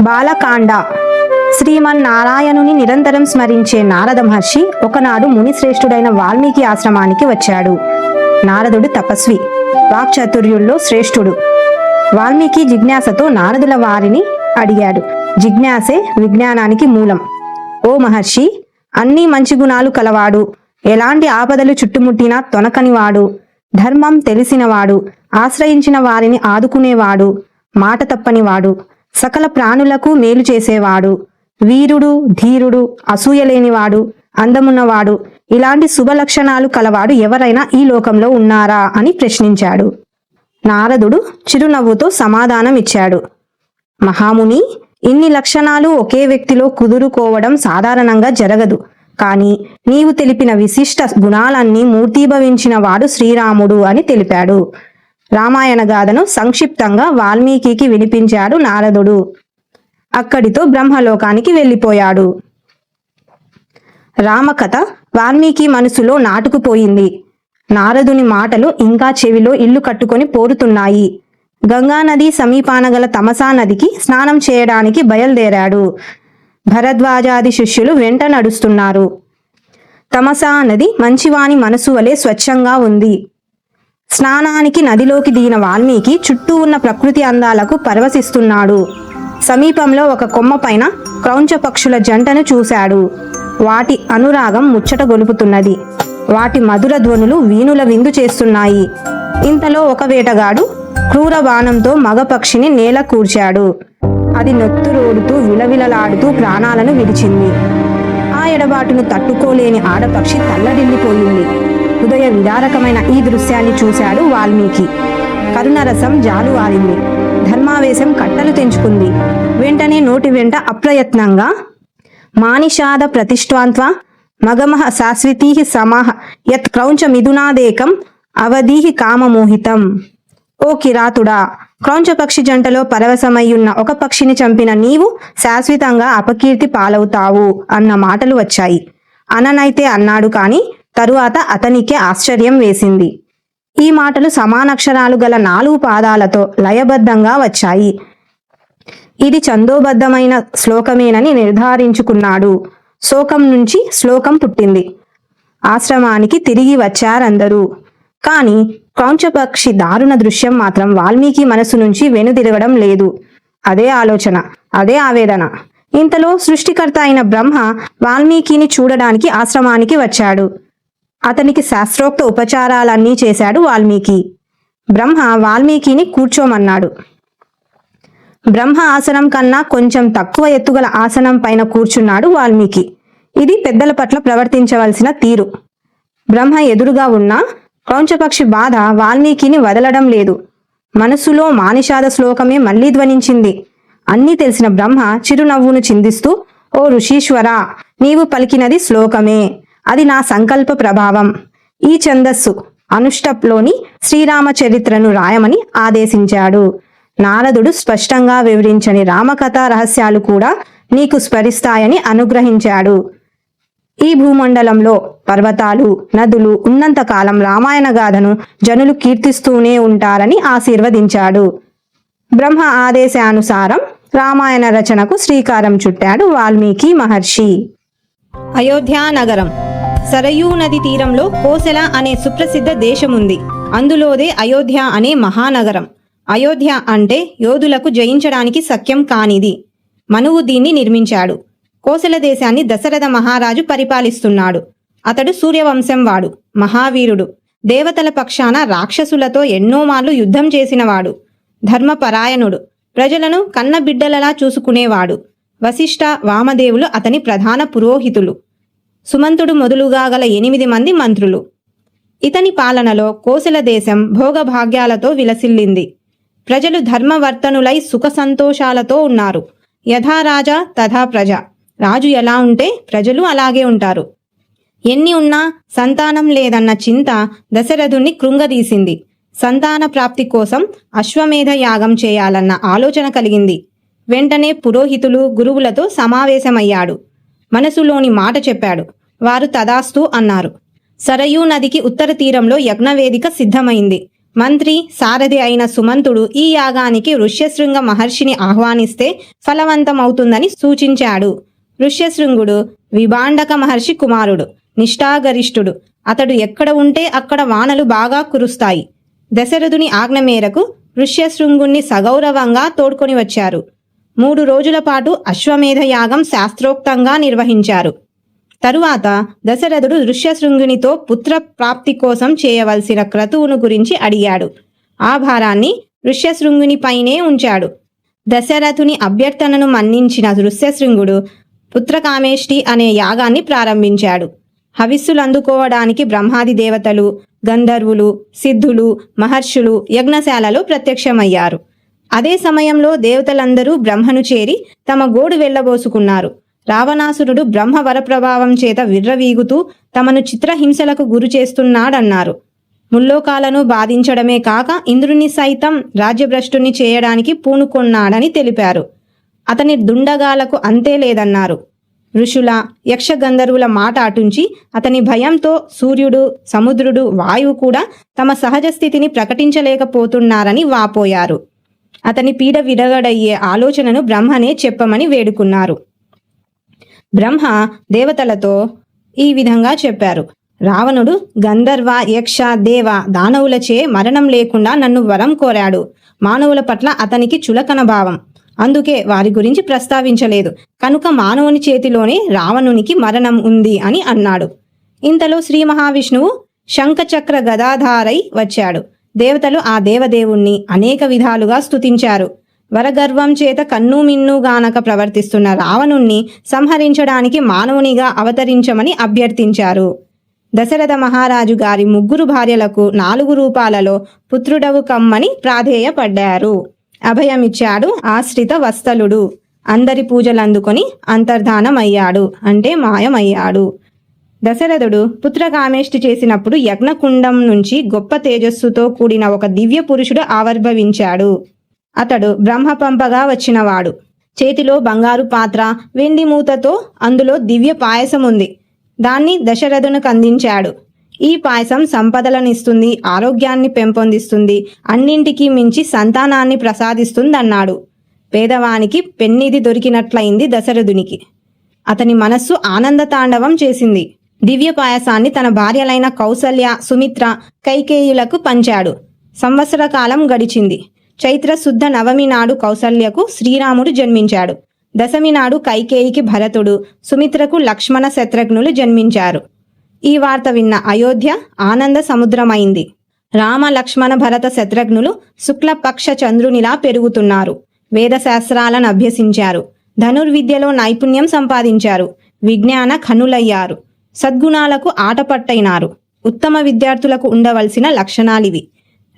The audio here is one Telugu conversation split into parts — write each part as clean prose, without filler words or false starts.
బాలకాండ. శ్రీమన్నారాయణుని నిరంతరం స్మరించే నారద మహర్షి ఒకనాడు మునిశ్రేష్ఠుడైన వాల్మీకి ఆశ్రమానికి వచ్చాడు. నారదుడు తపస్వి, వాక్చాతుర్యుల్లో శ్రేష్ఠుడు. వాల్మీకి జిజ్ఞాసతో నారదుల వారిని అడిగాడు. జిజ్ఞాసే విజ్ఞానానికి మూలం. ఓ మహర్షి, అన్ని మంచి గుణాలు కలవాడు, ఎలాంటి ఆపదలు చుట్టుముట్టినా తొనకనివాడు, ధర్మం తెలిసినవాడు, ఆశ్రయించిన వారిని ఆదుకునేవాడు, మాట తప్పనివాడు, సకల ప్రాణులకు మేలు చేసేవాడు, వీరుడు, ధీరుడు, అసూయలేనివాడు, అందమున్నవాడు, ఇలాంటి శుభ లక్షణాలు కలవాడు ఎవరైనా ఈ లోకంలో ఉన్నారా అని ప్రశ్నించాడు. నారదుడు చిరునవ్వుతో సమాధానం ఇచ్చాడు. మహాముని, ఇన్ని లక్షణాలు ఒకే వ్యక్తిలో కుదురుకోవడం సాధారణంగా జరగదు. కానీ నీవు తెలిపిన విశిష్ట గుణాలన్నీ మూర్తీభవించిన వాడు శ్రీరాముడు అని తెలిపాడు. రామాయణ గాథను సంక్షిప్తంగా వాల్మీకి వినిపించాడు నారదుడు. అక్కడితో బ్రహ్మలోకానికి వెళ్ళిపోయాడు. రామకథ వాల్మీకి మనసులో నాటుకుపోయింది. నారదుని మాటలు ఇంకా చెవిలో ఇల్లు కట్టుకొని పోరుతున్నాయి. గంగానది సమీపాన గల తమసా నదికి స్నానం చేయడానికి బయలుదేరాడు. భరద్వాజాది శిష్యులు వెంట నడుస్తున్నారు. తమసా నది మంచివాని మనసు వలె స్వచ్ఛంగా ఉంది. స్నానానికి నదిలోకి దిగిన వాల్మీకి చుట్టూ ఉన్న ప్రకృతి అందాలకు పరవశిస్తున్నాడు. సమీపంలో ఒక కొమ్మ పైన క్రౌంచ పక్షుల జంటను చూశాడు. వాటి అనురాగం ముచ్చట గొలుపుతున్నది. వాటి మధుర ధ్వనులు వీణుల విందు చేస్తున్నాయి. ఇంతలో ఒక వేటగాడు క్రూర బాణంతో మగ పక్షిని నేల కూర్చాడు. అది నొత్తురోడుతూ విలవిలలాడుతూ ప్రాణాలను విడిచింది. ఆ ఎడబాటును తట్టుకోలేని ఆడపక్షి తల్లడిల్లిపోయింది. హృదయ విదారకమైన ఈ దృశ్యాన్ని చూశాడు వాల్మీకి. కరుణరసం జాలువారింది. ధర్మావేశం కట్టలు తెంచుకుంది. వెంటనే నోటి వెంట అప్రయత్నంగా మానిషాద ప్రతిష్ఠాంత్వ మగమహ శాశ్వతీ సమాహ యత్ క్రౌంచ మిథునాదేకం అవధీహి కామమోహితం. ఓ కిరాతుడా, క్రౌంచపక్షి జంటలో పరవశమయ్యున్న ఒక పక్షిని చంపిన నీవు శాశ్వతంగా అపకీర్తి పాలవుతావు అన్న మాటలు వచ్చాయి. అననైతే అన్నాడు, కాని తరువాత అతనికే ఆశ్చర్యం వేసింది. ఈ మాటలు సమానక్షరాలు గల 4 పాదాలతో లయబద్ధంగా వచ్చాయి. ఇది ఛందోబద్ధమైన శ్లోకమేనని నిర్ధారించుకున్నాడు. శోకం నుంచి శ్లోకం పుట్టింది. ఆశ్రమానికి తిరిగి వచ్చారందరూ. కాని క్రౌంచపక్షి దారుణ దృశ్యం మాత్రం వాల్మీకి మనసు నుంచి వెనుదిరగడం లేదు. అదే ఆలోచన, అదే ఆవేదన. ఇంతలో సృష్టికర్త అయిన బ్రహ్మ వాల్మీకిని చూడడానికి ఆశ్రమానికి వచ్చాడు. అతనికి శాస్త్రోక్త ఉపచారాలన్నీ చేశాడు వాల్మీకి. బ్రహ్మ వాల్మీకిని కూర్చోమన్నాడు. బ్రహ్మ ఆసనం కన్నా కొంచెం తక్కువ ఎత్తుగల ఆసనం పైన కూర్చున్నాడు వాల్మీకి. ఇది పెద్దల పట్ల ప్రవర్తించవలసిన తీరు. బ్రహ్మ ఎదురుగా ఉన్న క్రౌంచపక్షి బాధ వాల్మీకిని వదలడం లేదు. మనసులో మానిషాద శ్లోకమే మళ్లీ ధ్వనించింది. అన్నీ తెలిసిన బ్రహ్మ చిరునవ్వును చిందిస్తూ, ఓ ఋషీశ్వరా, నీవు పలికినది శ్లోకమే. అది నా సంకల్ప ప్రభావం. ఈ ఛందస్సు అనుష్టప్లోని శ్రీరామచరిత్రను రాయమని ఆదేశించాడు. నారదుడు స్పష్టంగా వివరించని రామకథా రహస్యాలు కూడా నీకు స్మరిస్తాయని అనుగ్రహించాడు. ఈ భూమండలంలో పర్వతాలు, నదులు ఉన్నంతకాలం రామాయణ గాథను జనులు కీర్తిస్తూనే ఉంటారని ఆశీర్వదించాడు. బ్రహ్మ ఆదేశానుసారం రామాయణ రచనకు శ్రీకారం చుట్టాడు వాల్మీకి మహర్షి. అయోధ్య నగరం. సరయూ నది తీరంలో కోసల అనే సుప్రసిద్ధ దేశముంది. అందులోదే అయోధ్య అనే మహానగరం. అయోధ్య అంటే యోధులకు జయించడానికి శక్యం కానిది. మనువు దీన్ని నిర్మించాడు. కోసల దేశాన్ని దశరథ మహారాజు పరిపాలిస్తున్నాడు. అతడు సూర్యవంశం వాడు, మహావీరుడు. దేవతల పక్షాన రాక్షసులతో ఎన్నో మార్లు యుద్ధం చేసినవాడు. ధర్మపరాయణుడు. ప్రజలను కన్నబిడ్డలలా చూసుకునేవాడు. వశిష్ఠ, వామదేవులు అతని ప్రధాన పురోహితులు. సుమంతుడు మొదలుగా గల 8 మంది మంత్రులు. ఇతని పాలనలో కోసల దేశం భోగభాగ్యాలతో విలసిల్లింది. ప్రజలు ధర్మవర్తనులై సుఖ సంతోషాలతో ఉన్నారు. యథా రాజా తథా ప్రజ. రాజు ఎలా ఉంటే ప్రజలు అలాగే ఉంటారు. ఎన్ని ఉన్నా సంతానం లేదన్న చింత దశరథుణ్ణి కృంగదీసింది. సంతాన ప్రాప్తి కోసం అశ్వమేధ యాగం చేయాలన్న ఆలోచన కలిగింది. వెంటనే పురోహితులు, గురువులతో సమావేశమయ్యాడు. మనసులోని మాట చెప్పాడు. వారు తదాస్తు అన్నారు. సరయూ నదికి ఉత్తర తీరంలో యజ్ఞవేదిక సిద్ధమైంది. మంత్రి సారథి అయిన సుమంతుడు ఈ యాగానికి ఋష్యశృంగ మహర్షిని ఆహ్వానిస్తే ఫలవంతమవుతుందని సూచించాడు. ఋష్యశృంగుడు విభాండక మహర్షి కుమారుడు, నిష్ఠాగరిష్ఠుడు. అతడు ఎక్కడ ఉంటే అక్కడ వానలు బాగా కురుస్తాయి. దశరథుని ఆజ్ఞ మేరకు ఋష్యశృంగుణ్ణి సగౌరవంగా తోడ్కొని వచ్చారు. 3 రోజుల పాటు అశ్వమేధ యాగం శాస్త్రోక్తంగా నిర్వహించారు. తరువాత దశరథుడు ఋష్యశృంగునితో పుత్ర ప్రాప్తి కోసం చేయవలసిన క్రతువును గురించి అడిగాడు. ఆ భారాన్ని ఋష్యశృంగునిపైనే ఉంచాడు. దశరథుని అభ్యర్థనను మన్నించిన ఋష్యశృంగుడు పుత్రకామేష్టి అనే యాగాన్ని ప్రారంభించాడు. హవిస్సులు అందుకోవడానికి బ్రహ్మాది దేవతలు, గంధర్వులు, సిద్ధులు, మహర్షులు యజ్ఞశాలలో ప్రత్యక్షమయ్యారు. అదే సమయంలో దేవతలందరూ బ్రహ్మను చేరి తమ గోడు వెళ్లబోసుకున్నారు. రావణాసురుడు బ్రహ్మ వరప్రభావం చేత విర్రవీగుతూ తమను చిత్రహింసలకు గురి చేస్తున్నాడన్నారు. ముల్లోకాలను బాధించడమే కాక ఇంద్రుని సైతం రాజ్యభ్రష్టుని చేయడానికి పూనుకొన్నాడని తెలిపారు. అతని దుండగాలకు అంతే లేదన్నారు. ఋషుల, యక్షగంధర్వుల మాట అటుంచి అతని భయంతో సూర్యుడు, సముద్రుడు, వాయువు కూడా తమ సహజ స్థితిని ప్రకటించలేకపోతున్నారని వాపోయారు. అతని పీడ విరగడయ్యే ఆలోచనను బ్రహ్మనే చెప్పమని వేడుకున్నారు. బ్రహ్మ దేవతలతో ఈ విధంగా చెప్పారు. రావణుడు గంధర్వ, యక్ష, దేవ, దానవులచే మరణం లేకుండా నన్ను వరం కోరాడు. మానవుల పట్ల అతనికి చులకన భావం. అందుకే వారి గురించి ప్రస్తావించలేదు. కనుక మానవుని చేతిలోనే రావణునికి మరణం ఉంది అని అన్నాడు. ఇంతలో శ్రీ మహావిష్ణువు శంఖచక్ర గదాధారై వచ్చాడు. దేవతలు ఆ దేవదేవుణ్ణి అనేక విధాలుగా స్తుతించారు. వరగర్వం చేత కన్నుమిన్నుగానక ప్రవర్తిస్తున్న రావణుణ్ణి సంహరించడానికి మానవునిగా అవతరించమని అభ్యర్థించారు. దశరథ మహారాజు గారి 3 భార్యలకు 4 రూపాలలో పుత్రుడవు కమ్మని ప్రాధేయపడ్డారు. అభయమిచ్చాడు ఆశ్రిత వత్సలుడు. అందరి పూజలందుకొని అంతర్ధానమయ్యాడు, అంటే మాయమయ్యాడు. దశరథుడు పుత్రకామేష్టి చేసినప్పుడు యజ్ఞకుండం నుంచి గొప్ప తేజస్సుతో కూడిన ఒక దివ్య పురుషుడు ఆవిర్భవించాడు. అతడు బ్రహ్మ పంపగా వచ్చినవాడు. చేతిలో బంగారు పాత్ర, వెండి మూతతో అందులో దివ్య పాయసం ఉంది. దాన్ని దశరథునికి అందించాడు. ఈ పాయసం సంపదలనిస్తుంది, ఆరోగ్యాన్ని పెంపొందిస్తుంది, అన్నింటికీ మించి సంతానాన్ని ప్రసాదిస్తుందన్నాడు. పేదవానికి పెన్నిది దొరికినట్లయింది దశరథునికి. అతని మనస్సు ఆనంద తాండవం చేసింది. దివ్య పాయసాన్ని తన భార్యలైన కౌసల్య, సుమిత్ర, కైకేయులకు పంచాడు. సంవత్సర కాలం గడిచింది. చైత్ర శుద్ధ నవమి నాడు కౌసల్యకు శ్రీరాముడు జన్మించాడు. దశమి నాడు కైకేయికి భరతుడు, సుమిత్రకు లక్ష్మణ శత్రుఘ్నులు జన్మించారు. ఈ వార్త విన్న అయోధ్య ఆనంద సముద్రమైంది. రామ, లక్ష్మణ, భరత శత్రుఘ్నులు శుక్లపక్ష చంద్రునిలా పెరుగుతున్నారు. వేదశాస్త్రాలను అభ్యసించారు. ధనుర్విద్యలో నైపుణ్యం సంపాదించారు. విజ్ఞాన ఖనులయ్యారు. సద్గుణాలకు ఆటపట్టైనారు. ఉత్తమ విద్యార్థులకు ఉండవలసిన లక్షణాలివి.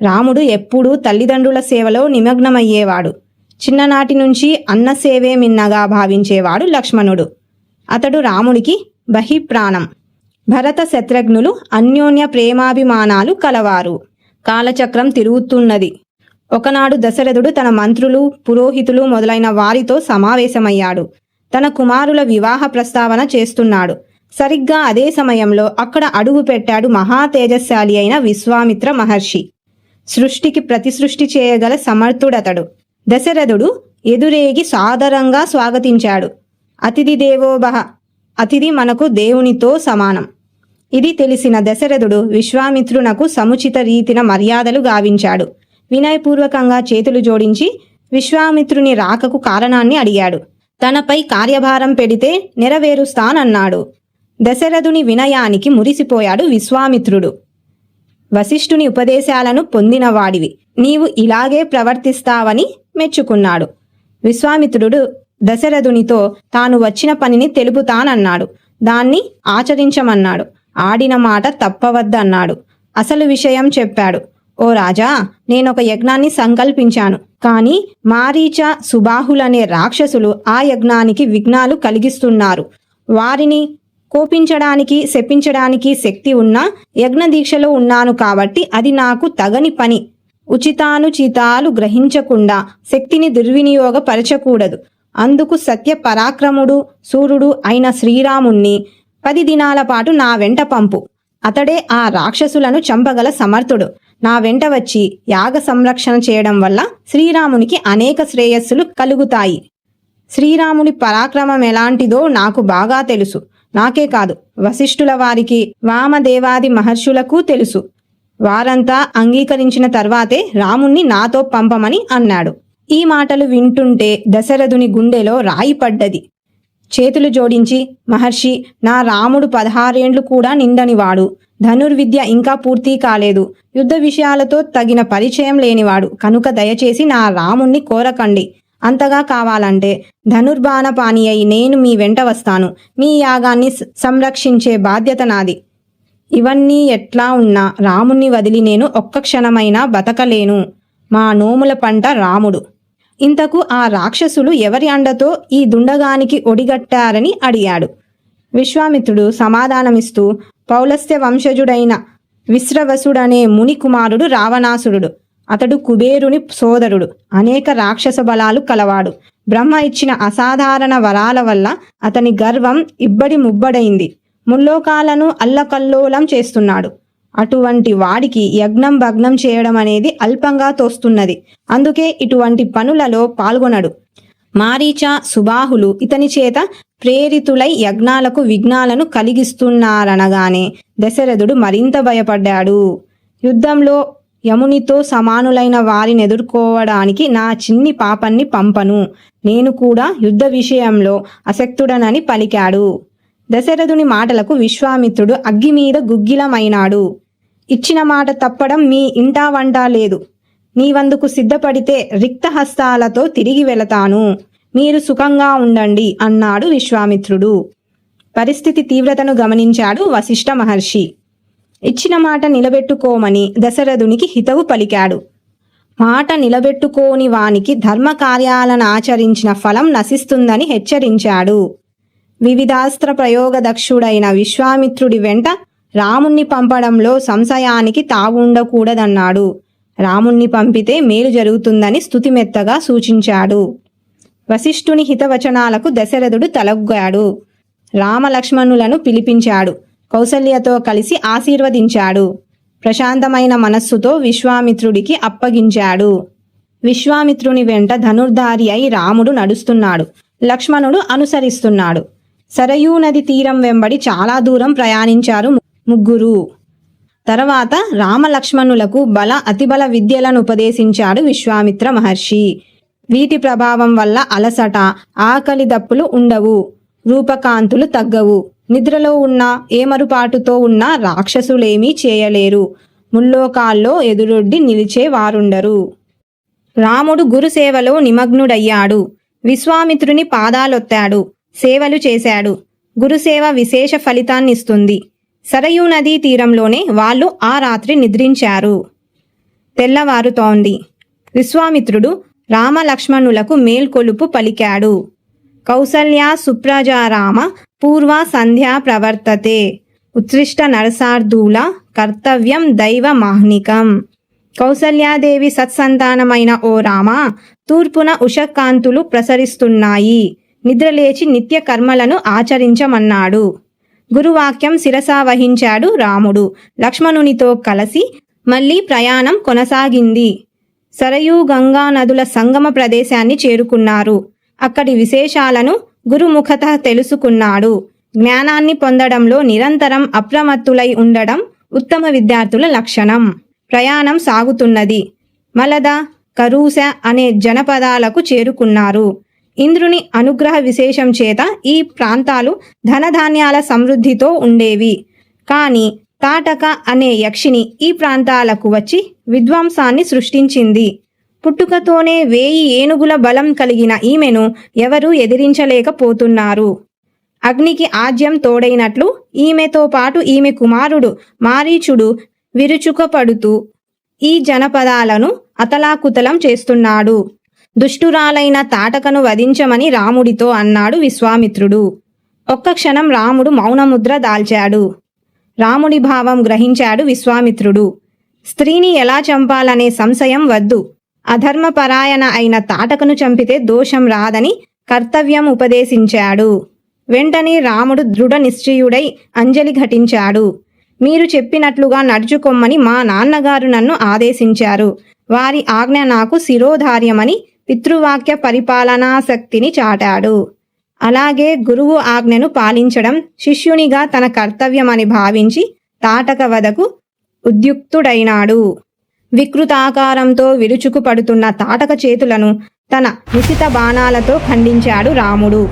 రాముడు ఎప్పుడూ తల్లిదండ్రుల సేవలో నిమగ్నమయ్యేవాడు. చిన్ననాటి నుంచి అన్న సేవే మిన్నగా భావించేవాడు లక్ష్మణుడు. అతడు రాముడికి బహిప్రాణం. భరత శత్రుఘ్నులు అన్యోన్య ప్రేమాభిమానాలు కలవారు. కాలచక్రం తిరుగుతున్నది. ఒకనాడు దశరథుడు తన మంత్రులు, పురోహితులు మొదలైన వారితో సమావేశమయ్యాడు. తన కుమారుల వివాహ ప్రస్తావన చేస్తున్నాడు. సరిగ్గా అదే సమయంలో అక్కడ అడుగు పెట్టాడు మహా తేజస్శాలి అయిన విశ్వామిత్ర మహర్షి. సృష్టికి ప్రతిసృష్టి చేయగల సమర్థుడతడు. దశరథుడు ఎదురేగి సాదరంగా స్వాగతించాడు. అతిథి దేవోభవ, అతిథి మనకు దేవునితో సమానం. ఇది తెలిసిన దశరథుడు విశ్వామిత్రునకు సముచిత రీతిన మర్యాదలు గావించాడు. వినయపూర్వకంగా చేతులు జోడించి విశ్వామిత్రుని రాకకు కారణాన్ని అడిగాడు. తనపై కార్యభారం పెడితే నెరవేరుస్తానన్నాడు. దశరథుని వినయానికి మురిసిపోయాడు విశ్వామిత్రుడు. వశిష్ఠుని ఉపదేశాలను పొందినవాడివి, నీవు ఇలాగే ప్రవర్తిస్తావని మెచ్చుకున్నాడు. విశ్వామిత్రుడు దశరథునితో తాను వచ్చిన పనిని తెలుపుతానన్నాడు. దాన్ని ఆచరించమన్నాడు. ఆడిన మాట తప్పవద్దన్నాడు. అసలు విషయం చెప్పాడు. ఓ రాజా, నేనొక యజ్ఞాన్ని సంకల్పించాను. కాని మారీచ, సుబాహులనే రాక్షసులు ఆ యజ్ఞానికి విఘ్నాలు కలిగిస్తున్నారు. వారిని కోపించడానికి, శపించడానికి శక్తి ఉన్నా యజ్ఞదీక్షలో ఉన్నాను కాబట్టి అది నాకు తగని పని. ఉచితానుచితాలు గ్రహించకుండా శక్తిని దుర్వినియోగపరచకూడదు. అందుకు సత్య పరాక్రముడు, సూర్యుడు అయిన శ్రీరాముణ్ణి 10 దినాల పాటు నా వెంట పంపు. అతడే ఆ రాక్షసులను చంపగల సమర్థుడు. నా వెంట వచ్చి యాగ సంరక్షణ చేయడం వల్ల శ్రీరామునికి అనేక శ్రేయస్సులు కలుగుతాయి. శ్రీరాముని పరాక్రమం ఎలాంటిదో నాకు బాగా తెలుసు. నాకే కాదు, వశిష్ఠుల వారికి, వామదేవాది మహర్షులకు తెలుసు. వారంతా అంగీకరించిన తర్వాతే రాముణ్ణి నాతో పంపమని అన్నాడు. ఈ మాటలు వింటుంటే దశరథుని గుండెలో రాయి పడ్డది. చేతులు జోడించి, మహర్షి, నా రాముడు 16 ఏండ్లు కూడా నిండనివాడు. ధనుర్విద్య ఇంకా పూర్తి కాలేదు. యుద్ధ విషయాలతో తగిన పరిచయం లేనివాడు. కనుక దయచేసి నా రాముణ్ణి కోరకండి. అంతగా కావాలంటే ధనుర్బాణ పాణి అయి నేను మీ వెంట వస్తాను. మీ యాగాన్ని సంరక్షించే బాధ్యత నాది. ఇవన్నీ ఎట్లా ఉన్నా రాముణ్ణి వదిలి నేను ఒక్క క్షణమైనా బతకలేను. మా నోముల పంట రాముడు. ఇంతకు ఆ రాక్షసులు ఎవరి అండతో ఈ దుండగానికి ఒడిగట్టారని అడిగాడు. విశ్వామిత్రుడు సమాధానమిస్తూ, పౌలస్త్య వంశజుడైన విశ్రవసుడనే ముని కుమారుడు రావణాసురుడు. అతడు కుబేరుని సోదరుడు. అనేక రాక్షస బలాలు కలవాడు. బ్రహ్మ ఇచ్చిన అసాధారణ వరాల వల్ల అతని గర్వం ఇబ్బడి ముబ్బడైంది. ముల్లోకాలను అల్లకల్లోలం చేస్తున్నాడు. అటువంటి వాడికి యజ్ఞం భగ్నం చేయడం అనేది అల్పంగా తోస్తున్నది. అందుకే ఇటువంటి పనులలో పాల్గొనడు. మారీచ, సుబాహులు ఇతని చేత ప్రేరితులై యజ్ఞాలకు విఘ్నాలను కలిగిస్తున్నారనగానే దశరథుడు మరింత భయపడ్డాడు. యుద్ధంలో యమునితో సమానులైన వారిని ఎదుర్కోవడానికి నా చిన్ని పాపన్ని పంపను. నేను కూడా యుద్ధ విషయంలో అశక్తుడనని పలికాడు. దశరథుని మాటలకు విశ్వామిత్రుడు అగ్గిమీద గుగ్గిలమైనాడు. ఇచ్చిన మాట తప్పడం మీ ఇంటా వంట లేదు. నీవందుకు సిద్ధపడితే రిక్తహస్తాలతో తిరిగి వెళతాను. మీరు సుఖంగా ఉండండి అన్నాడు విశ్వామిత్రుడు. పరిస్థితి తీవ్రతను గమనించాడు వశిష్ఠ మహర్షి. ఇచ్చిన మాట నిలబెట్టుకోమని దశరథునికి హితవు పలికాడు. మాట నిలబెట్టుకోని వానికి ధర్మ కార్యాలను ఆచరించిన ఫలం నశిస్తుందని హెచ్చరించాడు. వివిధాస్త్ర ప్రయోగ దక్షుడైన విశ్వామిత్రుడి వెంట రాముణ్ణి పంపడంలో సంశయానికి తావుండకూడదన్నాడు. రాముణ్ణి పంపితే మేలు జరుగుతుందని స్తుతిమెత్తగా సూచించాడు. వశిష్ఠుని హితవచనాలకు దశరథుడు తలొగ్గాడు. రామలక్ష్మణులను పిలిపించాడు. కౌసల్యతో కలిసి ఆశీర్వదించాడు. ప్రశాంతమైన మనస్సుతో విశ్వామిత్రుడికి అప్పగించాడు. విశ్వామిత్రుని వెంట ధనుర్ధారి అయి రాముడు నడుస్తున్నాడు. లక్ష్మణుడు అనుసరిస్తున్నాడు. సరయూ నది తీరం వెంబడి చాలా దూరం ప్రయాణించారు ముగ్గురు. తర్వాత రామలక్ష్మణులకు బల అతిబల విద్యలను ఉపదేశించాడు విశ్వామిత్ర మహర్షి. వీటి ప్రభావం వల్ల అలసట, ఆకలి దప్పులు ఉండవు. రూపకాంతులు తగ్గవు. నిద్రలో ఉన్న ఏమరుపాటుతో ఉన్న రాక్షసులేమీ చేయలేరు. ముల్లోకాల్లో ఎదురొడ్డి నిలిచే వారుండరు. రాముడు గురుసేవలో నిమగ్నుడయ్యాడు. విశ్వామిత్రుని పాదాలొత్తాడు. సేవలు చేశాడు. గురుసేవ విశేష ఫలితాన్నిస్తుంది. సరయూ నదీ తీరంలోనే వాళ్ళు ఆ రాత్రి నిద్రించారు. తెల్లవారుతోంది. విశ్వామిత్రుడు రామలక్ష్మణులకు మేల్కొలుపు పలికాడు. కౌసల్యా సుప్రజారామ పూర్వా సంధ్యా ప్రవర్తతే ఉత్సృష్ట నరసార్దూల కర్తవ్యం దైవ మాహ్నికం. కౌసల్యాదేవి సత్సంతానమైన ఓ రామ, తూర్పున ఉషకాంతులు ప్రసరిస్తున్నాయి. నిద్రలేచి నిత్య కర్మలను ఆచరించమన్నాడు. గురువాక్యం శిరసా వహించాడు రాముడు. లక్ష్మణునితో కలిసి మళ్లీ ప్రయాణం కొనసాగింది. సరయూ గంగా నదుల సంగమ ప్రదేశాన్ని చేరుకున్నారు. అక్కడి విశేషాలను గురుముఖత తెలుసుకున్నాడు. జ్ఞానాన్ని పొందడంలో నిరంతరం అప్రమత్తులై ఉండడం ఉత్తమ విద్యార్థుల లక్షణం. ప్రయాణం సాగుతున్నది. మలద, కరూస అనే జనపదాలకు చేరుకున్నారు. ఇంద్రుని అనుగ్రహ విశేషం చేత ఈ ప్రాంతాలు ధనధాన్యాల సమృద్ధితో ఉండేవి. కాని తాటక అనే యక్షిని ఈ ప్రాంతాలకు వచ్చి విధ్వంసాన్ని సృష్టించింది. పుట్టుకతోనే 1000 ఏనుగుల బలం కలిగిన ఈమెను ఎవరూ ఎదిరించలేకపోతున్నారు. అగ్నికి ఆజ్యం తోడైనట్లు ఈమెతో పాటు ఈమె కుమారుడు మారీచుడు విరుచుకపడుతూ ఈ జనపదాలను అతలాకుతలం చేస్తున్నాడు. దుష్టురాలైన తాటకను వధించమని రాముడితో అన్నాడు విశ్వామిత్రుడు. ఒక్క క్షణం రాముడు మౌనముద్ర దాల్చాడు. రాముడి భావం గ్రహించాడు విశ్వామిత్రుడు. స్త్రీని ఎలా చంపాలనే సంశయం వద్దు. అధర్మపరాయణ అయిన తాటకను చంపితే దోషం రాదని కర్తవ్యం ఉపదేశించాడు. వెంటనే రాముడు దృఢ నిశ్చయుడై అంజలి ఘటించాడు. మీరు చెప్పినట్లుగా నడుచుకొమ్మని మా నాన్నగారు నన్ను ఆదేశించారు. వారి ఆజ్ఞ నాకు శిరోధార్యమని పితృవాక్య పరిపాలనాశక్తిని చాటాడు. అలాగే గురువు ఆజ్ఞను పాలించడం శిష్యునిగా తన కర్తవ్యమని భావించి తాటక వధకు ఉద్యుక్తుడైనాడు. వికృతాకారంతో విరుచుకు పడుతున్న తాటక చేతులను తన నిశిత బాణాలతో ఖండించాడు రాముడు.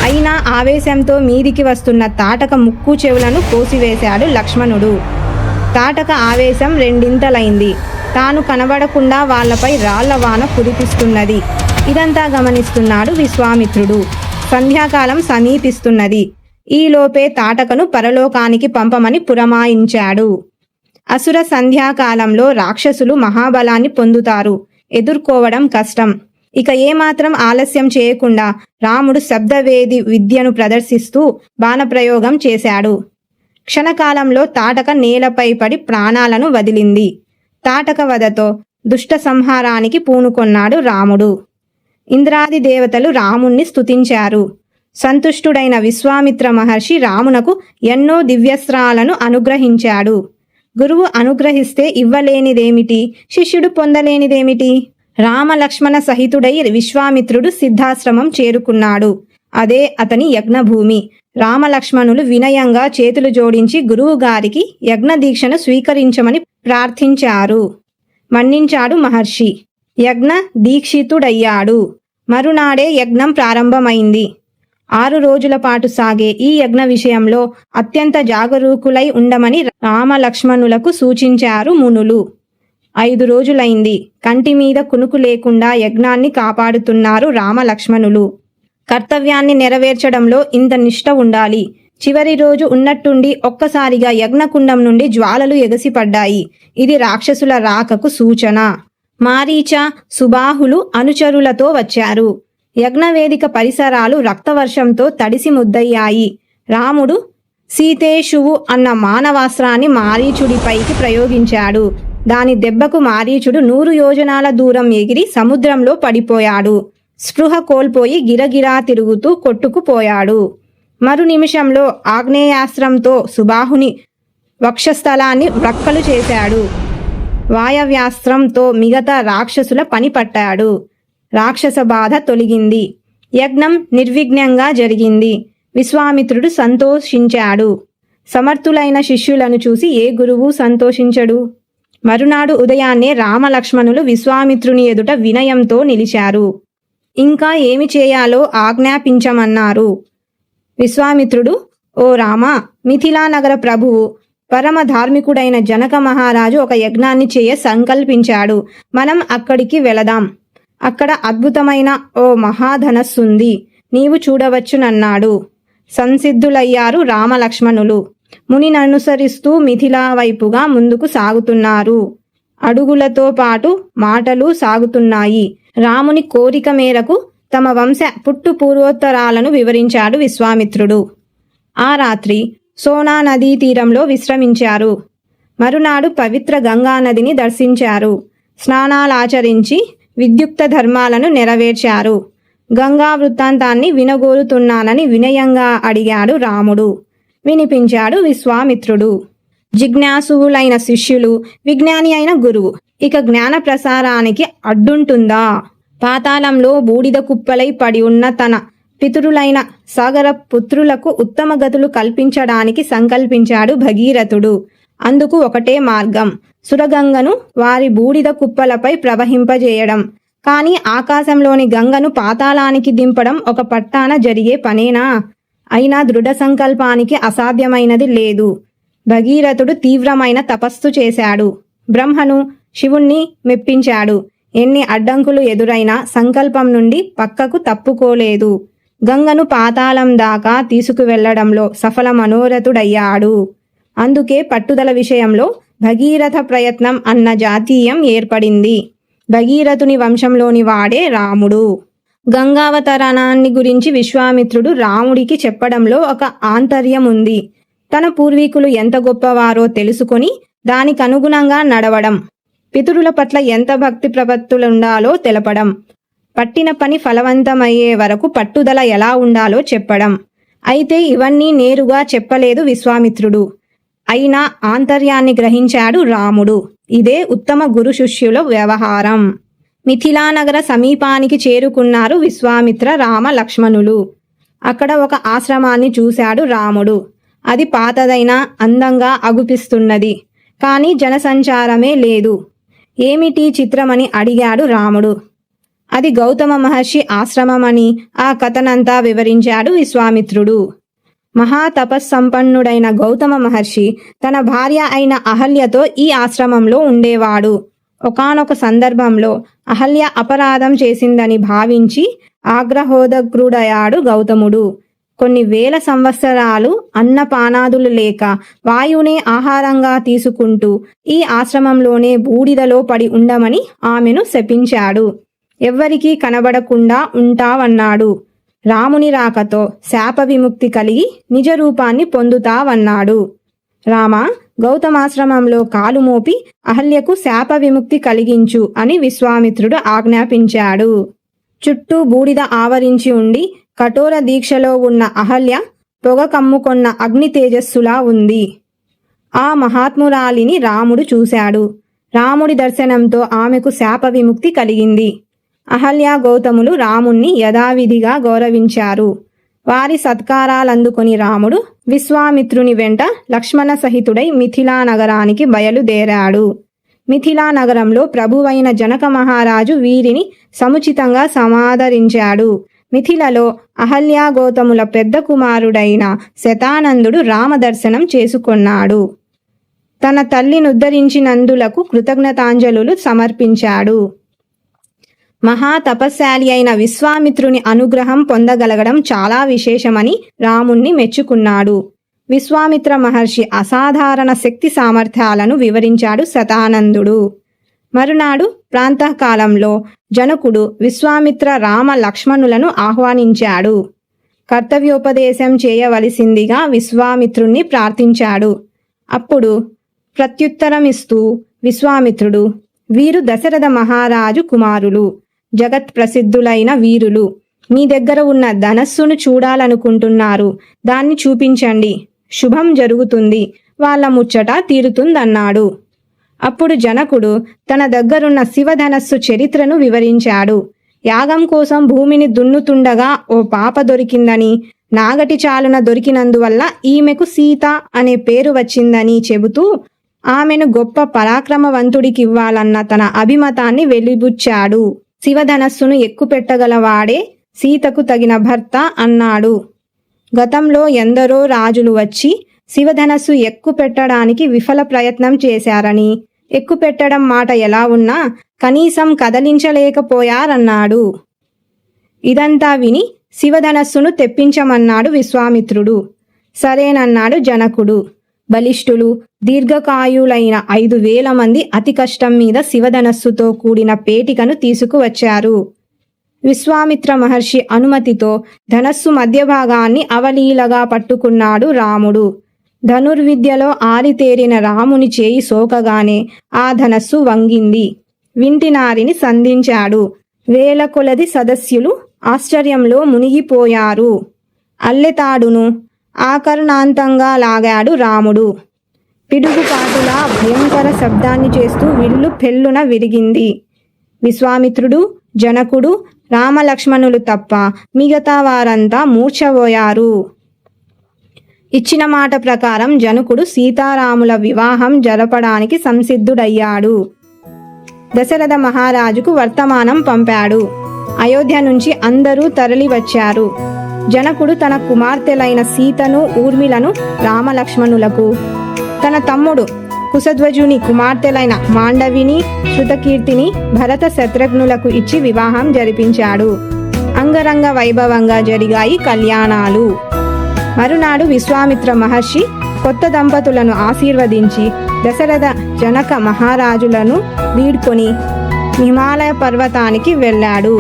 అయినా ఆవేశంతో మీదికి వస్తున్న తాటక ముక్కు చెవులను కోసివేశాడు లక్ష్మణుడు. తాటక ఆవేశం రెండింతలైంది. తాను కనబడకుండా వాళ్లపై రాళ్లవాన కురిపిస్తున్నది. ఇదంతా గమనిస్తున్నాడు విశ్వామిత్రుడు. సంధ్యాకాలం సమీపిస్తున్నది. ఈలోపే తాటకను పరలోకానికి పంపమని పురమాయించాడు. అసుర సంధ్యాకాలంలో రాక్షసులు మహాబలాన్ని పొందుతారు. ఎదుర్కోవడం కష్టం. ఇక ఏమాత్రం ఆలస్యం చేయకుండా రాముడు శబ్దవేది విద్యను ప్రదర్శిస్తూ బాణప్రయోగం చేశాడు. క్షణకాలంలో తాటక నేలపై పడి ప్రాణాలను వదిలింది. తాటక వధతో దుష్ట సంహారానికి పూనుకొన్నాడు రాముడు. ఇంద్రాది దేవతలు రాముణ్ణి స్తుతించారు. సంతుష్టుడైన విశ్వామిత్ర మహర్షి రామునకు ఎన్నో దివ్యస్త్రాలను అనుగ్రహించాడు. గురువు అనుగ్రహిస్తే ఇవ్వలేనిదేమిటి, శిష్యుడు పొందలేనిదేమిటి? రామలక్ష్మణ సహితుడై విశ్వామిత్రుడు సిద్ధాశ్రమం చేరుకున్నాడు. అదే అతని యజ్ఞభూమి. రామలక్ష్మణులు వినయంగా చేతులు జోడించి గురువుగారికి యజ్ఞదీక్షను స్వీకరించమని ప్రార్థించారు. మన్నించాడు మహర్షి. యజ్ఞ దీక్షితుడయ్యాడు. మరునాడే యజ్ఞం ప్రారంభమైంది. 6 రోజుల పాటు సాగే ఈ యజ్ఞ విషయంలో అత్యంత జాగరూకులై ఉండమని రామలక్ష్మణులకు సూచించారు మునులు. 5 రోజులైంది. కంటి మీద కునుకు లేకుండా యజ్ఞాన్ని కాపాడుతున్నారు రామలక్ష్మణులు. కర్తవ్యాన్ని నెరవేర్చడంలో ఇంత నిష్ఠ ఉండాలి. చివరి రోజు ఉన్నట్టుండి ఒక్కసారిగా యజ్ఞకుండం నుండి జ్వాలలు ఎగసిపడ్డాయి. ఇది రాక్షసుల రాకకు సూచన. మారీచ, సుబాహులు అనుచరులతో వచ్చారు. యజ్ఞవేదిక పరిసరాలు రక్తవర్షంతో తడిసి ముద్దయ్యాయి. రాముడు సీతేషువు అన్న మానవాస్త్రాన్ని మారీచుడిపైకి ప్రయోగించాడు. దాని దెబ్బకు మారీచుడు 100 యోజనాల దూరం ఎగిరి సముద్రంలో పడిపోయాడు. స్పృహ కోల్పోయి గిరగిరా తిరుగుతూ కొట్టుకుపోయాడు. మరు నిమిషంలో ఆగ్నేయాస్త్రంతో సుబాహుని వక్షస్థలాన్ని వ్రక్కలు చేశాడు. వాయవ్యాస్త్రంతో మిగతా రాక్షసుల పని పట్టాడు. రాక్షస బాధ తొలగింది. యజ్ఞం నిర్విఘ్నంగా జరిగింది. విశ్వామిత్రుడు సంతోషించాడు. సమర్థులైన శిష్యులను చూసి ఏ గురువు సంతోషించడు? మరునాడు ఉదయాన్నే రామలక్ష్మణులు విశ్వామిత్రుని ఎదుట వినయంతో నిలిచారు. ఇంకా ఏమి చేయాలో ఆజ్ఞాపించమన్నారు. విశ్వామిత్రుడు, ఓ రామ, మిథిలా నగర ప్రభువు పరమ ధార్మికుడైన జనక మహారాజు ఒక యజ్ఞాన్ని చేయ సంకల్పించాడు. మనం అక్కడికి వెళదాం. అక్కడ అద్భుతమైన ఓ మహాధనస్సుంది. నీవు చూడవచ్చునన్నాడు. సంసిద్ధులయ్యారు రామలక్ష్మణులు. మునిని అనుసరిస్తూ మిథిలా వైపుగా ముందుకు సాగుతున్నారు. అడుగులతో పాటు మాటలు సాగుతున్నాయి. రాముని కోరిక మేరకు తమ వంశ పుట్టు పూర్వోత్తరాలను వివరించాడు విశ్వామిత్రుడు. ఆ రాత్రి సోనా నదీ తీరంలో విశ్రమించారు. మరునాడు పవిత్ర గంగానదిని దర్శించారు. స్నానాలాచరించి విద్యుక్త ధర్మాలను నెరవేర్చారు. గంగా వృత్తాంతాన్ని వినగోరుతున్నానని వినయంగా అడిగాడు రాముడు. వినిపించాడు విశ్వామిత్రుడు. జిజ్ఞాసువులైన శిష్యులు, విజ్ఞాని అయిన గురువు. ఇక జ్ఞాన ప్రసారానికి అడ్డుంటుందా? పాతాళంలో బూడిద కుప్పలై పడి ఉన్న తన పితరులైన సాగర పుత్రులకు ఉత్తమ గతులు కల్పించడానికి సంకల్పించాడు భగీరథుడు. అందుకు ఒకటే మార్గం, సురగంగను వారి బూడిద కుప్పలపై ప్రవహింపజేయడం. కాని ఆకాశంలోని గంగను పాతాళానికి దింపడం ఒక పట్టాన జరిగే పనేనా? అయినా దృఢ సంకల్పానికి అసాధ్యమైనది లేదు. భగీరథుడు తీవ్రమైన తపస్సు చేశాడు. బ్రహ్మను, శివుణ్ణి మెప్పించాడు. ఎన్ని అడ్డంకులు ఎదురైనా సంకల్పం నుండి పక్కకు తప్పుకోలేదు. గంగను పాతాళం దాకా తీసుకువెళ్లడంలో సఫల మనోరథుడయ్యాడు. అందుకే పట్టుదల విషయంలో భగీరథ ప్రయత్నం అన్న జాతీయం ఏర్పడింది. భగీరథుని వంశంలోని వాడే రాముడు. గంగావతరణాన్ని గురించి విశ్వామిత్రుడు రాముడికి చెప్పడంలో ఒక ఆంతర్యం ఉంది. తన పూర్వీకులు ఎంత గొప్పవారో తెలుసుకొని దానికనుగుణంగా నడవడం, పితరుల పట్ల ఎంత భక్తి ప్రపత్తులుండాలో తెలపడం, పట్టిన పని ఫలవంతమయ్యే వరకు పట్టుదల ఎలా ఉండాలో చెప్పడం. అయితే ఇవన్నీ నేరుగా చెప్పలేదు విశ్వామిత్రుడు. అయినా ఆంతర్యాన్ని గ్రహించాడు రాముడు. ఇదే ఉత్తమ గురు శిష్యుల వ్యవహారం. మిథిలానగర సమీపానికి చేరుకున్నారు విశ్వామిత్ర, రామ, లక్ష్మణులు. అక్కడ ఒక ఆశ్రమాన్ని చూశాడు రాముడు. అది పాతదైనా అందంగా అగుపిస్తున్నది. కానీ జనసంచారమే లేదు. ఏమిటి చిత్రమని అడిగాడు రాముడు. అది గౌతమ మహర్షి ఆశ్రమమని ఆ కథనంతా వివరించాడు విశ్వామిత్రుడు. మహాతపస్సంపన్నుడైన గౌతమ మహర్షి తన భార్య అయిన అహల్యతో ఈ ఆశ్రమంలో ఉండేవాడు. ఒకానొక సందర్భంలో అహల్య అపరాధం చేసిందని భావించి ఆగ్రహోదగ్రుడయ్యాడు గౌతముడు. కొన్ని వేల సంవత్సరాలు అన్నపానాదులు లేక వాయువునే ఆహారంగా తీసుకుంటూ ఈ ఆశ్రమంలోనే బూడిదలో పడి ఉండమని ఆమెను శపించాడు. ఎవ్వరికీ కనబడకుండా ఉంటావన్నాడు. రాముని రాకతో శాప విముక్తి కలిగి నిజ రూపాన్ని పొందుతావన్నాడు. రామ, గౌతమాశ్రమంలో కాలు మోపి అహల్యకు శాప విముక్తి కలిగించు అని విశ్వామిత్రుడు ఆజ్ఞాపించాడు. చుట్టూ బూడిద ఆవరించి ఉండి కఠోర దీక్షలో ఉన్న అహల్య పొగ కమ్ముకొన్న అగ్ని తేజస్సులా ఉంది. ఆ మహాత్మురాలిని రాముడు చూశాడు. రాముడి దర్శనంతో ఆమెకు శాప విముక్తి కలిగింది. అహల్య, గౌతములు రాముణ్ణి యథావిధిగా గౌరవించారు. వారి సత్కారాలందుకొని రాముడు విశ్వామిత్రుని వెంట లక్ష్మణ సహితుడై మిథిలా నగరానికి బయలుదేరాడు. మిథిలా నగరంలో ప్రభువైన జనక మహారాజు వీరిని సముచితంగా సమాదరించాడు. మిథిలలో అహల్య, గౌతముల పెద్ద కుమారుడైన శతానందుడు రామదర్శనం చేసుకొన్నాడు. తన తల్లినుద్ధరించినందులకు కృతజ్ఞతాంజలులు సమర్పించాడు. మహాతపస్శాలి అయిన విశ్వామిత్రుని అనుగ్రహం పొందగలగడం చాలా విశేషమని రాముణ్ణి మెచ్చుకున్నాడు. విశ్వామిత్ర మహర్షి అసాధారణ శక్తి సామర్థ్యాలను వివరించాడు శతానందుడు. మరునాడు ప్రాంతకాలంలో జనకుడు విశ్వామిత్ర, రామ, లక్ష్మణులను ఆహ్వానించాడు. కర్తవ్యోపదేశం చేయవలసిందిగా విశ్వామిత్రుణ్ణి ప్రార్థించాడు. అప్పుడు ప్రత్యుత్తరమిస్తూ విశ్వామిత్రుడు, వీరు దశరథ మహారాజు కుమారులు, జగత్ ప్రసిద్ధులైన వీరులు. మీ దగ్గర ఉన్న ధనస్సును చూడాలనుకుంటున్నారు. దాన్ని చూపించండి, శుభం జరుగుతుంది, వాళ్ళ ముచ్చట తీరుతుందన్నాడు. అప్పుడు జనకుడు తన దగ్గరున్న శివధనస్సు చరిత్రను వివరించాడు. యాగం కోసం భూమిని దున్నుతుండగా ఓ పాప దొరికిందని, నాగటి చాలున దొరికినందువల్ల ఈమెకు సీత అనే పేరు వచ్చిందని చెబుతూ ఆమెను గొప్ప పరాక్రమవంతుడికివ్వాలన్న తన అభిమతాన్ని వెలిబుచ్చాడు. శివధనస్సును ఎక్కుపెట్టగలవాడే సీతకు తగిన భర్త అన్నాడు. గతంలో ఎందరో రాజులు వచ్చి శివధనస్సు ఎక్కుపెట్టడానికి విఫల ప్రయత్నం చేశారని, ఎక్కుపెట్టడం మాట ఎలా ఉన్నా కనీసం కదలించలేకపోయారన్నాడు. ఇదంతా విని శివధనస్సును తెప్పించమన్నాడు విశ్వామిత్రుడు. సరేనన్నాడు జనకుడు. బలిష్ఠులు, దీర్ఘకాయులైన 5,000 మంది అతి కష్టం మీద శివధనస్సుతో కూడిన పేటికను తీసుకువచ్చారు. విశ్వామిత్ర మహర్షి అనుమతితో ధనస్సు మధ్య భాగాన్ని అవలీలగా పట్టుకున్నాడు రాముడు. ధనుర్విద్యలో ఆరితేరిన రాముని చేయి సోకగానే ఆ ధనస్సు వంగింది. వింటినారిని సంధించాడు. వేల కొలది సదస్యులు ఆశ్చర్యంలో మునిగిపోయారు. అల్లెతాడును ఆకర్ణాంతంగా లాగాడు రాముడు. పిడుగుపాటులా భయంకర శబ్దాన్ని చేస్తూ విల్లు పెళ్ళున విరిగింది. విశ్వామిత్రుడు, జనకుడు, రామలక్ష్మణులు తప్ప మిగతా వారంతా మూర్ఛపోయారు. ఇచ్చిన మాట ప్రకారం జనకుడు సీతారాముల వివాహం జరపడానికి సంసిద్ధుడయ్యాడు. దశరథ మహారాజుకు వర్తమానం పంపాడు. అయోధ్య నుంచి అందరూ తరలి వచ్చారు. జనకుడు తన కుమార్తెలైన సీతను, ఊర్మిలను రామలక్ష్మణులకు, తన తమ్ముడు కుశధ్వజుని కుమార్తెలైన మాండవిని, శృతకీర్తిని భరత శత్రుఘ్నులకు ఇచ్చి వివాహం జరిపించాడు. అంగరంగ వైభవంగా జరిగాయి కళ్యాణాలు. మరునాడు విశ్వామిత్ర మహర్షి కొత్త దంపతులను ఆశీర్వదించి దశరథ, జనక మహారాజులను వీడ్కొని హిమాలయ పర్వతానికి వెళ్ళాడు.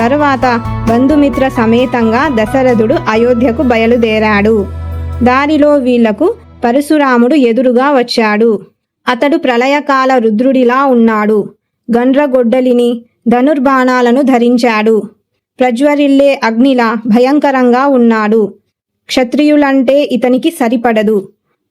తరువాత బంధుమిత్ర సమేతంగా దశరథుడు అయోధ్యకు బయలుదేరాడు. దారిలో వీళ్లకు పరశురాముడు ఎదురుగా వచ్చాడు. అతడు ప్రళయకాల రుద్రుడిలా ఉన్నాడు. గండ్రగొడ్డలిని, ధనుర్బాణాలను ధరించాడు. ప్రజ్వరిల్లే అగ్నిలా భయంకరంగా ఉన్నాడు. క్షత్రియులంటే ఇతనికి సరిపడదు.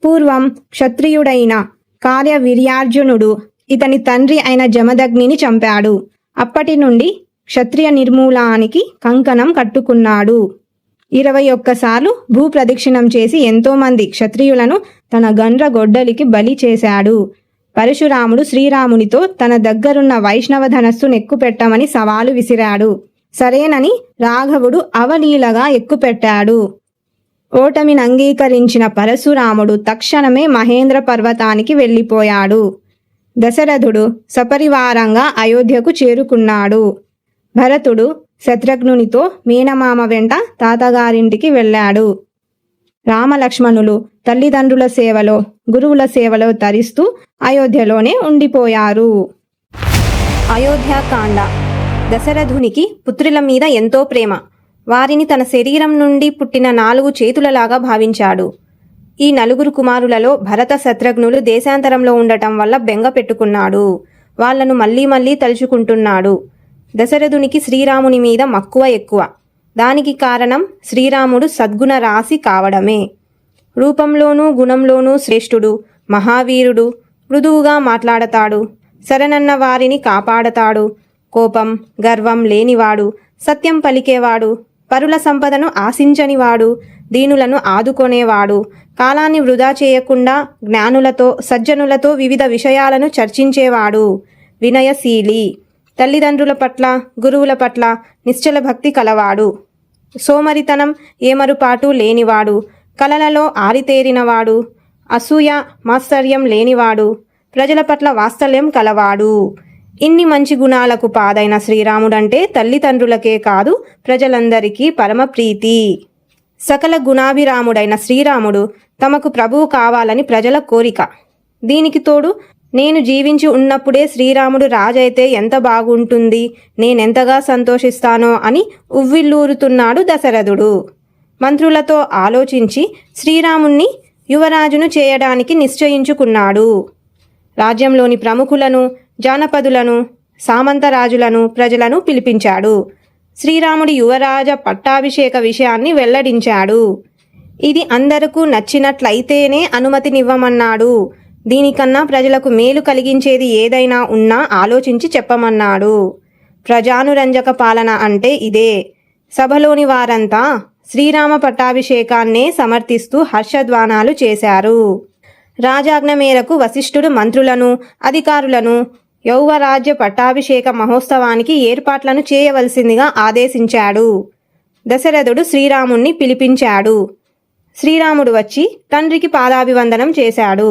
పూర్వం క్షత్రియుడైన కార్యవీర్యార్జునుడు ఇతని తండ్రి అయిన జమదగ్నిని చంపాడు. అప్పటి నుండి క్షత్రియ నిర్మూలానికి కంకణం కట్టుకున్నాడు. 21 సార్లు భూప్రదక్షిణం చేసి ఎంతోమంది క్షత్రియులను తన గండ్ర గొడ్డలికి బలి చేశాడు. పరశురాముడు శ్రీరామునితో తన దగ్గరున్న వైష్ణవ ధనస్సు ఎక్కుపెట్టమని సవాలు విసిరాడు. సరేనని రాఘవుడు అవలీలగా ఎక్కుపెట్టాడు. ఓటమిని అంగీకరించిన పరశురాముడు తక్షణమే మహేంద్ర పర్వతానికి వెళ్ళిపోయాడు. దశరథుడు సపరివారంగా అయోధ్యకు చేరుకున్నాడు. భరతుడు శత్రుఘ్నునితో మేనమామ వెంట తాతగారింటికి వెళ్ళాడు. రామలక్ష్మణులు తల్లిదండ్రుల సేవలో గురువుల సేవలో తరిస్తూ అయోధ్యలోనే ఉండిపోయారు. అయోధ్యాకాండ. దశరథునికి పుత్రుల మీద ఎంతో ప్రేమ. వారిని తన శరీరం నుండి పుట్టిన 4 చేతులలాగా భావించాడు. ఈ 4 కుమారులలో భరత శత్రుఘ్నులు దేశాంతరంలో ఉండటం వల్ల బెంగ పెట్టుకున్నాడు. వాళ్లను మళ్లీ మళ్లీ తలుచుకుంటున్నాడు. దశరథునికి శ్రీరాముని మీద మక్కువ ఎక్కువ. దానికి కారణం శ్రీరాముడు సద్గుణ రాశి కావడమే. రూపంలోనూ గుణంలోనూ శ్రేష్ఠుడు, మహావీరుడు, మృదువుగా మాట్లాడతాడు, శరణన్న వారిని కాపాడతాడు, కోపం గర్వం లేనివాడు, సత్యం పలికేవాడు, పరుల సంపదను ఆశించనివాడు, దీనులను ఆదుకొనేవాడు, కాలాన్ని వృధా చేయకుండా జ్ఞానులతో సజ్జనులతో వివిధ విషయాలను చర్చించేవాడు, వినయశీలి, తల్లిదండ్రుల పట్ల గురువుల పట్ల నిశ్చల భక్తి కలవాడు, సోమరితనం ఏమరుపాటు లేనివాడు, కలలలో ఆరితేరినవాడు, అసూయ మాత్సర్యం లేనివాడు, ప్రజల పట్ల వాత్సల్యం కలవాడు. ఇన్ని మంచి గుణాలకు పాదైన శ్రీరాముడంటే తల్లిదండ్రులకే కాదు ప్రజలందరికీ పరమప్రీతి. సకల గుణాభిరాముడైన శ్రీరాముడు తమకు ప్రభువు కావాలని ప్రజల కోరిక. దీనికి తోడు నేను జీవించి ఉన్నప్పుడే శ్రీరాముడు రాజైతే ఎంత బాగుంటుంది, నేనెంతగా సంతోషిస్తానో అని ఉవ్విల్లూరుతున్నాడు దశరథుడు. మంత్రులతో ఆలోచించి శ్రీరాముణ్ణి యువరాజును చేయడానికి నిశ్చయించుకున్నాడు. రాజ్యంలోని ప్రముఖులను, జానపదులను, సామంతరాజులను, ప్రజలను పిలిపించాడు. శ్రీరాముడి యువరాజ పట్టాభిషేక విషయాన్ని వెల్లడించాడు. ఇది అందరికీ నచ్చినట్లయితేనే అనుమతినివ్వమన్నాడు. దీనికన్నా ప్రజలకు మేలు కలిగించేది ఏదైనా ఉన్నా ఆలోచించి చెప్పమన్నాడు. ప్రజానురంజక పాలన అంటే ఇదే. సభలోని వారంతా శ్రీరామ పట్టాభిషేకాన్నే సమర్థిస్తూ హర్షధ్వానాలు చేశారు. రాజాజ్ఞ మేరకు వశిష్ఠుడు మంత్రులను, అధికారులను యౌవరాజ్య పట్టాభిషేక మహోత్సవానికి ఏర్పాట్లను చేయవలసిందిగా ఆదేశించాడు. దశరథుడు శ్రీరాముణ్ణి పిలిపించాడు. శ్రీరాముడు వచ్చి తండ్రికి పాదాభివందనం చేశాడు.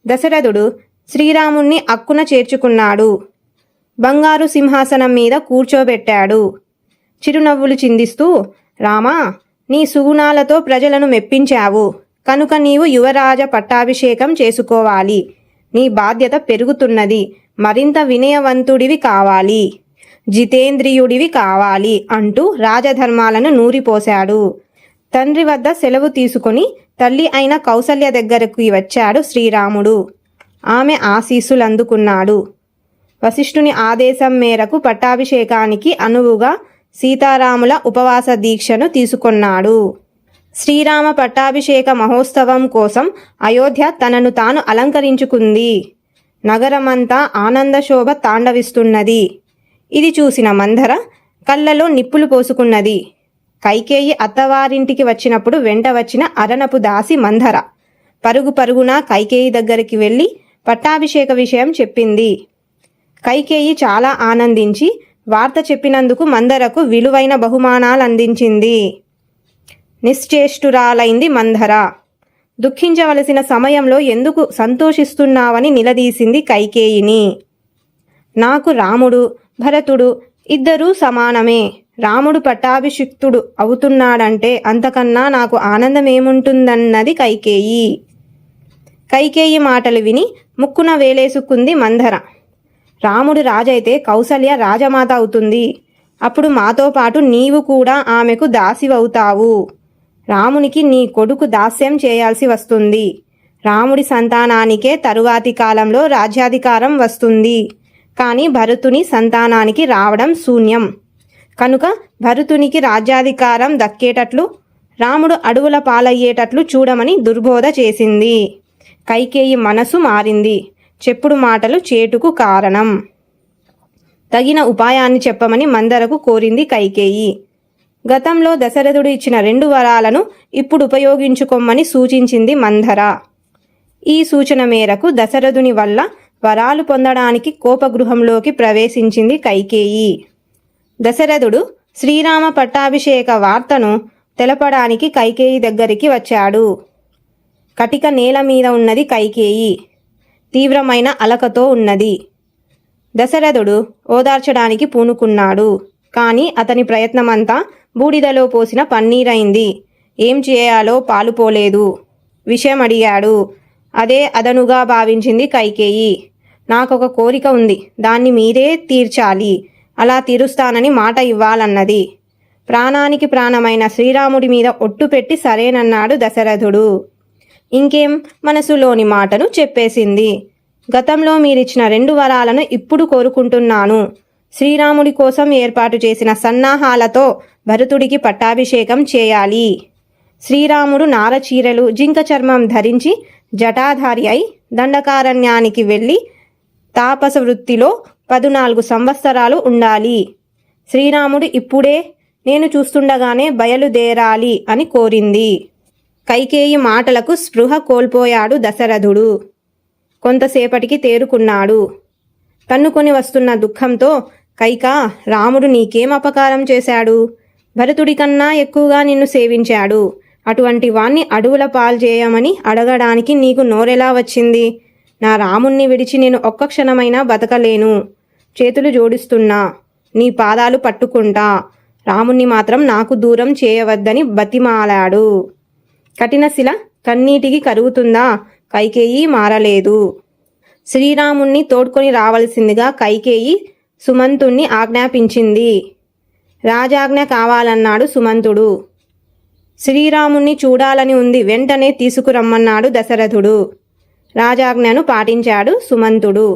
దశరథుడు శ్రీరాముణ్ణి అక్కున చేర్చుకున్నాడు. బంగారు సింహాసనం మీద కూర్చోబెట్టాడు. చిరునవ్వులు చిందిస్తూ, రామా, నీ సుగుణాలతో ప్రజలను మెప్పించావు కనుక నీవు యువరాజ పట్టాభిషేకం చేసుకోవాలి. నీ బాధ్యత పెరుగుతున్నది. మరింత వినయవంతుడివి కావాలి, జితేంద్రియుడివి కావాలి అంటూ రాజధర్మాలను నూరిపోశాడు. తండ్రి వద్ద సెలవు తీసుకుని తల్లి అయిన కౌసల్య దగ్గరకు వచ్చాడు శ్రీరాముడు. ఆమె ఆశీస్సులందుకున్నాడు. వశిష్ఠుని ఆదేశం మేరకు పట్టాభిషేకానికి అనువుగా సీతారాముల ఉపవాస దీక్షను తీసుకున్నాడు. శ్రీరామ పట్టాభిషేక మహోత్సవం కోసం అయోధ్య తనను తాను అలంకరించుకుంది. నగరమంతా ఆనందశోభ తాండవిస్తున్నది. ఇది చూసిన మంధర కళ్ళలో నిప్పులు పోసుకున్నది. కైకేయి అత్తవారింటికి వచ్చినప్పుడు వెంట వచ్చిన అరణపు దాసి మంధర పరుగు పరుగున కైకేయి దగ్గరికి వెళ్ళి పట్టాభిషేక విషయం చెప్పింది. కైకేయి చాలా ఆనందించి వార్త చెప్పినందుకు మంధరకు విలువైన బహుమానాలు అందించింది. నిశ్చేష్టురాలైంది మంధర. దుఃఖించవలసిన సమయంలో ఎందుకు సంతోషిస్తున్నావని నిలదీసింది కైకేయిని. నాకు రాముడు, భరతుడు ఇద్దరూ సమానమే. రాముడు పట్టాభిషిక్తుడు అవుతున్నాడంటే అంతకన్నా నాకు ఆనందమేముంటుందన్నది కైకేయి. కైకేయి మాటలు విని ముక్కున వేలేసుకుంది మంధర. రాముడు రాజైతే కౌసల్య రాజమాత అవుతుంది. అప్పుడు మాతో పాటు నీవు కూడా ఆమెకు దాసివవుతావు. రామునికి నీ కొడుకు దాస్యం చేయాల్సి వస్తుంది. రాముడి సంతానానికే తరువాతి కాలంలో రాజ్యాధికారం వస్తుంది. కానీ భరతుని సంతానానికి రావడం శూన్యం. కనుక భరతునికి రాజ్యాధికారం దక్కేటట్లు, రాముడు అడవుల పాలయ్యేటట్లు చూడమని దుర్బోధ చేసింది. కైకేయి మనసు మారింది. చెప్పుడు మాటలు చేటుకు కారణం. తగిన ఉపాయాన్ని చెప్పమని మందరకు కోరింది కైకేయి. గతంలో దశరథుడు ఇచ్చిన 2 వరాలను ఇప్పుడు ఉపయోగించుకోమని సూచించింది మందర. ఈ సూచన మేరకు దశరథుని వల్ల వరాలు పొందడానికి కోపగృహంలోకి ప్రవేశించింది కైకేయి. దశరథుడు శ్రీరామ పట్టాభిషేక వార్తను తెలపడానికి కైకేయి దగ్గరికి వచ్చాడు. కటిక నేల మీద ఉన్నది కైకేయి. తీవ్రమైన అలకతో ఉన్నది. దశరథుడు ఓదార్చడానికి పూనుకున్నాడు. కానీ అతని ప్రయత్నమంతా బూడిదలో పోసిన పన్నీరైంది. ఏం చేయాలో పాలుపోలేదు. విషయం అడిగాడు. అదే అదనుగా భావించింది కైకేయి. నాకొక కోరిక ఉంది, దాన్ని మీరే తీర్చాలి. అలా తీరుస్తానని మాట ఇవ్వాలన్నది. ప్రాణానికి ప్రాణమైన శ్రీరాముడి మీద ఒట్టు పెట్టి సరేనన్నాడు దశరథుడు. ఇంకేం, మనసులోని మాటను చెప్పేసింది. గతంలో మీరిచ్చిన 2 వరాలను ఇప్పుడు కోరుకుంటున్నాను. శ్రీరాముడి కోసం ఏర్పాటు చేసిన సన్నాహాలతో భరతుడికి పట్టాభిషేకం చేయాలి. శ్రీరాముడు నారచీరలు, జింక చర్మం ధరించి జటాధారి అయి దండకారణ్యానికి వెళ్ళి తాపస వృత్తిలో 14 సంవత్సరాలు ఉండాలి. శ్రీరాముడు ఇప్పుడే నేను చూస్తుండగానే బయలుదేరాలి అని కోరింది. కైకేయి మాటలకు స్పృహ కోల్పోయాడు దశరథుడు. కొంతసేపటికి తేరుకున్నాడు. తన్నుకొని వస్తున్న దుఃఖంతో, కైకా, రాముడు నీకేం అపకారం చేశాడు? భరతుడి కన్నా ఎక్కువగా నిన్ను సేవించాడు. అటువంటి వాణ్ణి అడవుల పాల్చేయమని అడగడానికి నీకు నోరెలా వచ్చింది? నా రాముణ్ణి విడిచి నేను ఒక్క క్షణమైనా బతకలేను. చేతులు జోడిస్తున్నా, నీ పాదాలు పట్టుకుంటా. రాముణ్ణి మాత్రం నాకు దూరం చేయవద్దని బతిమాలాడు. కఠినశిల కన్నీటికి కరుగుతుందా? కైకేయి మారలేదు. శ్రీరాముణ్ణి తోడ్కొని రావలసిందిగా కైకేయి సుమంతుణ్ణి ఆజ్ఞాపించింది. రాజాజ్ఞ కావాలన్నాడు సుమంతుడు. శ్రీరాముణ్ణి చూడాలని ఉంది, వెంటనే తీసుకురమ్మన్నాడు దశరథుడు. రాజాజ్ఞను పాటించాడు సుమంతుడు.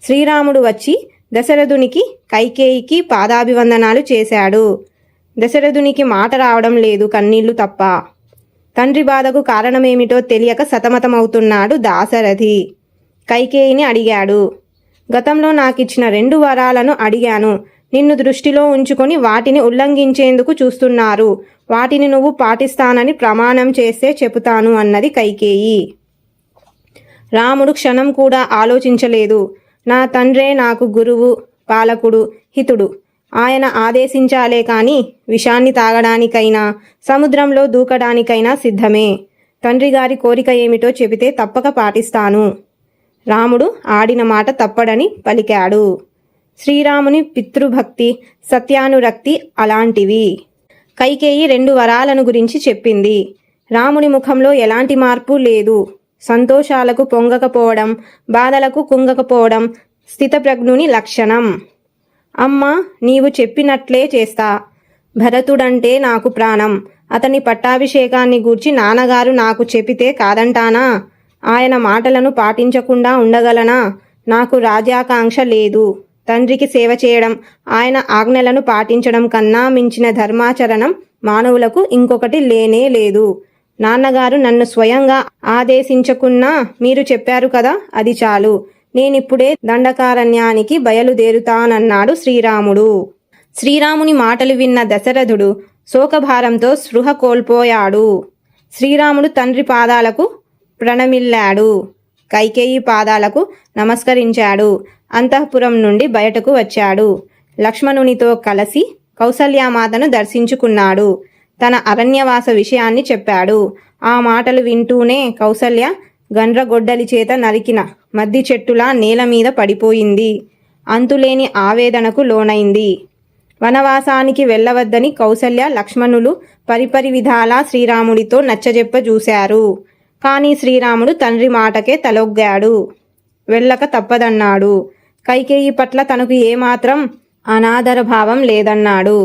శ్రీరాముడు వచ్చి దశరథునికి, కైకేయికి పాదాభివందనాలు చేశాడు. దశరథునికి మాట రావడం లేదు, కన్నీళ్లు తప్ప. తండ్రి బాధకు కారణమేమిటో తెలియక సతమతమవుతున్నాడు దాశరథి. కైకేయిని అడిగాడు. గతంలో నాకిచ్చిన 2 వరాలను అడిగాను. నిన్ను దృష్టిలో ఉంచుకొని వాటిని ఉల్లంఘించేందుకు చూస్తున్నారు. వాటిని నువ్వు పాటిస్తానని ప్రమాణం చేస్తే చెబుతాను అన్నది కైకేయి. రాముడు క్షణం కూడా ఆలోచించలేదు. నా తండ్రే నాకు గురువు, పాలకుడు, హితుడు. ఆయన ఆదేశించాలే కాని విషాన్ని తాగడానికైనా సముద్రంలో దూకడానికైనా సిద్ధమే. తండ్రి గారి కోరిక ఏమిటో చెబితే తప్పక పాటిస్తాను. రాముడు ఆడిన మాట తప్పడని పలికాడు. శ్రీరాముని పితృభక్తి, సత్యానురక్తి అలాంటివి. కైకేయి 2 వరాలను గురించి చెప్పింది. రాముని ముఖంలో ఎలాంటి మార్పు లేదు. సంతోషాలకు పొంగకపోవడం, బాధలకు కుంగకపోవడం స్థితప్రజ్ఞుని లక్షణం. అమ్మా, నీవు చెప్పినట్లే చేస్తా. భరతుడంటే నాకు ప్రాణం. అతని పట్టాభిషేకాన్ని గూర్చి నాన్నగారు నాకు చెబితే కాదంటానా? ఆయన మాటలను పాటించకుండా ఉండగలనా? నాకు రాజ్యాకాంక్ష లేదు. తండ్రికి సేవ చేయడం, ఆయన ఆజ్ఞలను పాటించడం కన్నా మించిన ధర్మాచరణం మానవులకు ఇంకొకటి లేనే లేదు. నాన్నగారు నన్ను స్వయంగా ఆదేశించకున్నా మీరు చెప్పారు కదా, అది చాలు. నేనిప్పుడే దండకారణ్యానికి బయలుదేరుతానన్నాడు శ్రీరాముడు. శ్రీరాముని మాటలు విన్న దశరథుడు శోకభారంతో స్పృహ కోల్పోయాడు. శ్రీరాముడు తండ్రి పాదాలకు ప్రణమిల్లాడు. కైకేయి పాదాలకు నమస్కరించాడు. అంతఃపురం నుండి బయటకు వచ్చాడు. లక్ష్మణునితో కలిసి కౌసల్యామాతను దర్శించుకున్నాడు. తన అరణ్యవాస విషయాన్ని చెప్పాడు. ఆ మాటలు వింటూనే కౌసల్య గండ్రగొడ్డలి చేత నరికిన మద్ది చెట్టులా నేల మీద పడిపోయింది. అంతులేని ఆవేదనకు లోనైంది. వనవాసానికి వెళ్ళవద్దని కౌసల్య, లక్ష్మణులు పరిపరి విధాలా శ్రీరాముడితో నచ్చజెప్ప చూశారు. కానీ శ్రీరాముడు తండ్రి మాటకే తలొగ్గాడు. వెళ్ళక తప్పదన్నాడు. కైకేయి పట్ల తనకు ఏమాత్రం అనాదరభావం లేదన్నాడు.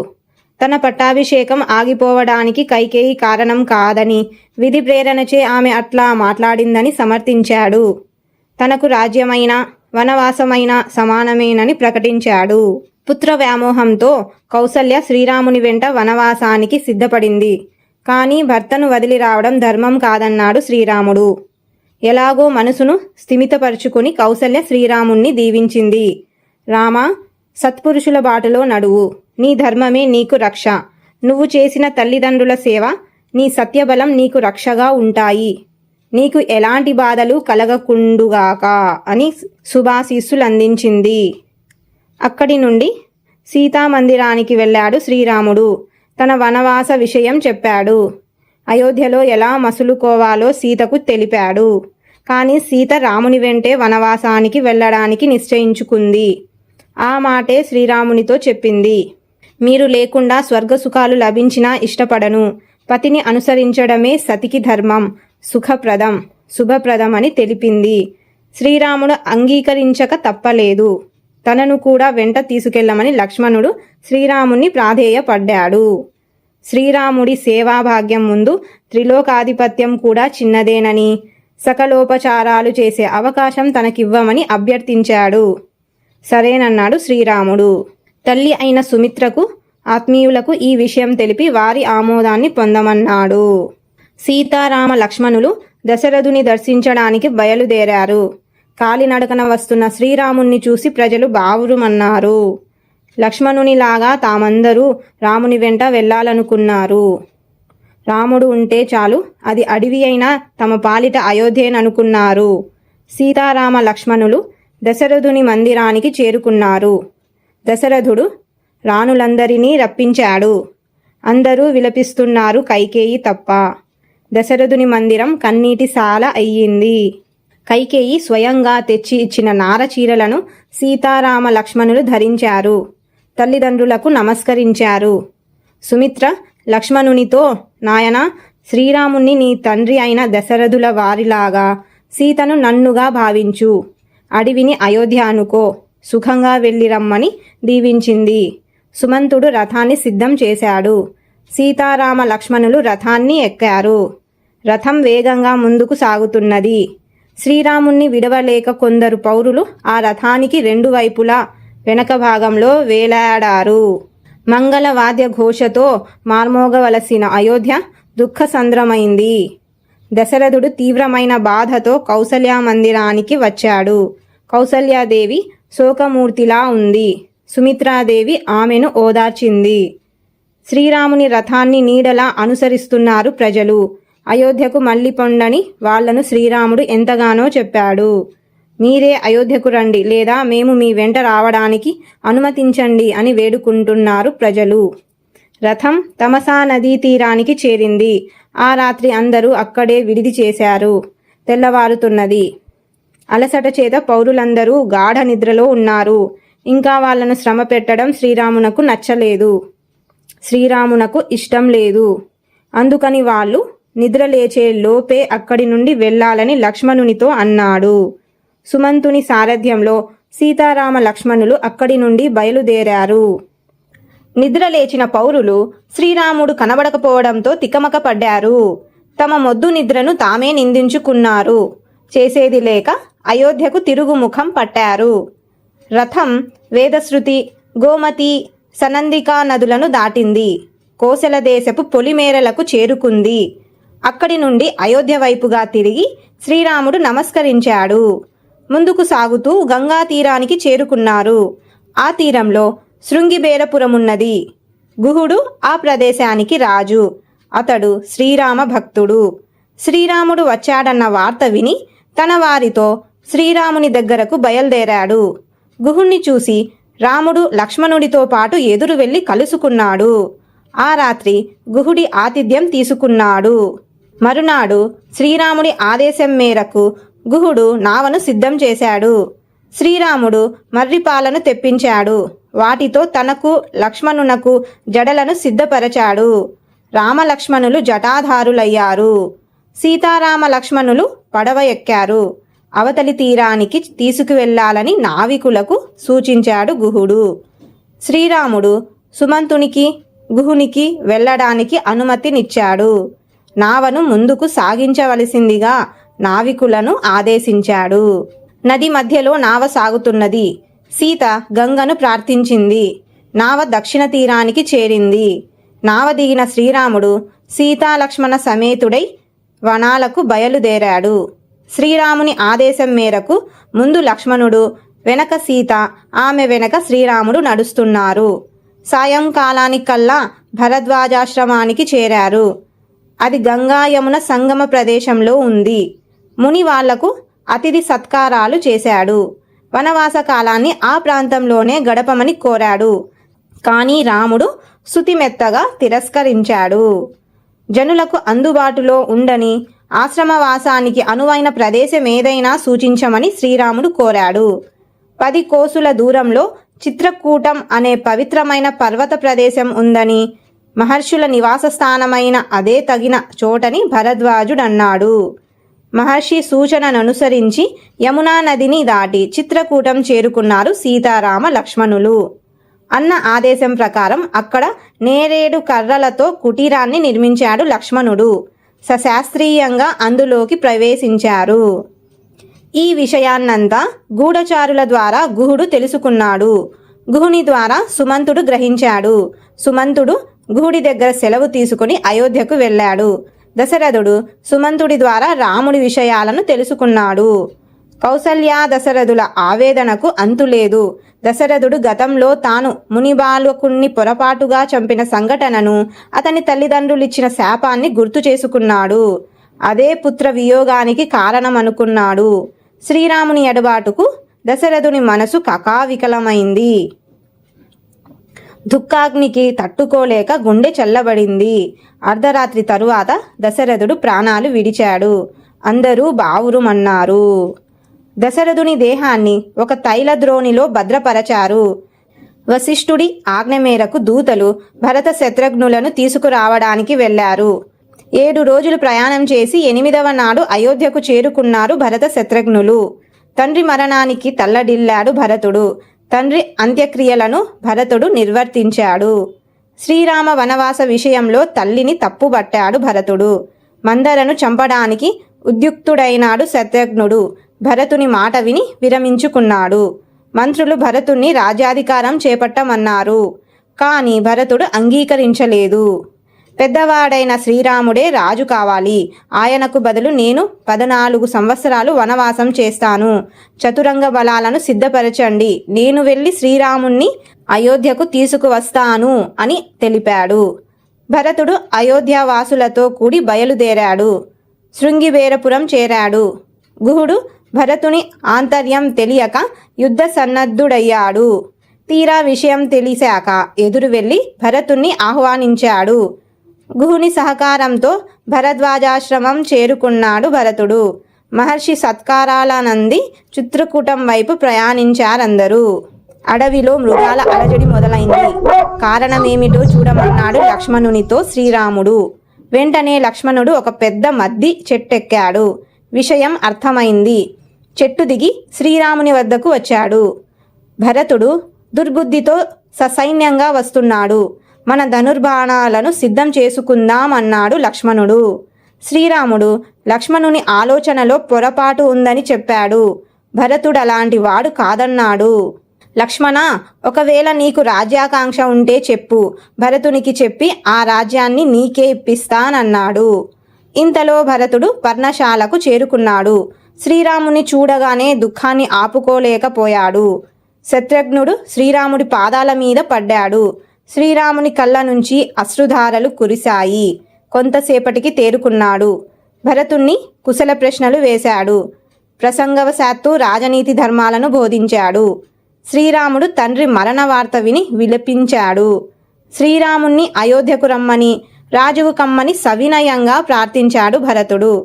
తన పట్టాభిషేకం ఆగిపోవడానికి కైకేయి కారణం కాదని, విధి ప్రేరణచే ఆమె అట్లా మాట్లాడిందని సమర్థించాడు. తనకు రాజ్యమైన వనవాసమైన సమానమేనని ప్రకటించాడు. పుత్ర వ్యామోహంతో కౌసల్య శ్రీరాముని వెంట వనవాసానికి సిద్ధపడింది. కానీ భర్తను వదిలి రావడం ధర్మం కాదన్నాడు శ్రీరాముడు. ఎలాగో మనసును స్థిమితపరుచుకుని కౌసల్య శ్రీరాముణ్ణి దీవించింది. రామా, సత్పురుషుల బాటలో నడువు. నీ ధర్మమే నీకు రక్ష. నువ్వు చేసిన తల్లిదండ్రుల సేవ, నీ సత్యబలం నీకు రక్షగా ఉంటాయి. నీకు ఎలాంటి బాధలు కలగకుండుగాక అని శుభాశీస్సులందించింది. అక్కడి నుండి సీతామందిరానికి వెళ్ళాడు శ్రీరాముడు. తన వనవాస విషయం చెప్పాడు. అయోధ్యలో ఎలా మసులుకోవాలో సీతకు తెలిపాడు. కానీ సీత రాముని వెంటే వనవాసానికి వెళ్ళడానికి నిశ్చయించుకుంది. ఆ మాటే శ్రీరామునితో చెప్పింది. మీరు లేకుండా స్వర్గసుఖాలు లభించినా ఇష్టపడను. పతిని అనుసరించడమే సతికి ధర్మం, సుఖప్రదం, శుభప్రదం అని తెలిపింది. శ్రీరాముడు అంగీకరించక తప్పలేదు. తనను కూడా వెంట తీసుకెళ్లమని లక్ష్మణుడు శ్రీరాముణ్ణి ప్రాధేయపడ్డాడు. శ్రీరాముడి సేవాభాగ్యం ముందు త్రిలోకాధిపత్యం కూడా చిన్నదేనని, సకలోపచారాలు చేసే అవకాశం తనకివ్వమని అభ్యర్థించాడు. సరేనన్నాడు శ్రీరాముడు. తల్లి అయిన సుమిత్రకు, ఆత్మీయులకు ఈ విషయం తెలిపి వారి ఆమోదాన్ని పొందమన్నాడు. సీతారామ లక్ష్మణులు దశరథుని దర్శించడానికి బయలుదేరారు. కాలినడకన వస్తున్న శ్రీరాముణ్ణి చూసి ప్రజలు బావురుమన్నారు. లక్ష్మణునిలాగా తామందరూ రాముని వెంట వెళ్ళాలనుకున్నారు. రాముడు ఉంటే చాలు, అది అడవి అయినా తమ పాలిట అయోధ్యేననుకున్నారు. సీతారామ లక్ష్మణులు దశరథుని మందిరానికి చేరుకున్నారు. దశరథుడు రాణులందరినీ రప్పించాడు. అందరూ విలపిస్తున్నారు, కైకేయి తప్ప. దశరథుని మందిరం కన్నీటి సాల అయ్యింది. కైకేయి స్వయంగా తెచ్చి ఇచ్చిన నారచీరలను సీతారామ లక్ష్మణులు ధరించారు. తల్లిదండ్రులకు నమస్కరించారు. సుమిత్ర లక్ష్మణునితో, నాయనా, శ్రీరాముణ్ణి నీ తండ్రి అయిన దశరథుల వారిలాగా సీతను నన్నుగా భావించు. అడవిని అయోధ్య అనుకో. సుఖంగా వెళ్ళి రమ్మని దీవించింది. సుమంతుడు రథాన్ని సిద్ధం చేశాడు. సీతారామ లక్ష్మణులు రథాన్ని ఎక్కారు. రథం వేగంగా ముందుకు సాగుతున్నది. శ్రీరాముణ్ణి విడవలేక కొందరు పౌరులు ఆ రథానికి రెండు వైపులా వెనక భాగంలో వేలాడారు. మంగళవాద్య ఘోషతో మార్మోగవలసిన అయోధ్య దుఃఖసంద్రమైంది. దశరథుడు తీవ్రమైన బాధతో కౌసల్యా మందిరానికి వచ్చాడు. కౌసల్యాదేవి శోకమూర్తిలా ఉంది. సుమిత్రాదేవి ఆమెను ఓదార్చింది. శ్రీరాముని రథాన్ని నీడలా అనుసరిస్తున్నారు ప్రజలు. అయోధ్యకు మళ్ళీ పొండని వాళ్లను శ్రీరాముడు ఎంతగానో చెప్పాడు. మీరే అయోధ్యకు రండి, లేదా మేము మీ వెంట రావడానికి అనుమతించండి అని వేడుకుంటున్నారు ప్రజలు. రథం తమసా నదీ తీరానికి చేరింది. ఆ రాత్రి అందరూ అక్కడే విడిది చేశారు. తెల్లవారుతున్నది. అలసట చేత పౌరులందరూ గాఢ నిద్రలో ఉన్నారు. ఇంకా వాళ్లను శ్రమ పెట్టడం శ్రీరామునకు నచ్చలేదు. శ్రీరామునకు ఇష్టం లేదు. అందుకని వాళ్ళు నిద్ర లేచే లోపే అక్కడి నుండి వెళ్ళాలని లక్ష్మణునితో అన్నాడు. సుమంతుని సారథ్యంలో సీతారామ లక్ష్మణులు అక్కడి నుండి బయలుదేరారు. నిద్ర లేచిన పౌరులు శ్రీరాముడు కనబడకపోవడంతో తికమక పడ్డారు. తమ మొద్దు నిద్రను తామే నిందించుకున్నారు. చేసేది లేక అయోధ్యకు తిరుగుముఖం పట్టారు. రథం వేదశ్రుతి, గోమతి, సనందికా నదులను దాటింది. కోసల దేశపు పొలిమేరలకు చేరుకుంది. అక్కడి నుండి అయోధ్య వైపుగా తిరిగి శ్రీరాముడు నమస్కరించాడు. ముందుకు సాగుతూ గంగా తీరానికి చేరుకున్నారు. ఆ తీరంలో శృంగిబేరపురమున్నది. గుహుడు ఆ ప్రదేశానికి రాజు. అతడు శ్రీరామ భక్తుడు. శ్రీరాముడు వచ్చాడన్న వార్త విని తన వారితో శ్రీరాముని దగ్గరకు బయలుదేరాడు. గుహుణ్ణి చూసి రాముడు లక్ష్మణుడితో పాటు ఎదురు వెళ్ళి కలుసుకున్నాడు. ఆ రాత్రి గుహుడి ఆతిథ్యం తీసుకున్నాడు. మరునాడు శ్రీరాముడి ఆదేశం మేరకు గుహుడు నావను సిద్ధం చేశాడు. శ్రీరాముడు మర్రిపాలను తెప్పించాడు. వాటితో తనకు లక్ష్మణునకు జడలను సిద్ధపరచాడు. రామలక్ష్మణులు జటాధారులయ్యారు. సీతారామ లక్ష్మణులు పడవ ఎక్కారు. అవతలి తీరానికి తీసుకువెళ్లాలని నావికులకు సూచించాడు గుహుడు. శ్రీరాముడు సుమంతునికి, గుహునికి వెళ్ళడానికి అనుమతినిచ్చాడు. నావను ముందుకు సాగించవలసిందిగా నావికులను ఆదేశించాడు. నది మధ్యలో నావ సాగుతున్నది. సీత గంగను ప్రార్థించింది. నావ దక్షిణ తీరానికి చేరింది. నావ దిగిన శ్రీరాముడు సీతాలక్ష్మణ సమేతుడై వనాలకు బయలుదేరాడు. శ్రీరాముని ఆదేశం మేరకు ముందు లక్ష్మణుడు, వెనక సీత, ఆమె వెనక శ్రీరాముడు నడుస్తున్నారు. సాయంకాలానికల్లా భరద్వాజాశ్రమానికి చేరారు. అది గంగా యమున సంగమ ప్రదేశంలో ఉంది. ముని వాళ్లకు అతిథి సత్కారాలు చేశాడు. వనవాస కాలాన్ని ఆ ప్రాంతంలోనే గడపమని కోరాడు. కానీ రాముడు శుతిమెత్తగా తిరస్కరించాడు. జనులకు అందుబాటులో ఉండని ఆశ్రమవాసానికి అనువైన ప్రదేశం ఏదైనా సూచించమని శ్రీరాముడు కోరాడు. 10 కోసుల దూరంలో చిత్రకూటం అనే పవిత్రమైన పర్వత ప్రదేశం ఉందని, మహర్షుల నివాస స్థానమైన అదే తగిన చోటని భరద్వాజుడన్నాడు. మహర్షి సూచనననుసరించి యమునా నదిని దాటి చిత్రకూటం చేరుకున్నారు సీతారామ లక్ష్మణులు. అన్న ఆదేశం ప్రకారం అక్కడ నేరేడు కర్రలతో కుటీరాన్ని నిర్మించాడు లక్ష్మణుడు. సశాస్త్రీయంగా అందులోకి ప్రవేశించారు. ఈ విషయాన్నంతా గూఢచారుల ద్వారా గుహుడు తెలుసుకున్నాడు. గుహుని ద్వారా సుమంతుడు గ్రహించాడు. సుమంతుడు గుహుడి దగ్గర సెలవు తీసుకుని అయోధ్యకు వెళ్ళాడు. దశరథుడు సుమంతుడి ద్వారా రాముడి విషయాలను తెలుసుకున్నాడు. కౌసల్య దశరథుల ఆవేదనకు అంతులేదు. దశరథుడు గతంలో తాను మునిబాలకుణ్ణి పొరపాటుగా చంపిన సంఘటనను, అతని తల్లిదండ్రులిచ్చిన శాపాన్ని గుర్తు చేసుకున్నాడు. అదే పుత్ర వియోగానికి కారణమనుకున్నాడు. శ్రీరాముని ఎడబాటుకు దశరథుని మనసు కకావికలమైంది. దుఃఖాగ్నికి తట్టుకోలేక గుండె చల్లబడింది. అర్ధరాత్రి తరువాత దశరథుడు ప్రాణాలు విడిచాడు. అందరూ బావురుమన్నారు. దశరథుని దేహాన్ని ఒక తైలద్రోణిలో భద్రపరచారు. వశిష్ఠుడి ఆజ్ఞ మేరకు దూతలు భరత శత్రుఘ్నులను తీసుకురావడానికి వెళ్లారు. 7 రోజులు ప్రయాణం చేసి 8వ నాడు అయోధ్యకు చేరుకున్నారు భరత శత్రుఘ్నులు. తండ్రి మరణానికి తల్లడిల్లాడు భరతుడు. తండ్రి అంత్యక్రియలను భరతుడు నిర్వర్తించాడు. శ్రీరామ వనవాస విషయంలో తల్లిని తప్పుబట్టాడు భరతుడు. మందరను చంపడానికి ఉద్యుక్తుడైనాడు శత్రుఘ్నుడు. భరతుని మాట విని విరమించుకున్నాడు. మంత్రులు భరతుణ్ణి రాజ్యాధికారం చేపట్టమన్నారు. కానీ భరతుడు అంగీకరించలేదు. పెద్దవాడైన శ్రీరాముడే రాజు కావాలి. ఆయనకు బదులు నేను 14 సంవత్సరాలు వనవాసం చేస్తాను. చతురంగ బలాలను సిద్ధపరచండి. నేను వెళ్ళి శ్రీరాముణ్ణి అయోధ్యకు తీసుకువస్తాను అని తెలిపాడు. భరతుడు అయోధ్యావాసులతో కూడి బయలుదేరాడు. శృంగిబేరపురం చేరాడు. గుహుడు భరతుని ఆంతర్యం తెలియక యుద్ధ సన్నద్ధుడయ్యాడు. తీరా విషయం తెలిసాక ఎదురు వెళ్ళి భరతుణ్ణి ఆహ్వానించాడు. గుహుని సహకారంతో భరద్వాజాశ్రమం చేరుకున్నాడు భరతుడు. మహర్షి సత్కారాలనంది చిత్రకూటం వైపు ప్రయాణించారందరూ. అడవిలో మృగాల అలజడి మొదలైంది. కారణమేమిటో చూడమన్నాడు లక్ష్మణునితో శ్రీరాముడు. వెంటనే లక్ష్మణుడు ఒక పెద్ద మద్ది చెట్టెక్కాడు. విషయం అర్థమైంది. చెట్టు దిగి శ్రీరాముని వద్దకు వచ్చాడు. భరతుడు దుర్బుద్ధితో ససైన్యంగా వస్తున్నాడు. మన ధనుర్బాణాలను సిద్ధం చేసుకుందామన్నాడు లక్ష్మణుడు. శ్రీరాముడు లక్ష్మణుని ఆలోచనలో పొరపాటు ఉందని చెప్పాడు. భరతుడు అలాంటి వాడు కాదన్నాడు. లక్ష్మణ, ఒకవేళ నీకు రాజ్యాకాంక్ష ఉంటే చెప్పు. భరతునికి చెప్పి ఆ రాజ్యాన్ని నీకే ఇప్పిస్తానన్నాడు. ఇంతలో భరతుడు పర్ణశాలకు చేరుకున్నాడు. శ్రీరాముని చూడగానే దుఃఖాన్ని ఆపుకోలేకపోయాడు. శత్రుఘ్నుడు శ్రీరాముడి పాదాల మీద పడ్డాడు. శ్రీరాముని కళ్ళ నుంచి అశ్రుధారలు కురిశాయి. కొంతసేపటికి తేరుకున్నాడు. భరతుణ్ణి కుశల ప్రశ్నలు వేశాడు. ప్రసంగవశాత్తు రాజనీతి ధర్మాలను బోధించాడు. శ్రీరాముడు తండ్రి మరణ వార్త విని విలపించాడు. శ్రీరాముణ్ణి అయోధ్యకు రమ్మని, రాజువు కమ్మని సవినయంగా ప్రార్థించాడు భరతుడు.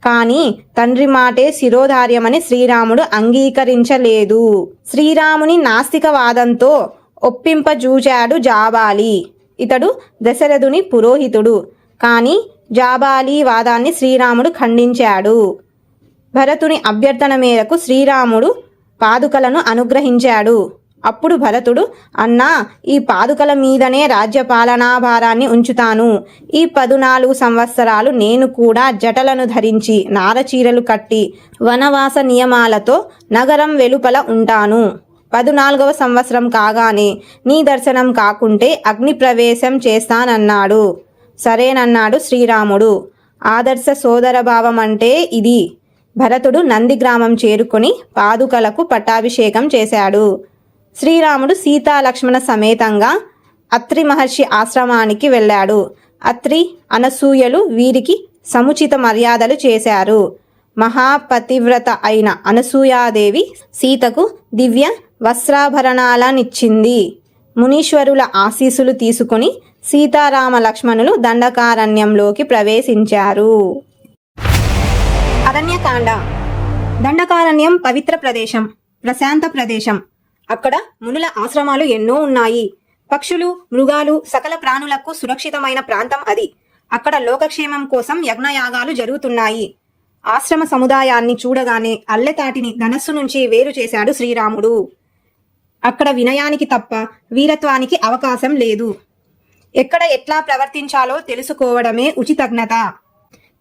కానీ తండ్రి మాటే శిరోధార్యమని శ్రీరాముడు అంగీకరించలేదు. శ్రీరాముని నాస్తికవాదంతో ఒప్పింపజూచాడు జాబాలి. ఇతడు దశరథుని పురోహితుడు. కానీ జాబాలి వాదాన్ని శ్రీరాముడు ఖండించాడు. భరతుని అభ్యర్థన మేరకు శ్రీరాముడు పాదుకలను అనుగ్రహించాడు. అప్పుడు భరతుడు, అన్నా, ఈ పాదుకల మీదనే రాజ్యపాలనా భారాన్ని ఉంచుతాను. ఈ 14 సంవత్సరాలు నేను కూడా జటలను ధరించి నారచీరలు కట్టి వనవాస నియమాలతో నగరం వెలుపల ఉంటాను. 14వ సంవత్సరం కాగానే నీ దర్శనం కాకుంటే అగ్ని ప్రవేశం చేస్తానన్నాడు. సరేనన్నాడు శ్రీరాముడు. ఆదర్శ సోదరభావం అంటే ఇది. భరతుడు నందిగ్రామం చేరుకొని పాదుకలకు పట్టాభిషేకం చేశాడు. శ్రీరాముడు సీతా లక్ష్మణ సమేతంగా అత్రి మహర్షి ఆశ్రమానికి వెళ్ళాడు. అత్రి, అనసూయలు వీరికి సముచిత మర్యాదలు చేశారు. మహాపతివ్రత అయిన అనసూయాదేవి సీతకు దివ్య వస్త్రాభరణాలనిచ్చింది. మునీశ్వరుల ఆశీస్సులు తీసుకుని సీతారామ లక్ష్మణులు దండకారణ్యంలోకి ప్రవేశించారు. అరణ్యకాండ. దండకారణ్యం పవిత్ర ప్రదేశం, ప్రశాంత ప్రదేశం. అక్కడ మునుల ఆశ్రమాలు ఎన్నో ఉన్నాయి. పక్షులు, మృగాలు, సకల ప్రాణులకు సురక్షితమైన ప్రాంతం అది. అక్కడ లోకక్షేమం కోసం యజ్ఞయాగాలు జరుగుతున్నాయి. ఆశ్రమ సముదాయాన్ని చూడగానే అల్లెతాటిని ధనస్సు నుంచి వేరు చేశాడు శ్రీరాముడు. అక్కడ వినయానికి తప్ప వీరత్వానికి అవకాశం లేదు. ఎక్కడ ఎట్లా ప్రవర్తించాలో తెలుసుకోవడమే ఉచితజ్ఞత.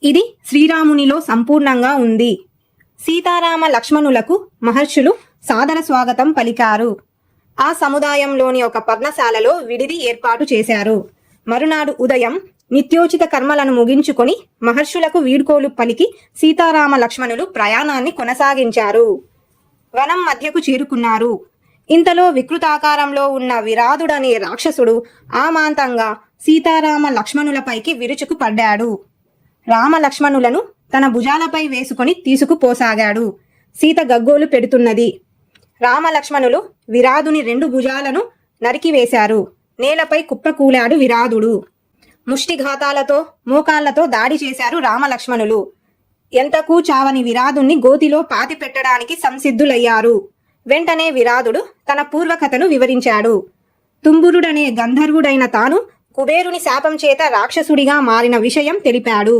ఇది శ్రీరామునిలో సంపూర్ణంగా ఉంది. సీతారామ లక్ష్మణులకు మహర్షులు సాదర స్వాగతం పలికారు. ఆ సముదాయంలోని ఒక పర్ణశాలలో విడిది ఏర్పాటు చేశారు. మరునాడు ఉదయం నిత్యోచిత కర్మలను ముగించుకొని మహర్షులకు వీడ్కోలు పలికి సీతారామ లక్ష్మణులు ప్రయాణాన్ని కొనసాగించారు. వనం మధ్యకు చేరుకున్నారు. ఇంతలో వికృతాకారంలో ఉన్న విరాధుడనే రాక్షసుడు ఆమాంతంగా సీతారామ లక్ష్మణులపైకి విరుచుకు పడ్డాడు. రామ లక్ష్మణులను తన భుజాలపై వేసుకొని తీసుకుపోసాగాడు. సీత గగ్గోలు పెడుతున్నది. రామ లక్ష్మణులు విరాధుని 2 భుజాలను నరికివేశారు. నేలపై కుప్పకూలాడు విరాధుడు. ముష్టిఘాతాలతో, మోకాళ్లతో దాడి చేశారు రామలక్ష్మణులు. ఎంతకు చావని విరాధుణ్ణి గోతిలో పాతి పెట్టడానికి సంసిద్ధులయ్యారు. వెంటనే విరాధుడు తన పూర్వకథను వివరించాడు. తుంబురుడనే గంధర్వుడైన తాను కుబేరుని శాపం చేత రాక్షసుడిగా మారిన విషయం తెలిపాడు.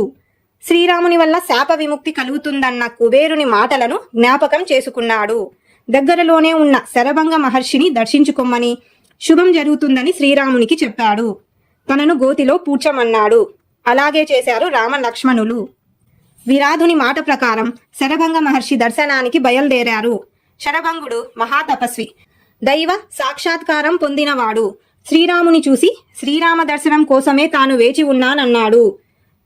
శ్రీరాముని వల్ల శాప విముక్తి కలుగుతుందన్న కుబేరుని మాటలను జ్ఞాపకం చేసుకున్నాడు. దగ్గరలోనే ఉన్న శరభంగ మహర్షిని దర్శించుకొమ్మని, శుభం జరుగుతుందని శ్రీరామునికి చెప్పాడు. తనను గోతిలో పూడ్చమన్నాడు. అలాగే చేశారు రామ లక్ష్మణులు. విరాధుని మాట ప్రకారం శరభంగ మహర్షి దర్శనానికి బయలుదేరారు. శరభంగుడు మహాతపస్వి, దైవ సాక్షాత్కారం పొందినవాడు. శ్రీరాముని చూసి శ్రీరామ దర్శనం కోసమే తాను వేచి ఉన్నానన్నాడు.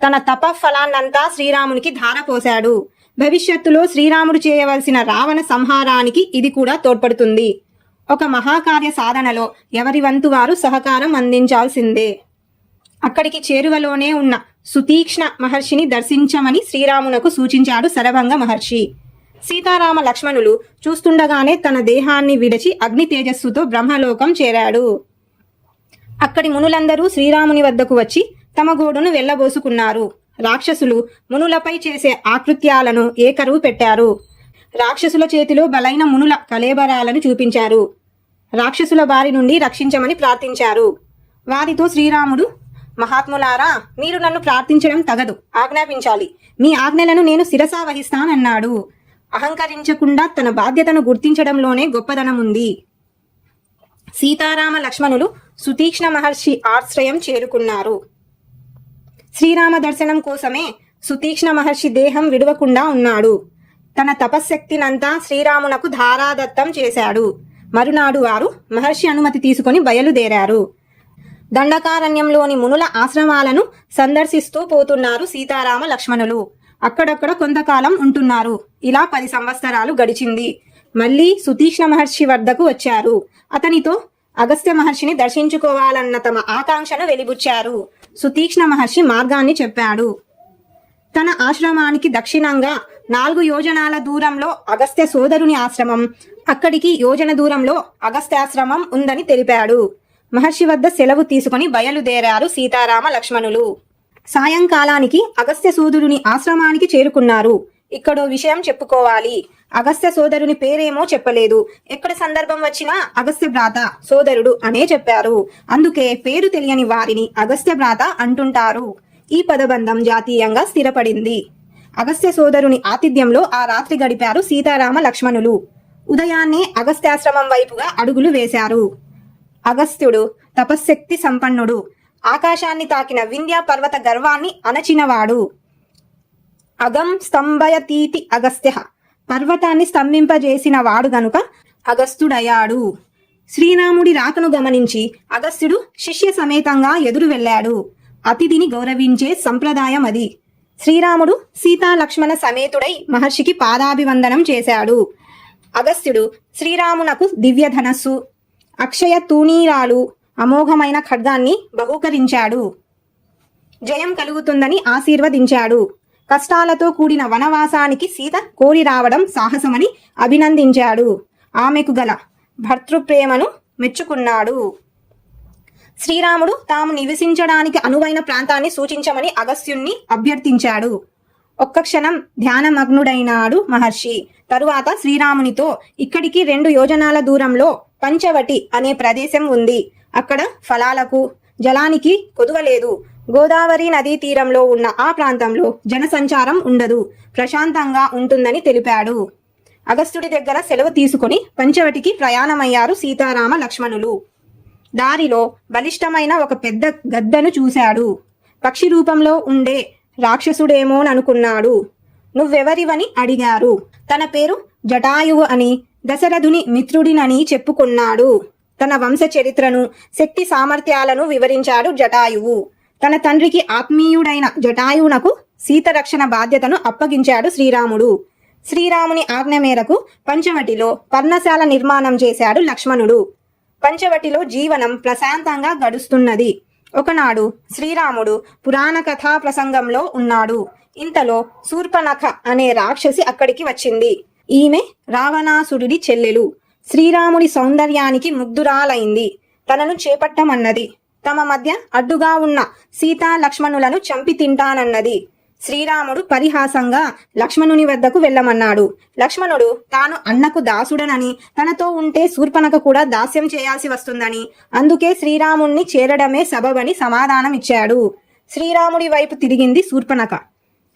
తన తపఫలాన్నంతా శ్రీరామునికి ధారపోశాడు. భవిష్యత్తులో శ్రీరాముడు చేయవలసిన రావణ సంహారానికి ఇది కూడా తోడ్పడుతుంది. ఒక మహాకార్య సాధనలో ఎవరి వంతు వారు సహకారం అందించాల్సిందే. అక్కడికి చేరువలోనే ఉన్న సుతీక్ష్ణ మహర్షిని దర్శించమని శ్రీరామునకు సూచించాడు శరభంగ మహర్షి. సీతారామ లక్ష్మణులు చూస్తుండగానే తన దేహాన్ని విడిచి అగ్ని తేజస్సుతో బ్రహ్మలోకం చేరాడు. అక్కడి మునులందరూ శ్రీరాముని వద్దకు వచ్చి తమ గోడును వెళ్లబోసుకున్నారు. రాక్షసులు మునులపై చేసే ఆకృత్యాలను ఏకరువు పెట్టారు. రాక్షసుల చేతిలో బలైన మునుల కళేబరాలను చూపించారు. రాక్షసుల బారి నుండి రక్షించమని ప్రార్థించారు. వారితో శ్రీరాముడు, మహాత్ములారా, మీరు నన్ను ప్రార్థించడం తగదు, ఆజ్ఞాపించాలి. మీ ఆజ్ఞలను నేను శిరసా వహిస్తానన్నాడు. అహంకరించకుండా తన బాధ్యతను గుర్తించడంలోనే గొప్పదనం ఉంది. సీతారామ లక్ష్మణులు సుతీక్ష్ణ మహర్షి ఆశ్రయం చేరుకున్నారు. శ్రీరామ దర్శనం కోసమే సుతీక్ష్ణ మహర్షి దేహం విడవకుండా ఉన్నాడు. తన తపశ్శక్తినంతా శ్రీరామునకు ధారాదత్తం చేశాడు. మరునాడు వారు మహర్షి అనుమతి తీసుకుని బయలుదేరారు. దండకారణ్యంలోని మునుల ఆశ్రమాలను సందర్శిస్తూ పోతున్నారు సీతారామ లక్ష్మణులు. అక్కడక్కడ కొంతకాలం ఉంటున్నారు. ఇలా 10 సంవత్సరాలు గడిచింది. మళ్ళీ సుతీక్ష్ణ మహర్షి వద్దకు వచ్చారు. అతనితో అగస్త్య మహర్షిని దర్శించుకోవాలన్న తమ ఆకాంక్షను వెలిబుచ్చారు. సుతీక్ష్ణ మహర్షి మార్గాన్ని చెప్పాడు. తన ఆశ్రమానికి దక్షిణంగా 4 యోజనాల దూరంలో అగస్త్య సోదరుని ఆశ్రమం, అక్కడికి యోజన దూరంలో అగస్త్యాశ్రమం ఉందని తెలిపాడు. మహర్షి వద్ద సెలవు తీసుకుని బయలుదేరారు సీతారామ లక్ష్మణులు. సాయంకాలానికి అగస్త్య సోదరుని ఆశ్రమానికి చేరుకున్నారు. ఇక్కడో విషయం చెప్పుకోవాలి. అగస్త్య సోదరుని పేరేమో చెప్పలేదు. ఎక్కడ సందర్భం వచ్చినా అగస్త్య భ్రాత, సోదరుడు అనే చెప్పారు. అందుకే పేరు తెలియని వారిని అగస్త్య భ్రాత అంటుంటారు. ఈ పదబంధం జాతీయంగా స్థిరపడింది. అగస్త్య సోదరుని ఆతిథ్యంలో ఆ రాత్రి గడిపారు సీతారామ లక్ష్మణులు. ఉదయాన్నే అగస్త్యాశ్రమం వైపుగా అడుగులు వేశారు. అగస్త్యుడు తపశ్శక్తి సంపన్నుడు. ఆకాశాన్ని తాకిన వింధ్య పర్వత గర్వాన్ని అణచినవాడు. అగం స్తంభయతీతి అగస్త్య, పర్వతాన్ని స్తంభింపజేసిన వాడు గనుక అగస్త్యుడయ్యాడు. శ్రీరాముడి రాకను గమనించి అగస్త్యుడు శిష్య సమేతంగా ఎదురు వెళ్ళాడు. అతిథిని గౌరవించే సంప్రదాయం అది. శ్రీరాముడు సీతా లక్ష్మణ సమేతుడై మహర్షికి పాదాభివందనం చేశాడు. అగస్త్యుడు శ్రీరామునకు దివ్య ధనస్సు, అక్షయ తూణీరాలు, అమోఘమైన ఖడ్గాన్ని బహూకరించాడు. జయం కలుగుతుందని ఆశీర్వదించాడు. కష్టాలతో కూడిన వనవాసానికి సీత కోరి రావడం సాహసమని అభినందించాడు. ఆమెకు గల భర్తృప్రేమను మెచ్చుకున్నాడు. శ్రీరాముడు తాము నివసించడానికి అనువైన ప్రాంతాన్ని సూచించమని అగస్త్యుణ్ణి అభ్యర్థించాడు. ఒక్క క్షణం ధ్యానమగ్నుడైనాడు మహర్షి. తరువాత శ్రీరామునితో, ఇక్కడికి 2 యోజనాల దూరంలో పంచవటి అనే ప్రదేశం ఉంది. అక్కడ ఫలాలకు జలానికి కొదువలేదు. గోదావరి నదీ తీరంలో ఉన్న ఆ ప్రాంతంలో జనసంచారం ఉండదు, ప్రశాంతంగా ఉంటుందని తెలిపాడు. అగస్త్యుడి దగ్గర సెలవు తీసుకుని పంచవటికి ప్రయాణమయ్యారు సీతారామ లక్ష్మణులు. దారిలో బలిష్టమైన ఒక పెద్ద గద్దను చూశాడు. పక్షి రూపంలో ఉండే రాక్షసుడేమోననుకున్నాడు. నువ్వెవరివని అడిగారు. తన పేరు జటాయువు అని, దశరథుని మిత్రుడినని చెప్పుకున్నాడు. తన వంశ చరిత్రను, శక్తి సామర్థ్యాలను వివరించాడు జటాయువు. తన తండ్రికి ఆత్మీయుడైన జటాయువునకు సీతరక్షణ బాధ్యతను అప్పగించాడు శ్రీరాముడు. శ్రీరాముని ఆజ్ఞ మేరకు పంచవటిలో పర్ణశాల నిర్మాణం చేశాడు లక్ష్మణుడు. పంచవటిలో జీవనం ప్రశాంతంగా గడుస్తున్నది. ఒకనాడు శ్రీరాముడు పురాణ కథా ప్రసంగంలో ఉన్నాడు. ఇంతలో శూర్పణఖ అనే రాక్షసి అక్కడికి వచ్చింది. ఈమె రావణాసురుడి చెల్లెలు. శ్రీరాముడి సౌందర్యానికి ముగ్ధురాలైంది. తనను చేపట్టమన్నది. తమ మధ్య అడ్డుగా ఉన్న సీతా లక్ష్మణులను చంపి తింటానన్నది. శ్రీరాముడు పరిహాసంగా లక్ష్మణుని వద్దకు వెళ్ళమన్నాడు. లక్ష్మణుడు తాను అన్నకు దాసుడనని, తనతో ఉంటే శూర్పణఖ కూడా దాస్యం చేయాల్సి వస్తుందని, అందుకే శ్రీరాముణ్ణి చేరడమే సబబని సమాధానమిచ్చాడు. శ్రీరాముడి వైపు తిరిగింది శూర్పణఖ.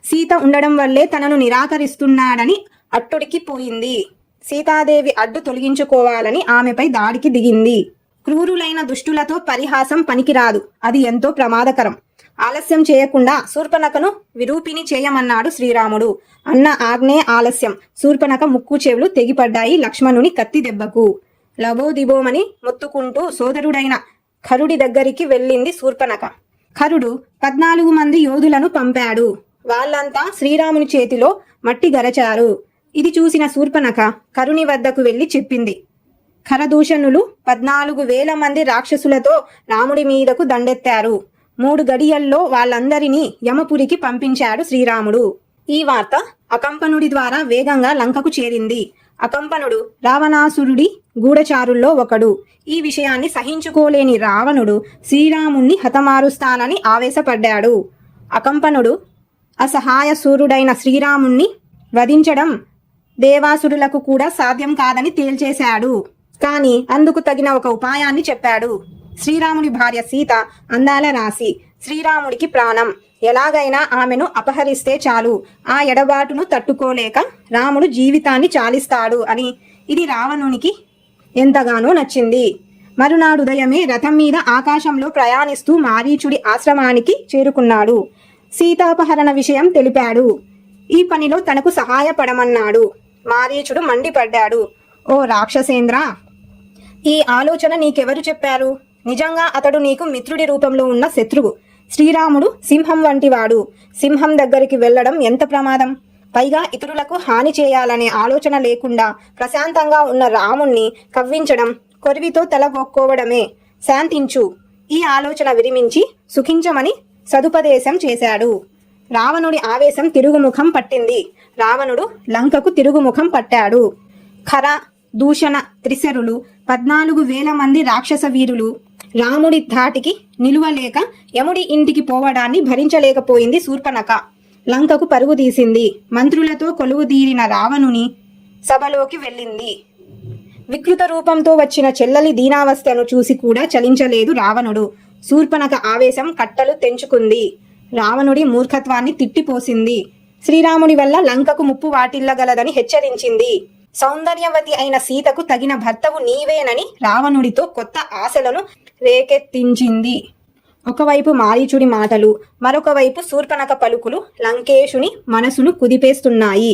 సీత ఉండడం వల్లే తనను నిరాకరిస్తున్నాడని అట్టుడికి పోయింది. సీతాదేవి అడ్డు తొలగించుకోవాలని ఆమెపై దాడికి దిగింది. క్రూరులైన దుష్టులతో పరిహాసం పనికిరాదు, అది ఎంతో ప్రమాదకరం. ఆలస్యం చేయకుండా శూర్పణఖను విరూపిని చేయమన్నాడు శ్రీరాముడు. అన్న ఆజ్ఞే ఆలస్యం. శూర్పణఖ ముక్కు చెవులు తెగిపడ్డాయి లక్ష్మణుని కత్తి దెబ్బకు. లబోదిబోమని మొత్తుకుంటూ సోదరుడైన ఖరుడి దగ్గరికి వెళ్ళింది శూర్పణఖ. ఖరుడు 14 మంది యోధులను పంపాడు. వాళ్ళంతా శ్రీరాముని చేతిలో మట్టి గరచారు. ఇది చూసిన శూర్పణఖ కరుని వద్దకు వెళ్లి చెప్పింది. ఖరదూషణులు 14,000 మంది రాక్షసులతో రాముడి మీదకు దండెత్తారు. 3 గడియల్లో వాళ్ళందరినీ యమపురికి పంపించాడు శ్రీరాముడు. ఈ వార్త అకంపనుడి ద్వారా వేగంగా లంకకు చేరింది. అకంపనుడు రావణాసురుడి గూఢచారుల్లో ఒకడు. ఈ విషయాన్ని సహించుకోలేని రావణుడు శ్రీరాముణ్ణి హతమారుస్తానని ఆవేశపడ్డాడు. అకంపనుడు అసహాయ సూర్యుడైన శ్రీరాముణ్ణి వధించడం దేవాసురులకు కూడా సాధ్యం కాదని తేల్చేశాడు. కాని అందుకు తగిన ఒక ఉపాయాన్ని చెప్పాడు. శ్రీరాముడి భార్య సీత అందాల రాశి, శ్రీరాముడికి ప్రాణం. ఎలాగైనా ఆమెను అపహరిస్తే చాలు, ఆ ఎడబాటును తట్టుకోలేక రాముడు జీవితాన్ని చాలిస్తాడు అని. ఇది రావణునికి ఎంతగానో నచ్చింది. మరునాడు ఉదయమే రథం మీద ఆకాశంలో ప్రయాణిస్తూ మారీచుడి ఆశ్రమానికి చేరుకున్నాడు. సీతాపహరణ విషయం తెలిపాడు. ఈ పనిలో తనకు సహాయపడమన్నాడు. మారీచుడు మండిపడ్డాడు. ఓ రాక్షసేంద్ర, ఈ ఆలోచన నీకెవరు చెప్పారు? నిజంగా అతడు నీకు మిత్రుడి రూపంలో ఉన్న శత్రువు. శ్రీరాముడు సింహం వంటివాడు. సింహం దగ్గరికి వెళ్లడం ఎంత ప్రమాదం. పైగా ఇతరులకు హాని చేయాలనే ఆలోచన లేకుండా ప్రశాంతంగా ఉన్న రాముణ్ణి కవ్వించడం, కొరివితో తలగొక్కోవడమే. శాంతించు. ఈ ఆలోచన విరిమించి సుఖించమని సదుపదేశం చేశాడు. రావణుడి ఆవేశం తిరుగుముఖం పట్టింది. రావణుడు లంకకు తిరుగుముఖం పట్టాడు. ఖర, దూషణ త్రిశరులు 14,000 మంది రాక్షస వీరులు రాముడి ధాటికి నిలువలేక యముడి ఇంటికి పోవడాన్ని భరించలేకపోయింది శూర్పణఖ. లంకకు పరుగు తీసింది. మంత్రులతో కొలువుదీరిన రావణుని సభలోకి వెళ్ళింది. వికృత రూపంతో వచ్చిన చెల్లెలి దీనావస్థను చూసి కూడా చలించలేదు రావణుడు. శూర్పణఖ ఆవేశం కట్టలు తెంచుకుంది. రావణుడి మూర్ఖత్వాన్ని తిట్టిపోసింది. శ్రీరాముడి వల్ల లంకకు ముప్పు వాటిల్లగలదని హెచ్చరించింది. సౌందర్యవతి అయిన సీతకు తగిన భర్తవు నీవేనని రావణుడితో కొత్త ఆశలను రేకెత్తించింది. ఒకవైపు మారీచుడి మాటలు, మరొక వైపు శూర్పణఖ పలుకులు లంకేశుని మనసును కుదిపేస్తున్నాయి.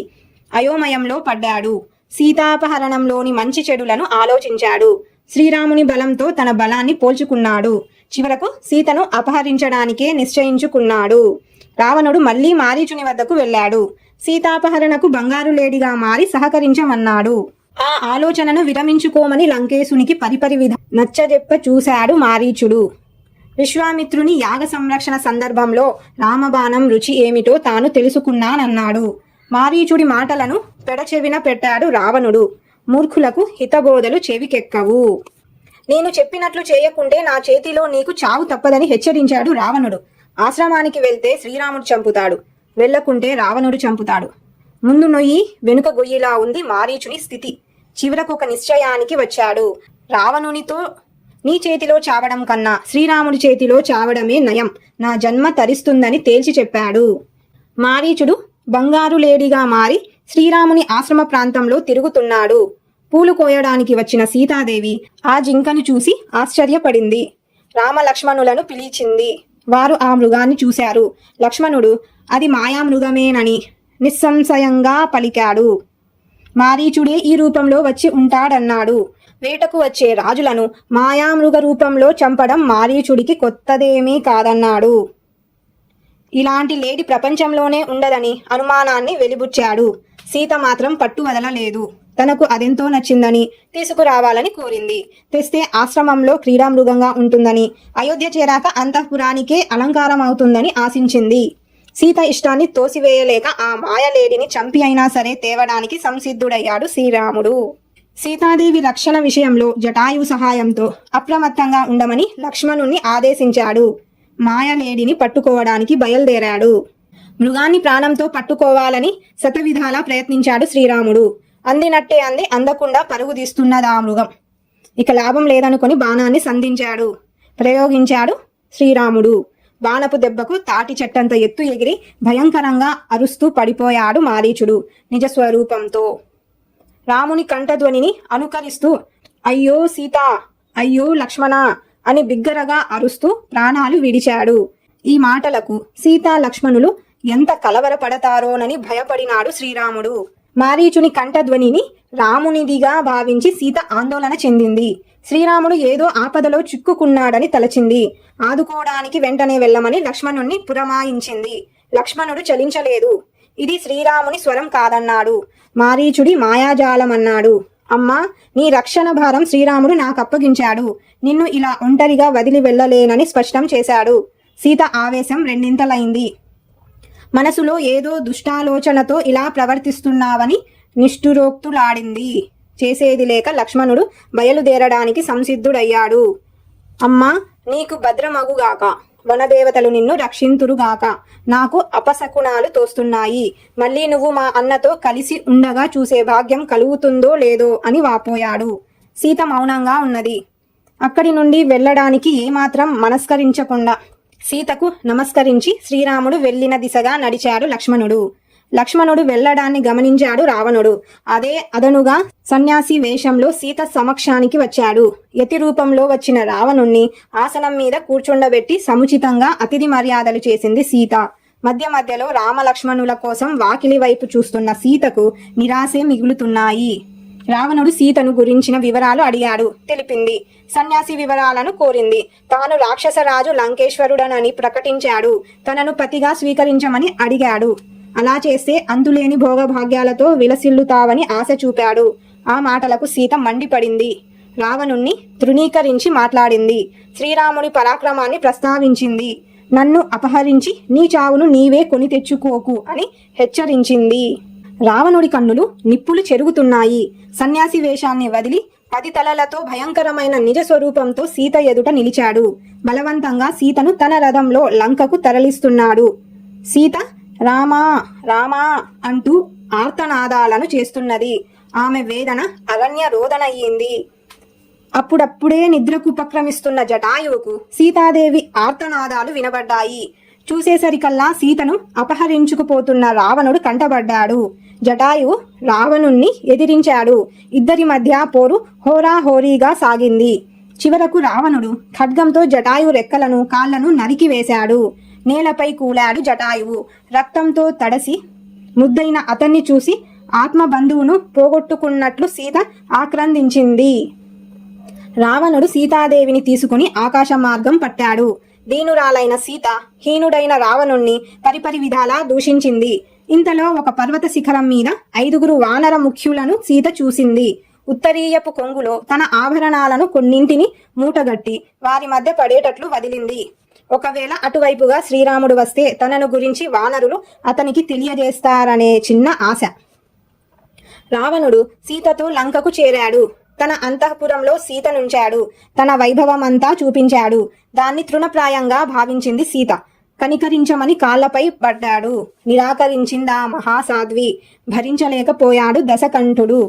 అయోమయంలో పడ్డాడు. సీతాపహరణంలోని మంచి చెడులను ఆలోచించాడు. శ్రీరాముని బలంతో తన బలాన్ని పోల్చుకున్నాడు. చివరకు సీతను అపహరించడానికే నిశ్చయించుకున్నాడు. రావణుడు మళ్లీ మారీచుని వద్దకు వెళ్ళాడు. సీతాపహరణకు బంగారు లేడిగా మారి సహకరించమన్నాడు. ఆ ఆలోచనను విరమించుకోమని లంకేశునికి పరిపరి విధ నచ్చజెప్ప చూశాడు మారీచుడు. విశ్వామిత్రుని యాగ సంరక్షణ సందర్భంలో రామబాణం రుచి ఏమిటో తాను తెలుసుకున్నానన్నాడు. మారీచుడి మాటలను పెడచెవిన పెట్టాడు రావణుడు. మూర్ఖులకు హితబోధలు చెవికెక్కవు. నేను చెప్పినట్లు చేయకుంటే నా చేతిలో నీకు చావు తప్పదని హెచ్చరించాడు రావణుడు. ఆశ్రమానికి వెళ్తే శ్రీరాముడు చంపుతాడు, వెళ్లకుంటే రావణుడు చంపుతాడు. ముందు నొయ్యి వెనుక గొయ్యిలా ఉంది మారీచుని స్థితి. చివరకు ఒక నిశ్చయానికి వచ్చాడు. రావణునితో నీ చేతిలో చావడం కన్నా శ్రీరాముడి చేతిలో చావడమే నయం, నా జన్మ తరిస్తుందని తేల్చి చెప్పాడు. మారీచుడు బంగారు లేడిగా మారి శ్రీరాముని ఆశ్రమ ప్రాంతంలో తిరుగుతున్నాడు. పూలు కోయడానికి వచ్చిన సీతాదేవి ఆ జింకను చూసి ఆశ్చర్యపడింది. రామలక్ష్మణులను పిలిచింది. వారు ఆ మృగాన్ని చూశారు. లక్ష్మణుడు అది మాయామృగమేనని నిస్సంశయంగా పలికాడు. మారీచుడే ఈ రూపంలో వచ్చి ఉంటాడన్నాడు. వేటకు వచ్చే రాజులను మాయామృగ రూపంలో చంపడం మారీచుడికి కొత్తదేమీ కాదన్నాడు. ఇలాంటి లేడి ప్రపంచంలోనే ఉండదని అనుమానాన్ని వెలిబుచ్చాడు. సీత మాత్రం పట్టు వదలలేదు. తనకు అదెంతో నచ్చిందని తీసుకురావాలని కోరింది. తెస్తే ఆశ్రమంలో క్రీడామృగంగా ఉంటుందని, అయోధ్య చేరాక అంతఃపురానికే అలంకారం అవుతుందని ఆశించింది. సీత ఇష్టాన్ని తోసివేయలేక ఆ మాయలేడిని చంపి అయినా సరే తేవడానికి సంసిద్ధుడయ్యాడు శ్రీరాముడు. సీతాదేవి రక్షణ విషయంలో జటాయువు సహాయంతో అప్రమత్తంగా ఉండమని లక్ష్మణుణ్ణి ఆదేశించాడు. మాయలేడిని పట్టుకోవడానికి బయలుదేరాడు. మృగాన్ని ప్రాణంతో పట్టుకోవాలని శతవిధాలా ప్రయత్నించాడు శ్రీరాముడు. అందినట్టే అంది, అందకుండా పరుగు తీస్తున్నది ఆ మృగం. ఇక లాభం లేదనుకొని బాణాన్ని సంధించాడు. ప్రయోగించాడు శ్రీరాముడు. బాణపు దెబ్బకు తాటి చెట్టంత ఎత్తు ఎగిరి భయంకరంగా అరుస్తూ పడిపోయాడు మారీచుడు నిజస్వరూపంతో. రాముని కంఠధ్వనిని అనుకరిస్తూ అయ్యో సీత, అయ్యో లక్ష్మణ అని బిగ్గరగా అరుస్తూ ప్రాణాలు విడిచాడు. ఈ మాటలకు సీతా లక్ష్మణులు ఎంత కలవరపడతారోనని భయపడినాడు శ్రీరాముడు. మారీచుని కంఠధ్వనిని రామునిదిగా భావించి సీత ఆందోళన చెందింది. శ్రీరాముడు ఏదో ఆపదలో చిక్కుకున్నాడని తలచింది. ఆదుకోవడానికి వెంటనే వెళ్ళమని లక్ష్మణుణ్ణి పురమాయించింది. లక్ష్మణుడు చలించలేదు. ఇది శ్రీరాముని స్వరం కాదన్నాడు. మారీచుడి మాయాజాలమన్నాడు. అమ్మా, నీ రక్షణ భారం శ్రీరాముడు నాకప్పగించాడు. నిన్ను ఇలా ఒంటరిగా వదిలి వెళ్ళలేనని స్పష్టం చేశాడు. సీత ఆవేశం రెండింతలైంది. మనసులో ఏదో దుష్టాలోచనతో ఇలా ప్రవర్తిస్తున్నావని నిష్ఠురోక్తులాడింది. చేసేది లేక లక్ష్మణుడు బయలుదేరడానికి సంసిద్ధుడయ్యాడు. అమ్మా, నీకు భద్రమగుగాక, వనదేవతలు నిన్ను రక్షింతురుగాక. నాకు అపశకునాలు తోస్తున్నాయి. మళ్ళీ నువ్వు మా అన్నతో కలిసి ఉండగా చూసే భాగ్యం కలుగుతుందో లేదో అని వాపోయాడు. సీత మౌనంగా ఉన్నది. అక్కడి నుండి వెళ్ళడానికి ఏమాత్రం మనస్కరించకుండా సీతకు నమస్కరించి శ్రీరాముడు వెళ్లిన దిశగా నడిచాడు లక్ష్మణుడు. లక్ష్మణుడు వెళ్లడాన్ని గమనించాడు రావణుడు. అదే అదనుగా సన్యాసి వేషంలో సీత సమక్షానికి వచ్చాడు. యతి రూపంలో వచ్చిన రావణుణ్ణి ఆసనం మీద కూర్చుండబెట్టి సముచితంగా అతిథి మర్యాదలు చేసింది సీత. మధ్య మధ్యలో రామలక్ష్మణుల కోసం వాకిలి వైపు చూస్తున్న సీతకు నిరాశే మిగులుతున్నాయి. రావణుడు సీతను గురించిన వివరాలు అడిగాడు. తెలిపింది. సన్యాసి వివరాలను కోరింది. తాను రాక్షసరాజు లంకేశ్వరుడనని ప్రకటించాడు. తనను పతిగా స్వీకరించమని అడిగాడు. అలా చేస్తే అంతులేని భోగభాగ్యాలతో విలసిల్లుతావని ఆశ చూపాడు. ఆ మాటలకు సీత మండిపడింది. రావణుణ్ణి తృణీకరించి మాట్లాడింది. శ్రీరాముని పరాక్రమాన్ని ప్రస్తావించింది. నన్ను అపహరించి నీ చావును నీవే కొని తెచ్చుకోకు అని హెచ్చరించింది. రావణుడి కన్నులు నిప్పులు చెరుగుతున్నాయి. సన్యాసి వేషాన్ని వదిలి 10 తలలతో భయంకరమైన నిజ స్వరూపంతో సీత ఎదుట నిలిచాడు. బలవంతంగా సీతను తన రథంలో లంకకు తరలిస్తున్నాడు. సీత రామా రామా అంటూ ఆర్తనాదాలను చేస్తున్నది. ఆమె వేదన అరణ్య రోదనయ్యింది. అప్పుడప్పుడే నిద్రకు ఉపక్రమిస్తున్న జటాయువుకు సీతాదేవి ఆర్తనాదాలు వినబడ్డాయి. చూసేసరికల్లా సీతను అపహరించుకుపోతున్న రావణుడు కంటబడ్డాడు. జటాయువు రావణుణ్ణి ఎదిరించాడు. ఇద్దరి మధ్య పోరు హోరాహోరీగా సాగింది. చివరకు రావణుడు ఖడ్గంతో జటాయువు రెక్కలను కాళ్లను నరికివేశాడు. నేలపై కూలాడు జటాయువు. రక్తంతో తడసి ముద్దైన అతన్ని చూసి ఆత్మబంధువును పోగొట్టుకున్నట్లు సీత ఆక్రందించింది. రావణుడు సీతాదేవిని తీసుకుని ఆకాశ మార్గం పట్టాడు. దీనురాలైన సీత హీనుడైన రావణుణ్ణి పరిపరి విధాలా దూషించింది. ఇంతలో ఒక పర్వత శిఖరం మీద 5 వానర ముఖ్యులను సీత చూసింది. ఉత్తరీయపు కొంగులో తన ఆభరణాలను కొన్నింటిని మూటగట్టి వారి మధ్య పడేటట్లు వదిలింది. ఒకవేళ అటువైపుగా శ్రీరాముడు వస్తే తనను గురించి వానరులు అతనికి తెలియజేస్తారనే చిన్న ఆశ. రావణుడు సీతతో లంకకు చేరాడు. తన అంతఃపురంలో సీతనుంచాడు. తన వైభవమంతా చూపించాడు. దాన్ని తృణప్రాయంగా భావించింది సీత. కనికరించమని కాళ్లపై పడ్డాడు. నిరాకరించిందా మహాసాధ్వి. భరించలేకపోయాడు దశకంఠుడు.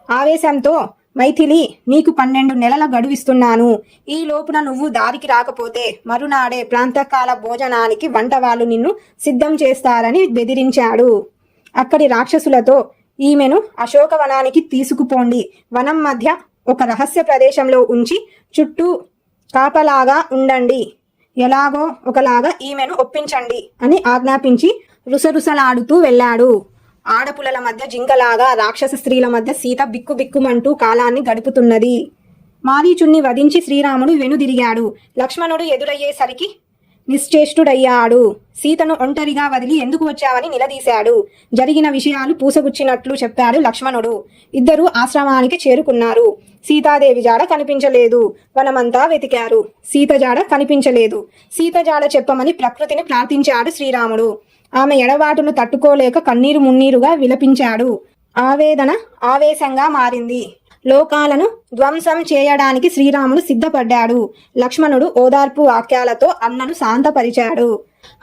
ఆవేశంతో, మైథిలి, నీకు 12 నెలల గడువిస్తున్నాను. ఈ లోపున నువ్వు దారికి రాకపోతే మరునాడే ప్రాంతకాల భోజనానికి వంటవాళ్ళు నిన్ను సిద్ధం చేస్తారని బెదిరించాడు. అక్కడి రాక్షసులతో, ఈమెను అశోకవనానికి తీసుకుపోండి. వనం మధ్య ఒక రహస్య ప్రదేశంలో ఉంచి చుట్టూ కాపలాగా ఉండండి. ఎలాగో ఒకలాగా ఈమెను ఒప్పించండి అని ఆజ్ఞాపించి రుసరుసలాడుతూ వెళ్ళాడు. ఆడపులల మధ్య జింకలాగా రాక్షస స్త్రీల మధ్య సీత బిక్కుబిక్కుమంటూ కాలాన్ని గడుపుతున్నది. మారీచుణ్ణి వధించి శ్రీరాముడు వెనుదిరిగాడు. లక్ష్మణుడు ఎదురయ్యేసరికి నిశ్చేష్టుడయ్యాడు. సీతను ఒంటరిగా వదిలి ఎందుకు వచ్చావని నిలదీశాడు. జరిగిన విషయాలు పూసగుచ్చినట్లు చెప్పాడు లక్ష్మణుడు. ఇద్దరూ ఆశ్రమానికి చేరుకున్నారు. సీతాదేవి జాడ కనిపించలేదు. వనమంతా వెతికారు. సీత జాడ కనిపించలేదు. సీత జాడ చెప్పమని ప్రకృతిని ప్రార్థించాడు శ్రీరాముడు. ఆమె ఎడబాటును తట్టుకోలేక కన్నీరు మున్నీరుగా విలపించాడు. ఆవేదన ఆవేశంగా మారింది. లోకాలను ధ్వంసం చేయడానికి శ్రీరాముడు సిద్ధపడ్డాడు. లక్ష్మణుడు ఓదార్పు వాక్యాలతో అన్నను శాంతపరిచాడు.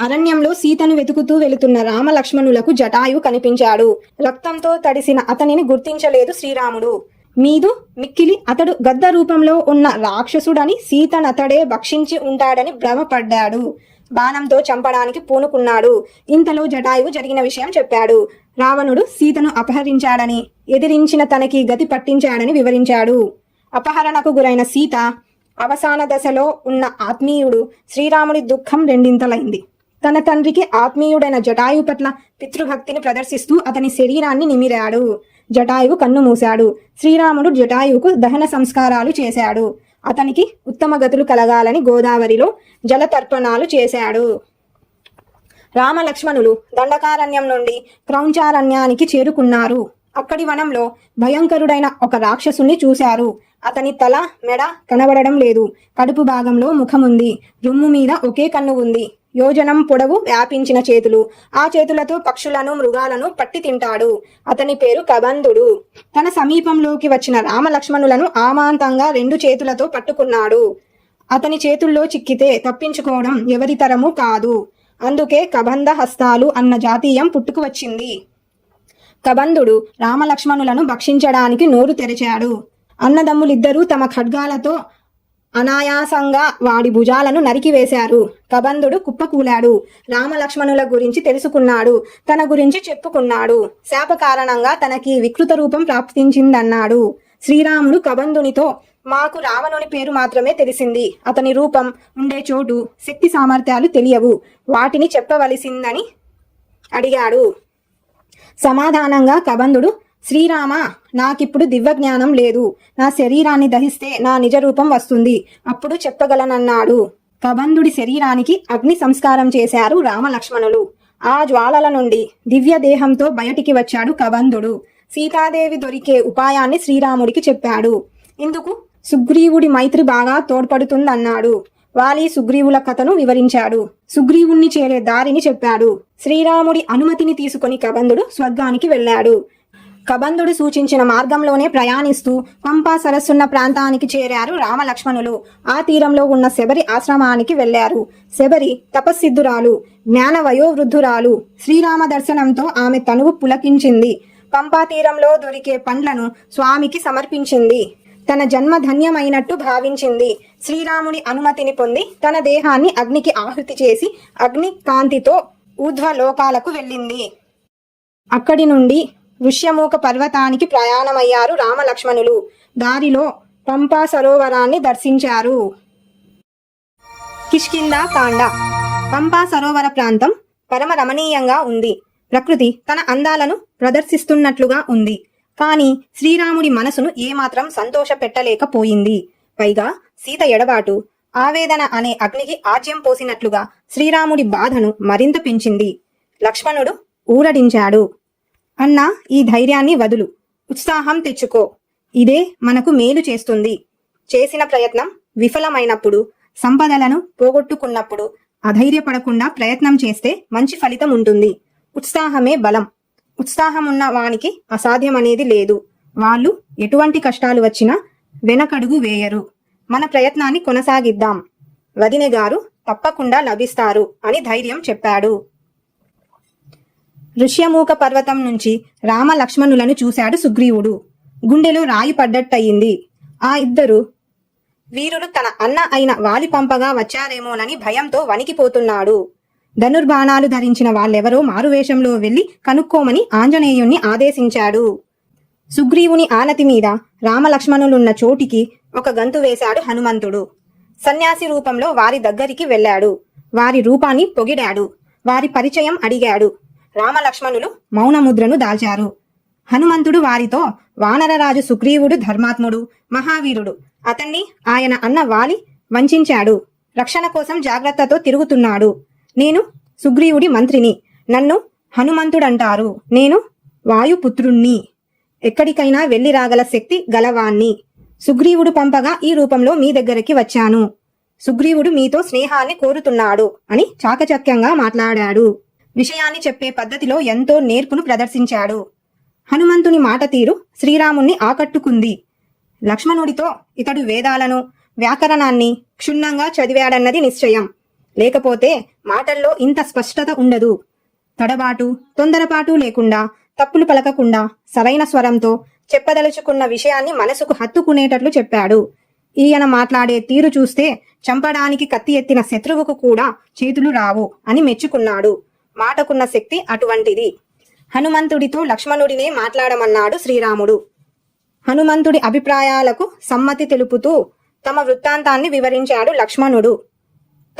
అరణ్యంలో సీతను వెతుకుతూ వెళుతున్న రామలక్ష్మణులకు జటాయు కనిపించాడు. రక్తంతో తడిసిన అతనిని గుర్తించలేదు శ్రీరాముడు. మీదు మిక్కిలి అతడు గద్ద రూపంలో ఉన్న రాక్షసుడని, సీతనతడే భక్షించి ఉంటాడని భ్రమపడ్డాడు. బాణంతో చంపడానికి పూనుకున్నాడు. ఇంతలో జటాయువు జరిగిన విషయం చెప్పాడు. రావణుడు సీతను అపహరించాడని, ఎదిరించిన తనకి గతి పట్టించాడని వివరించాడు. అపహరణకు గురైన సీత అవసాన దశలో ఉన్న ఆత్మీయుడు శ్రీరాముడి దుఃఖం రెండింతలైంది. తన తండ్రికి ఆత్మీయుడైన జటాయువు పట్ల పితృభక్తిని ప్రదర్శిస్తూ అతని శరీరాన్ని నిమిరాడు. జటాయువు కన్ను మూశాడు. శ్రీరాముడు జటాయువుకు దహన సంస్కారాలు చేశాడు. అతనికి ఉత్తమ గతులు కలగాలని గోదావరిలో జలతర్పణాలు చేశాడు. రామలక్ష్మణులు దండకారణ్యం నుండి క్రౌంచారణ్యానికి చేరుకున్నారు. అక్కడి వనంలో భయంకరుడైన ఒక రాక్షసుని చూశారు. అతని తల, మెడ కనబడడం లేదు. కడుపు భాగంలో ముఖముంది. రొమ్ము మీద ఒకే కన్ను ఉంది. యోజనం పొడవు వ్యాపించిన చేతులు. ఆ చేతులతో పక్షులను, మృగాలను పట్టి తింటాడు. అతని పేరు కబంధుడు. తన సమీపంలోకి వచ్చిన రామలక్ష్మణులను ఆమాంతంగా 2 చేతులతో పట్టుకున్నాడు. అతని చేతుల్లో చిక్కితే తప్పించుకోవడం ఎవరి తరము కాదు. అందుకే కబంధ హస్తాలు అన్న జాతీయం పుట్టుకు వచ్చింది. కబంధుడు రామలక్ష్మణులను భక్షించడానికి నోరు తెరిచాడు. అన్నదమ్ములిద్దరూ తమ ఖడ్గాలతో అనాయాసంగా వాడి భుజాలను నరికివేశారు. కబంధుడు కుప్పకూలాడు. రామలక్ష్మణుల గురించి తెలుసుకున్నాడు. తన గురించి చెప్పుకున్నాడు. శాప కారణంగా తనకి వికృత రూపం ప్రాప్తించిందన్నాడు. శ్రీరాముడు కబంధునితో, మాకు రావణుని పేరు మాత్రమే తెలిసింది. అతని రూపం, ఉండే చోటు, శక్తి సామర్థ్యాలు తెలియవు. వాటిని చెప్పవలసిందని అడిగాడు. సమాధానంగా కబంధుడు, శ్రీరామ, నాకిప్పుడు దివ్యజ్ఞానం లేదు. నా శరీరాన్ని దహిస్తే నా నిజ రూపం వస్తుంది. అప్పుడు చెప్పగలనన్నాడు. కబంధుడి శరీరానికి అగ్ని సంస్కారం చేశారు రామలక్ష్మణులు. ఆ జ్వాలల నుండి దివ్య దేహంతో బయటికి వచ్చాడు కబంధుడు. సీతాదేవి దొరికే ఉపాయాన్ని శ్రీరాముడికి చెప్పాడు. ఇందుకు సుగ్రీవుడి మైత్రి బాగా తోడ్పడుతుందన్నాడు. వాలి సుగ్రీవుల కథను వివరించాడు. సుగ్రీవుణ్ణి చేరే దారిని చెప్పాడు. శ్రీరాముడి అనుమతిని తీసుకుని కబంధుడు స్వర్గానికి వెళ్ళాడు. కబంధుడు సూచించిన మార్గంలోనే ప్రయాణిస్తూ పంపా సరస్సున్న ప్రాంతానికి చేరారు రామలక్ష్మణులు. ఆ తీరంలో ఉన్న శబరి ఆశ్రమానికి వెళ్లారు. శబరి తపస్సిద్ధురాలు, జ్ఞాన వయోవృద్ధురాలు. శ్రీరామ దర్శనంతో ఆమె తనువు పులకించింది. పంపా తీరంలో దొరికే పండ్లను స్వామికి సమర్పించింది. తన జన్మ ధన్యమైనట్టు భావించింది. శ్రీరాముడి అనుమతిని పొంది తన దేహాన్ని అగ్నికి ఆహుతి చేసి అగ్ని కాంతితో ఊర్ధ్వలోకాలకు వెళ్ళింది. అక్కడి నుండి ఋష్యమూక పర్వతానికి ప్రయాణమయ్యారు రామలక్ష్మణులు. దారిలో పంపా సరోవరాన్ని దర్శించారు. కిష్కిందా కాండ. పంపా సరోవర ప్రాంతం పరమ రమణీయంగా ఉంది. ప్రకృతి తన అందాలను ప్రదర్శిస్తున్నట్లుగా ఉంది. కానీ శ్రీరాముడి మనసును ఏమాత్రం సంతోష పెట్టలేకపోయింది. పైగా సీత ఎడబాటు. ఆవేదన అనే అగ్నికి ఆజ్యం పోసినట్లుగా శ్రీరాముడి బాధను మరింత పెంచింది. లక్ష్మణుడు ఊరడించాడు. అన్నా, ఈ ధైర్యాన్ని వదులు, ఉత్సాహం తెచ్చుకో. ఇదే మనకు మేలు చేస్తుంది. చేసిన ప్రయత్నం విఫలమైనప్పుడు, సంపదలను పోగొట్టుకున్నప్పుడు అధైర్యపడకుండా ప్రయత్నం చేస్తే మంచి ఫలితం ఉంటుంది. ఉత్సాహమే బలం. ఉత్సాహమున్న వానికి అసాధ్యమనేది లేదు. వాళ్ళు ఎటువంటి కష్టాలు వచ్చినా వెనకడుగు వేయరు. మన ప్రయత్నాన్ని కొనసాగిద్దాం. వదినె గారు తప్పకుండా లభిస్తారు అని ధైర్యం చెప్పాడు. ఋష్యమూక పర్వతం నుంచి రామ లక్ష్మణులను చూశాడు సుగ్రీవుడు. గుండెలో రాయి పడ్డట్టయింది. ఆ ఇద్దరు వీరులు తన అన్న అయిన వాలి పంపగా వచ్చారేమోనని భయంతో వణికిపోతున్నాడు. ధనుర్బాణాలు ధరించిన వాళ్ళెవరో మారువేషంలో వెళ్లి కనుక్కోమని ఆంజనేయుణ్ణి ఆదేశించాడు. సుగ్రీవుని ఆనతి మీద రామలక్ష్మణులున్న చోటికి ఒక గంతు వేశాడు హనుమంతుడు. సన్యాసి రూపంలో వారి దగ్గరికి వెళ్ళాడు. వారి రూపాన్ని పొగిడాడు. వారి పరిచయం అడిగాడు. రామలక్ష్మణులు మౌనముద్రను దాల్చారు. హనుమంతుడు వారితో, వానరరాజు సుగ్రీవుడు ధర్మాత్ముడు, మహావీరుడు. అతన్ని ఆయన అన్న వాలి వంచాడు. రక్షణ కోసం జాగ్రత్తతో తిరుగుతున్నాడు. నేను సుగ్రీవుడి మంత్రిని. నన్ను హనుమంతుడంటారు. నేను వాయుపుత్రుణ్ణి. ఎక్కడికైనా వెళ్లి రాగల శక్తి గలవాణ్ణి. సుగ్రీవుడు పంపగా ఈ రూపంలో మీ దగ్గరికి వచ్చాను. సుగ్రీవుడు మీతో స్నేహాన్ని కోరుతున్నాడు అని చాకచక్యంగా మాట్లాడాడు. విషయాన్ని చెప్పే పద్ధతిలో ఎంతో నేర్పును ప్రదర్శించాడు. హనుమంతుని మాట తీరు శ్రీరాముణ్ణి ఆకట్టుకుంది. లక్ష్మణుడితో ఇతడు వేదాలను, వ్యాకరణాన్ని క్షుణ్ణంగా చదివాడన్నది నిశ్చయం. లేకపోతే మాటల్లో ఇంత స్పష్టత ఉండదు. తడబాటు, తొందరపాటు లేకుండా, తప్పులు పలకకుండా సరైన స్వరంతో చెప్పదలుచుకున్న విషయాన్ని మనసుకు హత్తుకునేటట్లు చెప్పాడు. ఈయన మాట్లాడే తీరు చూస్తే చంపడానికి కత్తి ఎత్తిన శత్రువుకు కూడా చేతులు రావు అని మెచ్చుకున్నాడు. మాటకున్న శక్తి అటువంటిది. హనుమంతుడితో లక్ష్మణుడినే మాట్లాడమన్నాడు శ్రీరాముడు. హనుమంతుడి అభిప్రాయాలకు సమ్మతి తెలుపుతూ తమ వృత్తాంతాన్ని వివరించాడు లక్ష్మణుడు.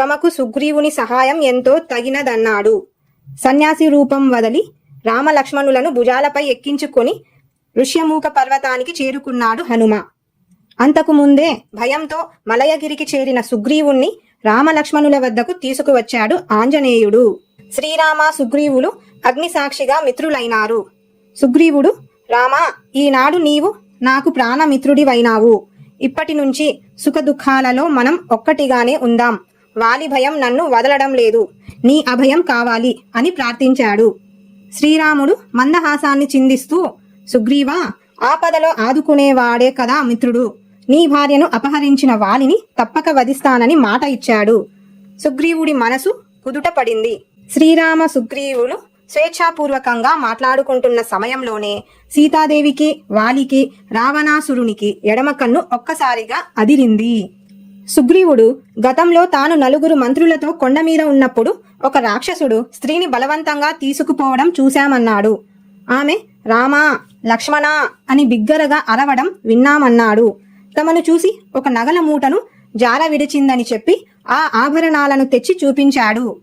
తమకు సుగ్రీవుని సహాయం ఎంతో తగినదన్నాడు. సన్యాసి రూపం వదలి రామలక్ష్మణులను భుజాలపై ఎక్కించుకొని ఋష్యమూక పర్వతానికి చేరుకున్నాడు హనుమ. అంతకు ముందే భయంతో మలయగిరికి చేరిన సుగ్రీవుణ్ణి రామలక్ష్మణుల వద్దకు తీసుకువచ్చాడు ఆంజనేయుడు. శ్రీరామ సుగ్రీవులు అగ్నిసాక్షిగా మిత్రులైనారు. సుగ్రీవుడు, రామా, ఈనాడు నీవు నాకు ప్రాణమిత్రుడివైనావు. ఇప్పటి నుంచి సుఖదుఖాలలో మనం ఒక్కటిగానే ఉందాం. వాలి భయం నన్ను వదలడం లేదు. నీ అభయం కావాలి అని ప్రార్థించాడు. శ్రీరాముడు మందహాసాన్ని చిందిస్తూ, సుగ్రీవా, ఆపదలో ఆదుకునేవాడే కదా మిత్రుడు. నీ భార్యను అపహరించిన వాలిని తప్పక వధిస్తానని మాట ఇచ్చాడు. సుగ్రీవుడి మనసు కుదుట పడింది. శ్రీరామ సుగ్రీవులు స్వేచ్ఛాపూర్వకంగా మాట్లాడుకుంటున్న సమయంలోనే సీతాదేవికి, వాలికి, రావణాసురునికి ఎడమ కన్ను ఒక్కసారిగా అదిరింది. సుగ్రీవుడు గతంలో తాను నలుగురు మంత్రులతో కొండ మీద ఉన్నప్పుడు ఒక రాక్షసుడు స్త్రీని బలవంతంగా తీసుకుపోవడం చూశామన్నాడు. ఆమె రామా, లక్ష్మణా అని బిగ్గరగా అరవడం విన్నామన్నాడు. తమను చూసి ఒక నగల మూటను జార విడిచిందని చెప్పి ఆ ఆభరణాలను తెచ్చి చూపించాడు.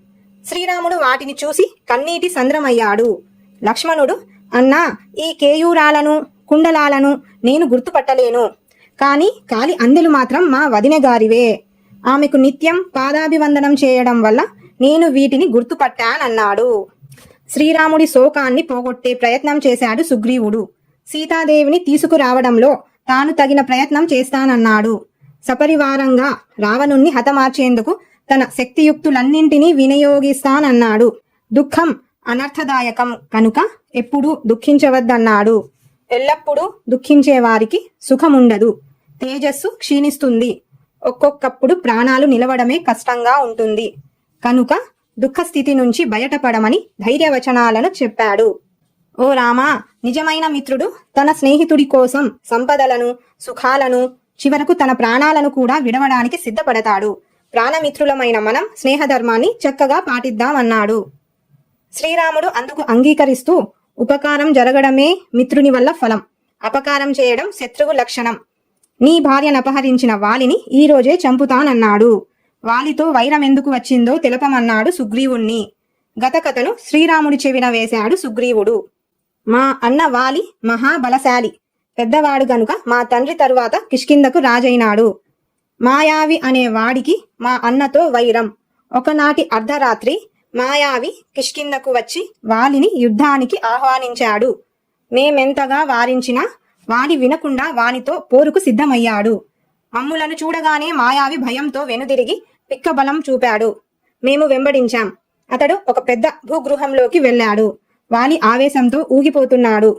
శ్రీరాముడు వాటిని చూసి కన్నీటి సంద్రమయ్యాడు. లక్ష్మణుడు, అన్నా, ఈ కేయూరాలను, కుండలాలను నేను గుర్తుపట్టలేను. కాని కాలి అందెలు మాత్రం మా వదినె గారివే. ఆమెకు నిత్యం పాదాభివందనం చేయడం వల్ల నేను వీటిని గుర్తుపట్టానన్నాడు. శ్రీరాముడి శోకాన్ని పోగొట్టే ప్రయత్నం చేశాడు సుగ్రీవుడు. సీతాదేవిని తీసుకురావడంలో తాను తగిన ప్రయత్నం చేస్తానన్నాడు. సపరివారంగా రావణుణ్ణి హతమార్చేందుకు తన శక్తియుక్తులన్నింటినీ వినియోగిస్తానన్నాడు. దుఃఖం అనర్థదాయకం కనుక ఎప్పుడూ దుఃఖించవద్దన్నాడు. ఎల్లప్పుడూ దుఃఖించే వారికి సుఖముండదు. తేజస్సు క్షీణిస్తుంది. ఒక్కొక్కప్పుడు ప్రాణాలు నిలవడమే కష్టంగా ఉంటుంది. కనుక దుఃఖస్థితి నుంచి బయటపడమని ధైర్యవచనాలను చెప్పాడు. ఓ రామా, నిజమైన మిత్రుడు తన స్నేహితుడి కోసం సంపదలను, సుఖాలను, చివరకు తన ప్రాణాలను కూడా విడవడానికి సిద్ధపడతాడు. ప్రాణమిత్రులమైన మనం స్నేహధర్మాన్ని చక్కగా పాటిద్దామన్నాడు. శ్రీరాముడు అందుకు అంగీకరిస్తూ, ఉపకారం జరగడమే మిత్రుని వల్ల ఫలం, అపకారం చేయడం శత్రువు లక్షణం. నీ భార్యనపహరించిన వాలిని ఈ రోజే చంపుతానన్నాడు. వాలితో వైరం ఎందుకు వచ్చిందో తెలపమన్నాడు సుగ్రీవుణ్ణి. గతకథను శ్రీరాముడి చెవిన వేశాడు సుగ్రీవుడు. మా అన్న వాలి మహాబలశాలి, పెద్దవాడు గనుక మా తండ్రి తరువాత కిష్కిందకు రాజైనాడు. మాయావి అనే వాడికి మా అన్నతో వైరం. ఒకనాటి అర్ధరాత్రి మాయావి కిష్కిందకు వచ్చి వాలిని యుద్ధానికి ఆహ్వానించాడు. మేమెంతగా వారించినా వాడి వినకుండా వానితో పోరుకు సిద్ధమయ్యాడు. మమ్ములను చూడగానే మాయావి భయంతో వెనుదిరిగి పిక్కబలం చూపాడు. మేము వెంబడించాం. అతడు ఒక పెద్ద భూగృహంలోకి వెళ్ళాడు. వాలి ఆవేశంతో ఊగిపోతున్నాడు.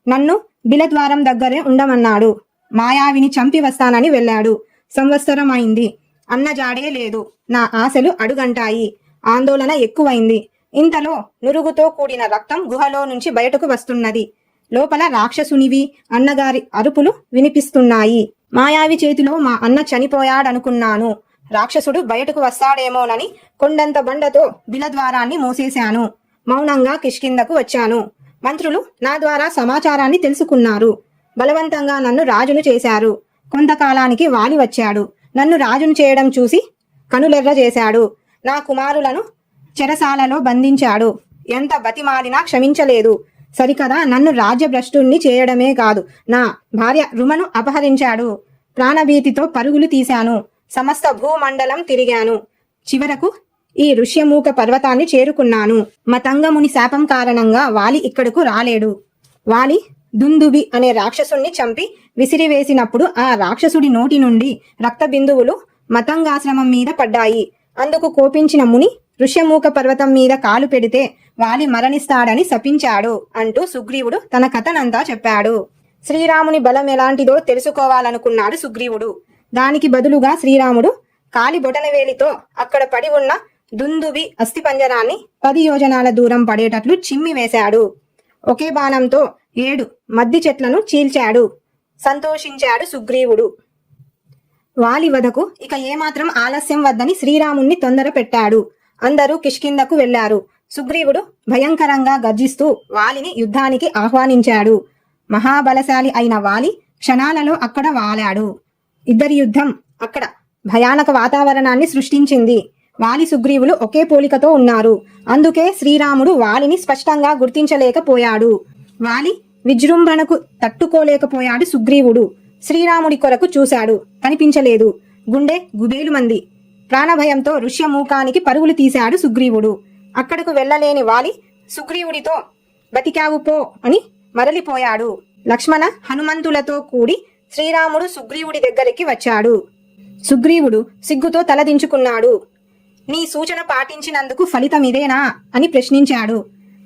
నన్ను బిలద్వారం దగ్గరే ఉండమన్నాడు. మాయావిని చంపి వస్తానని వెళ్ళాడు. సంవత్సరం అయింది. అన్న జాడే లేదు. నా ఆశలు అడుగంటాయి. ఆందోళన ఎక్కువైంది. ఇంతలో నురుగుతో కూడిన రక్తం గుహలో నుంచి బయటకు వస్తున్నది. లోపల రాక్షసునివి అన్నగారి అరుపులు వినిపిస్తున్నాయి. మాయావి చేతిలో మా అన్న చనిపోయాడనుకున్నాను. రాక్షసుడు బయటకు వస్తాడేమోనని కొండంత బండతో బిలద్వారాన్ని మూసేశాను. మౌనంగా కిష్కిందకు వచ్చాను. మంత్రులు నా ద్వారా సమాచారాన్ని తెలుసుకున్నారు. బలవంతంగా నన్ను రాజును చేశారు. కొంతకాలానికి వాలి వచ్చాడు. నన్ను రాజును చేయడం చూసి కనులెర్ర చేశాడు. నా కుమారులను చెరసాలలో బంధించాడు. ఎంత బతిమాలినా క్షమించలేదు. సరికదా నన్ను రాజ్యభ్రష్టుణ్ణి చేయడమే కాదు, నా భార్య రుమను అపహరించాడు. ప్రాణభీతితో పరుగులు తీశాను. సమస్త భూమండలం తిరిగాను. చివరకు ఈ ఋష్యమూక పర్వతాన్ని చేరుకున్నాను. మతంగముని శాపం కారణంగా వాలి ఇక్కడకు రాలేడు. వాలి దుందుబి అనే రాక్షసుణ్ణి చంపి విసిరివేసినప్పుడు ఆ రాక్షసుడి నోటి నుండి రక్త బిందువులు మతంగాశ్రమం మీద పడ్డాయి. అందుకు కోపించిన ముని ఋష్యమూక పర్వతం మీద కాలు పెడితే వాలి మరణిస్తాడని శపించాడు అంటూ సుగ్రీవుడు తన కథనంతా చెప్పాడు. శ్రీరాముని బలం ఎలాంటిదో తెలుసుకోవాలనుకున్నాడు సుగ్రీవుడు. దానికి బదులుగా శ్రీరాముడు కాలి బొటనవేలితో అక్కడ పడి ఉన్న దుందుబి అస్థిపంజరాన్ని 10 యోజనాల దూరం పడేటట్లు చిమ్మి వేశాడు. ఒకే బాణంతో 7 మద్ది చెట్లను చీల్చాడు. సంతోషించాడు సుగ్రీవుడు. వాలి వధకు ఇక ఏమాత్రం ఆలస్యం వద్దని శ్రీరాముణ్ణి తొందర పెట్టాడు. అందరూ కిష్కిందకు వెళ్లారు. సుగ్రీవుడు భయంకరంగా గర్జిస్తూ వాలిని యుద్ధానికి ఆహ్వానించాడు. మహాబలశాలి అయిన వాలి క్షణాలలో అక్కడ వాలాడు. ఇద్దరి యుద్ధం అక్కడ భయానక వాతావరణాన్ని సృష్టించింది. వాలి సుగ్రీవులు ఒకే పోలికతో ఉన్నారు. అందుకే శ్రీరాముడు వాలిని స్పష్టంగా గుర్తించలేకపోయాడు. వాలి విజృంభణకు తట్టుకోలేకపోయాడు సుగ్రీవుడు. శ్రీరాముడి కొరకు చూశాడు. కనిపించలేదు. గుండె గుబేలుమంది. ప్రాణభయంతో ఋష్యమూకానికి పరుగులు తీశాడు సుగ్రీవుడు. అక్కడకు వెళ్లలేని వాలి సుగ్రీవుడితో బతికావు పో అని మరలిపోయాడు. లక్ష్మణ హనుమంతులతో కూడి శ్రీరాముడు సుగ్రీవుడి దగ్గరికి వచ్చాడు. సుగ్రీవుడు సిగ్గుతో తలదించుకున్నాడు. నీ సూచన పాటించినందుకు ఫలితం ఇదేనా అని ప్రశ్నించాడు.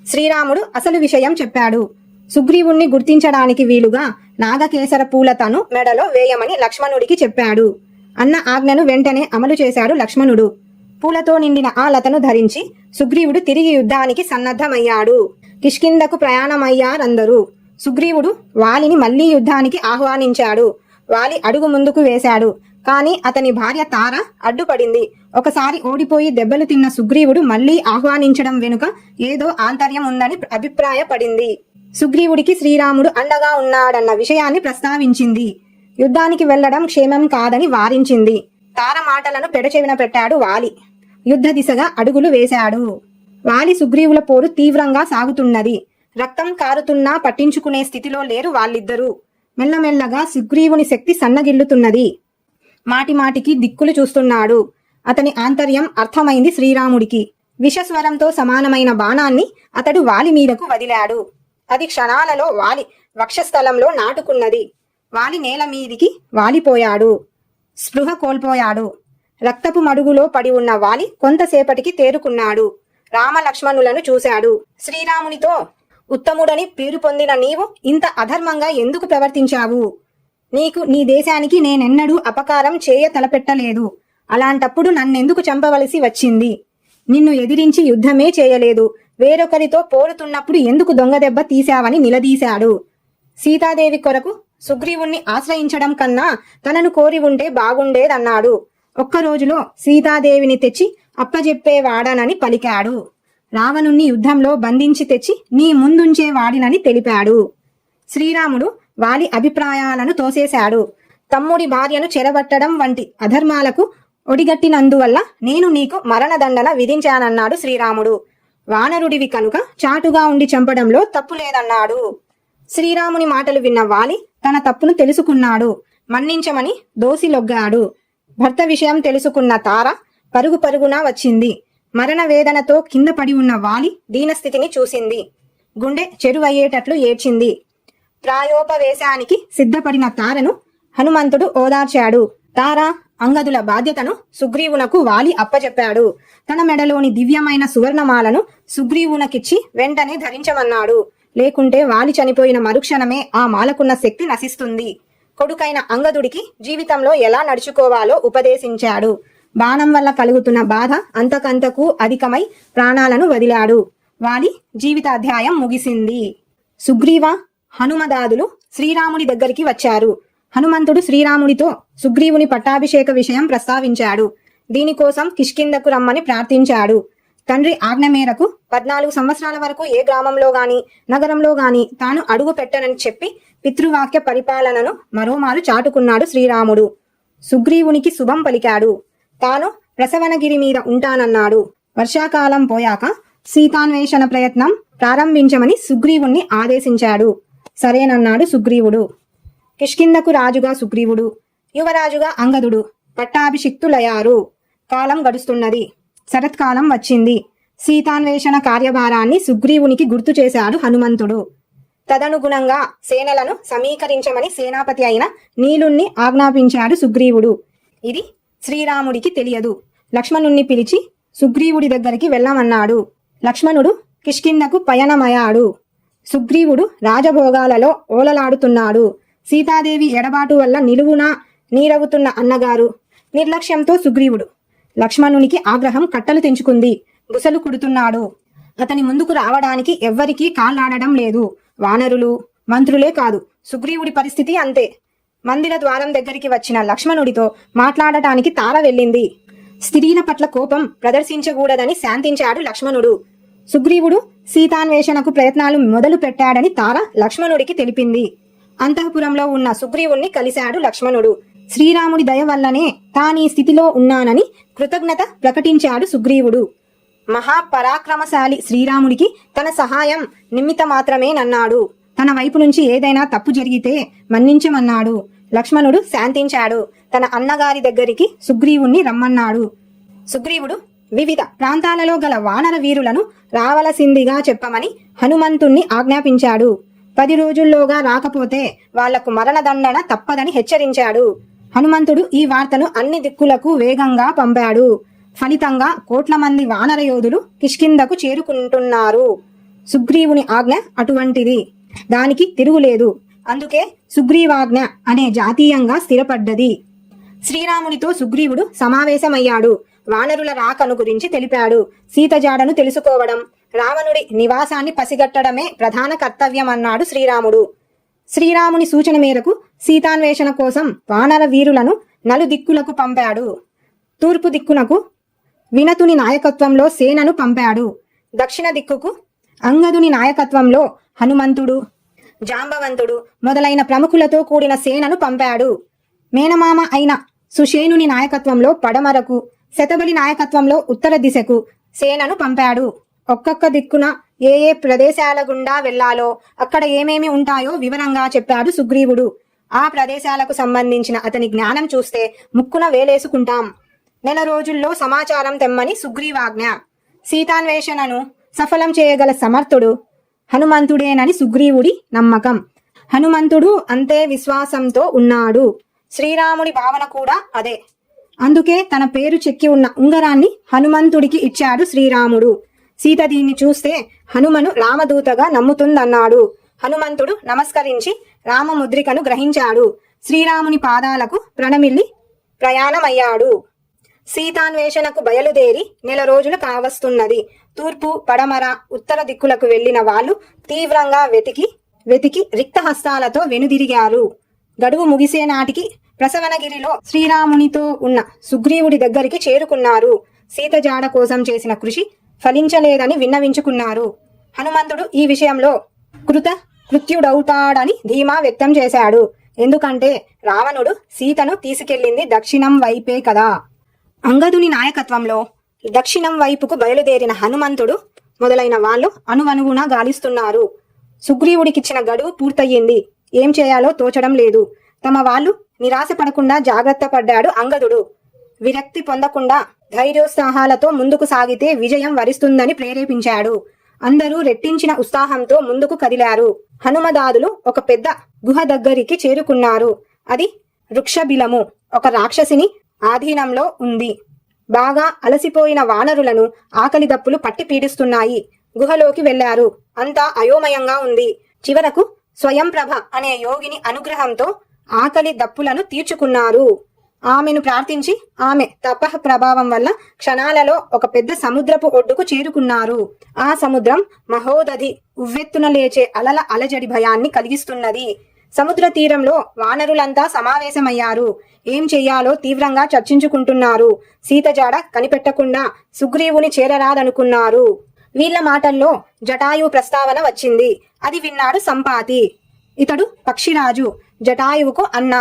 శ్రీరాముడు అసలు విషయం చెప్పాడు. సుగ్రీవుణ్ణి గుర్తించడానికి వీలుగా నాగకేసర పూలతను మెడలో వేయమని లక్ష్మణుడికి చెప్పాడు. అన్న ఆజ్ఞను వెంటనే అమలు చేశాడు లక్ష్మణుడు. పూలతో నిండిన ఆ లతను ధరించి సుగ్రీవుడు తిరిగి యుద్ధానికి సన్నద్ధమయ్యాడు. కిష్కిందకు ప్రయాణమయ్యారందరూ. సుగ్రీవుడు వాలిని మళ్లీ యుద్ధానికి ఆహ్వానించాడు. వాలి అడుగు ముందుకు వేశాడు. కాని అతని భార్య తార అడ్డుపడింది. ఒకసారి ఓడిపోయి దెబ్బలు తిన్న సుగ్రీవుడు మళ్లీ ఆహ్వానించడం వెనుక ఏదో ఆంతర్యం ఉందని అభిప్రాయపడింది. సుగ్రీవుడికి శ్రీరాముడు అండగా ఉన్నాడన్న విషయాన్ని ప్రస్తావించింది. యుద్ధానికి వెళ్లడం క్షేమం కాదని వారించింది. తార మాటలను పెడచెవిన పెట్టాడు వాలి. యుద్ధ దిశగా అడుగులు వేశాడు. వాలి సుగ్రీవుల పోరు తీవ్రంగా సాగుతున్నది. రక్తం కారుతున్నా పట్టించుకునే స్థితిలో లేరు వాళ్ళిద్దరూ. మెల్లమెల్లగా సుగ్రీవుని శక్తి సన్నగిల్లుతున్నది. మాటిమాటికి దిక్కులు చూస్తున్నాడు. అతని ఆంతర్యం అర్థమైంది శ్రీరాముడికి. విషస్వరంతో సమానమైన బాణాన్ని అతడు వాలి మీదకు వదిలాడు. అది క్షణాలలో వాలి వక్షస్థలంలో నాటుకున్నది. వాలి నేల మీదికి వాలిపోయాడు. స్పృహ కోల్పోయాడు. రక్తపు మడుగులో పడి ఉన్న వాలి కొంతసేపటికి తేరుకున్నాడు. రామలక్ష్మణులను చూశాడు. శ్రీరామునితో ఉత్తముడని పేరు పొందిన నీవు ఇంత అధర్మంగా ఎందుకు ప్రవర్తించావు? నీకు నీ దేశానికి నేనెన్నడూ అపకారం చేయ తలపెట్టలేదు. అలాంటప్పుడు నన్నెందుకు చంపవలసి వచ్చింది? నిన్ను ఎదిరించి యుద్ధమే చేయలేదు. వేరొకరితో పోరుతున్నప్పుడు ఎందుకు దొంగదెబ్బ తీశావని నిలదీశాడు. సీతాదేవి కొరకు సుగ్రీవుణ్ణి ఆశ్రయించడం కన్నా తనను కోరి ఉంటే బాగుండేదన్నాడు. ఒక్కరోజులో సీతాదేవిని తెచ్చి అప్పజెప్పేవాడనని పలికాడు. రావణుణ్ణి యుద్ధంలో బంధించి తెచ్చి నీ ముందుంచేవాడినని తెలిపాడు. శ్రీరాముడు వాలి అభిప్రాయాలను తోసేశాడు. తమ్ముడి భార్యను చెరబట్టడం వంటి అధర్మాలకు ఒడిగట్టినందువల్ల నేను నీకు మరణదండన విధించానన్నాడు శ్రీరాముడు. వానరుడివి కనుక చాటుగా ఉండి చంపడంలో తప్పు లేదన్నాడు. శ్రీరాముని మాటలు విన్న వాలి తన తప్పును తెలుసుకున్నాడు. మన్నించమని దోసిలొగ్గాడు. భర్త విషయం తెలుసుకున్న తార పరుగు పరుగున వచ్చింది. మరణ వేదనతో కింద పడి ఉన్న వాలి దీనస్థితిని చూసింది. గుండె చెరువయ్యేటట్లు ఏడ్చింది. ప్రాయోపవేశానికి సిద్ధపడిన తారను హనుమంతుడు ఓదార్చాడు. తార అంగదుల బాధ్యతను సుగ్రీవునకు వాలి అప్పచెప్పాడు. తన మెడలోని దివ్యమైన సువర్ణమాలను సుగ్రీవునకిచ్చి వెంటనే ధరించమన్నాడు. లేకుంటే వాలి చనిపోయిన మరుక్షణమే ఆ మాలకున్న శక్తి నశిస్తుంది. కొడుకైన అంగదుడికి జీవితంలో ఎలా నడుచుకోవాలో ఉపదేశించాడు. బాణం వల్ల కలుగుతున్న బాధ అంతకంతకు అధికమై ప్రాణాలను వదిలాడు. వాలి జీవితాధ్యాయం ముగిసింది. సుగ్రీవ, హనుమదాదులు శ్రీరాముడి దగ్గరికి వచ్చారు. హనుమంతుడు శ్రీరాముడితో సుగ్రీవుని పట్టాభిషేక విషయం ప్రస్తావించాడు. దీనికోసం కిష్కిందకు రమ్మని ప్రార్థించాడు. తండ్రి ఆజ్ఞ మేరకు 14 సంవత్సరాల వరకు ఏ గ్రామంలో గాని నగరంలో గాని తాను అడుగు పెట్టనని చెప్పి పితృవాక్య పరిపాలనను మరోమారు చాటుకున్నాడు శ్రీరాముడు. సుగ్రీవునికి శుభం పలికాడు. తాను ప్రసవనగిరి మీద ఉంటానన్నాడు. వర్షాకాలం పోయాక సీతాన్వేషణ ప్రయత్నం ప్రారంభించమని సుగ్రీవుణ్ణి ఆదేశించాడు. సరేనన్నాడు సుగ్రీవుడు. కిష్కిందకు రాజుగా సుగ్రీవుడు, యువరాజుగా అంగదుడు పట్టాభిషిక్తులయ్యారు. కాలం గడుస్తున్నది. శరత్కాలం వచ్చింది. సీతాన్వేషణ కార్యభారాన్ని సుగ్రీవునికి గుర్తు చేశాడు హనుమంతుడు. తదనుగుణంగా సేనలను సమీకరించమని సేనాపతి అయిన నీలుణ్ణి ఆజ్ఞాపించాడు సుగ్రీవుడు. ఇది శ్రీరాముడికి తెలియదు. లక్ష్మణుణ్ణి పిలిచి సుగ్రీవుడి దగ్గరికి వెళ్ళమన్నాడు. లక్ష్మణుడు కిష్కిందకు పయనమయ్యాడు. సుగ్రీవుడు రాజభోగాలలో ఓలలాడుతున్నాడు. సీతాదేవి ఎడబాటు వల్ల నిలువునా నీరవుతున్న అన్నగారు. నిర్లక్ష్యంతో సుగ్రీవుడు. లక్ష్మణునికి ఆగ్రహం కట్టలు తెంచుకుంది. బుసలు కుడుతున్నాడు. అతని ముందుకు రావడానికి ఎవ్వరికీ కాళ్ళాడడం లేదు. వానరులు, మంత్రులే కాదు, సుగ్రీవుడి పరిస్థితి అంతే. మందిర ద్వారం దగ్గరికి వచ్చిన లక్ష్మణుడితో మాట్లాడటానికి తార వెళ్ళింది. స్త్రీల పట్ల కోపం ప్రదర్శించకూడదని శాంతించాడు లక్ష్మణుడు. సుగ్రీవుడు సీతాన్వేషణకు ప్రయత్నాలు మొదలు పెట్టాడని తార లక్ష్మణుడికి తెలిపింది. అంతఃపురంలో ఉన్న సుగ్రీవుణ్ణి కలిశాడు లక్ష్మణుడు. శ్రీరాముడి దయ వల్లనే తానీ స్థితిలో ఉన్నానని కృతజ్ఞత ప్రకటించాడు సుగ్రీవుడు. మహాపరాక్రమశాలి శ్రీరాముడికి తన సహాయం నిమిత్త మాత్రమేనన్నాడు. తన వైపు నుంచి ఏదైనా తప్పు జరిగితే మన్నించమన్నాడు. లక్ష్మణుడు శాంతించాడు. తన అన్నగారి దగ్గరికి సుగ్రీవుణ్ణి రమ్మన్నాడు. సుగ్రీవుడు వివిధ ప్రాంతాలలో గల వానర వీరులను రావలసిందిగా చెప్పమని హనుమంతుణ్ణి ఆజ్ఞాపించాడు. 10 రోజుల్లోగా రాకపోతే వాళ్లకు మరణదండన తప్పదని హెచ్చరించాడు. హనుమంతుడు ఈ వార్తను అన్ని దిక్కులకు వేగంగా పంపాడు. ఫలితంగా కోట్ల మంది వానర యోధులు కిష్కిందకు చేరుకుంటున్నారు. సుగ్రీవుని ఆజ్ఞ అటువంటిది. దానికి తిరుగులేదు. అందుకే సుగ్రీవాజ్ఞ అనే జాతీయంగా స్థిరపడ్డది. శ్రీరామునితో సుగ్రీవుడు సమావేశమయ్యాడు. వానరుల రాకను గురించి తెలిపాడు. సీత జాడను తెలుసుకోవడం, రావణుడి నివాసాన్ని పసిగట్టడమే ప్రధాన కర్తవ్యమన్నాడు శ్రీరాముడు. శ్రీరాముని సూచన మేరకు సీతాన్వేషణ కోసం వానర వీరులను నలుదిక్కులకు పంపాడు. తూర్పు దిక్కునకు వినతుని నాయకత్వంలో సేనను పంపాడు. దక్షిణ దిక్కుకు అంగదుని నాయకత్వంలో హనుమంతుడు, జాంబవంతుడు మొదలైన ప్రముఖులతో కూడిన సేనను పంపాడు. మేనమామ అయిన సుషేనుని నాయకత్వంలో పడమరకు, శతబలి నాయకత్వంలో ఉత్తర దిశకు సేనను పంపాడు. ఒక్కొక్క దిక్కున ఏ ఏ ప్రదేశాల గుండా వెళ్లాలో, అక్కడ ఏమేమి ఉంటాయో వివరంగా చెప్పాడు సుగ్రీవుడు. ఆ ప్రదేశాలకు సంబంధించిన అతని జ్ఞానం చూస్తే ముక్కున వేలేసుకుంటాం. 4 రోజుల్లో సమాచారం తెమ్మని సుగ్రీవాజ్ఞ. సీతాన్వేషణను సఫలం చేయగల సమర్థుడు హనుమంతుడేనని సుగ్రీవుడి నమ్మకం. హనుమంతుడు అంతే విశ్వాసంతో ఉన్నాడు. శ్రీరాముడి భావన కూడా అదే. అందుకే తన పేరు చెక్కి ఉన్న ఉంగరాన్ని హనుమంతుడికి ఇచ్చాడు శ్రీరాముడు. సీత దీన్ని చూస్తే హనుమను రామదూతగా నమ్ముతుందన్నాడు. హనుమంతుడు నమస్కరించి రామముద్రికను గ్రహించాడు. శ్రీరాముని పాదాలకు ప్రణమిల్లి ప్రయాణమయ్యాడు. సీతాన్వేషణకు బయలుదేరి 4 రోజులు కావస్తున్నది. తూర్పు, పడమర, ఉత్తర దిక్కులకు వెళ్లిన వాళ్ళు తీవ్రంగా వెతికి రిక్తహస్తాలతో వెనుదిరిగారు. గడువు ముగిసే నాటికి ప్రసవనగిరిలో శ్రీరామునితో ఉన్న సుగ్రీవుడి దగ్గరికి చేరుకున్నారు. సీత జాడ కోసం చేసిన కృషి ఫలించలేదని విన్నవించుకున్నారు. హనుమంతుడు ఈ విషయంలో కృత్యుడవుతాడని ధీమా వ్యక్తం చేశాడు. ఎందుకంటే రావణుడు సీతను తీసుకెళ్లింది దక్షిణం వైపే కదా. అంగదుని నాయకత్వంలో దక్షిణం వైపుకు బయలుదేరిన హనుమంతుడు మొదలైన వాళ్ళు అణువణువున గాలిస్తున్నారు. సుగ్రీవుడికిచ్చిన గడువు పూర్తయింది. ఏం చేయాలో తోచడం లేదు. తమ వాళ్ళు నిరాశపడకుండా జాగ్రత్త పడ్డాడు అంగదుడు. విరక్తి పొందకుండా ధైర్యోత్సాహాలతో ముందుకు సాగితే విజయం వరిస్తుందని ప్రేరేపించాడు. అందరూ రెట్టించిన ఉత్సాహంతో ముందుకు కదిలారు. హనుమదాదులు ఒక పెద్ద గుహ దగ్గరికి చేరుకున్నారు. అది వృక్షబిలము, ఒక రాక్షసిని ఆధీనంలో ఉంది. బాగా అలసిపోయిన వానరులను ఆకలి దప్పులు పట్టి పీడిస్తున్నాయి. గుహలోకి వెళ్లారు. అంతా అయోమయంగా ఉంది. చివరకు స్వయంప్రభ అనే యోగిని అనుగ్రహంతో ఆకలి దప్పులను తీర్చుకున్నారు. ఆమెను ప్రార్థించి ఆమె తపః ప్రభావం వల్ల క్షణాలలో ఒక పెద్ద సముద్రపు ఒడ్డుకు చేరుకున్నారు. ఆ సముద్రం మహోదధి ఉవ్వెత్తున లేచే అలల అలజడి భయాన్ని కలిగిస్తున్నది. సముద్ర తీరంలో వానరులంతా సమావేశమయ్యారు. ఏం చెయ్యాలో తీవ్రంగా చర్చించుకుంటున్నారు. సీత జాడ కనిపెట్టకుండా సుగ్రీవుని చేరరాదనుకున్నారు. వీళ్ల మాటల్లో జటాయు ప్రస్తావన వచ్చింది. అది విన్నాడు సంపాతి. ఇతడు పక్షిరాజు, జటాయువుకు అన్న.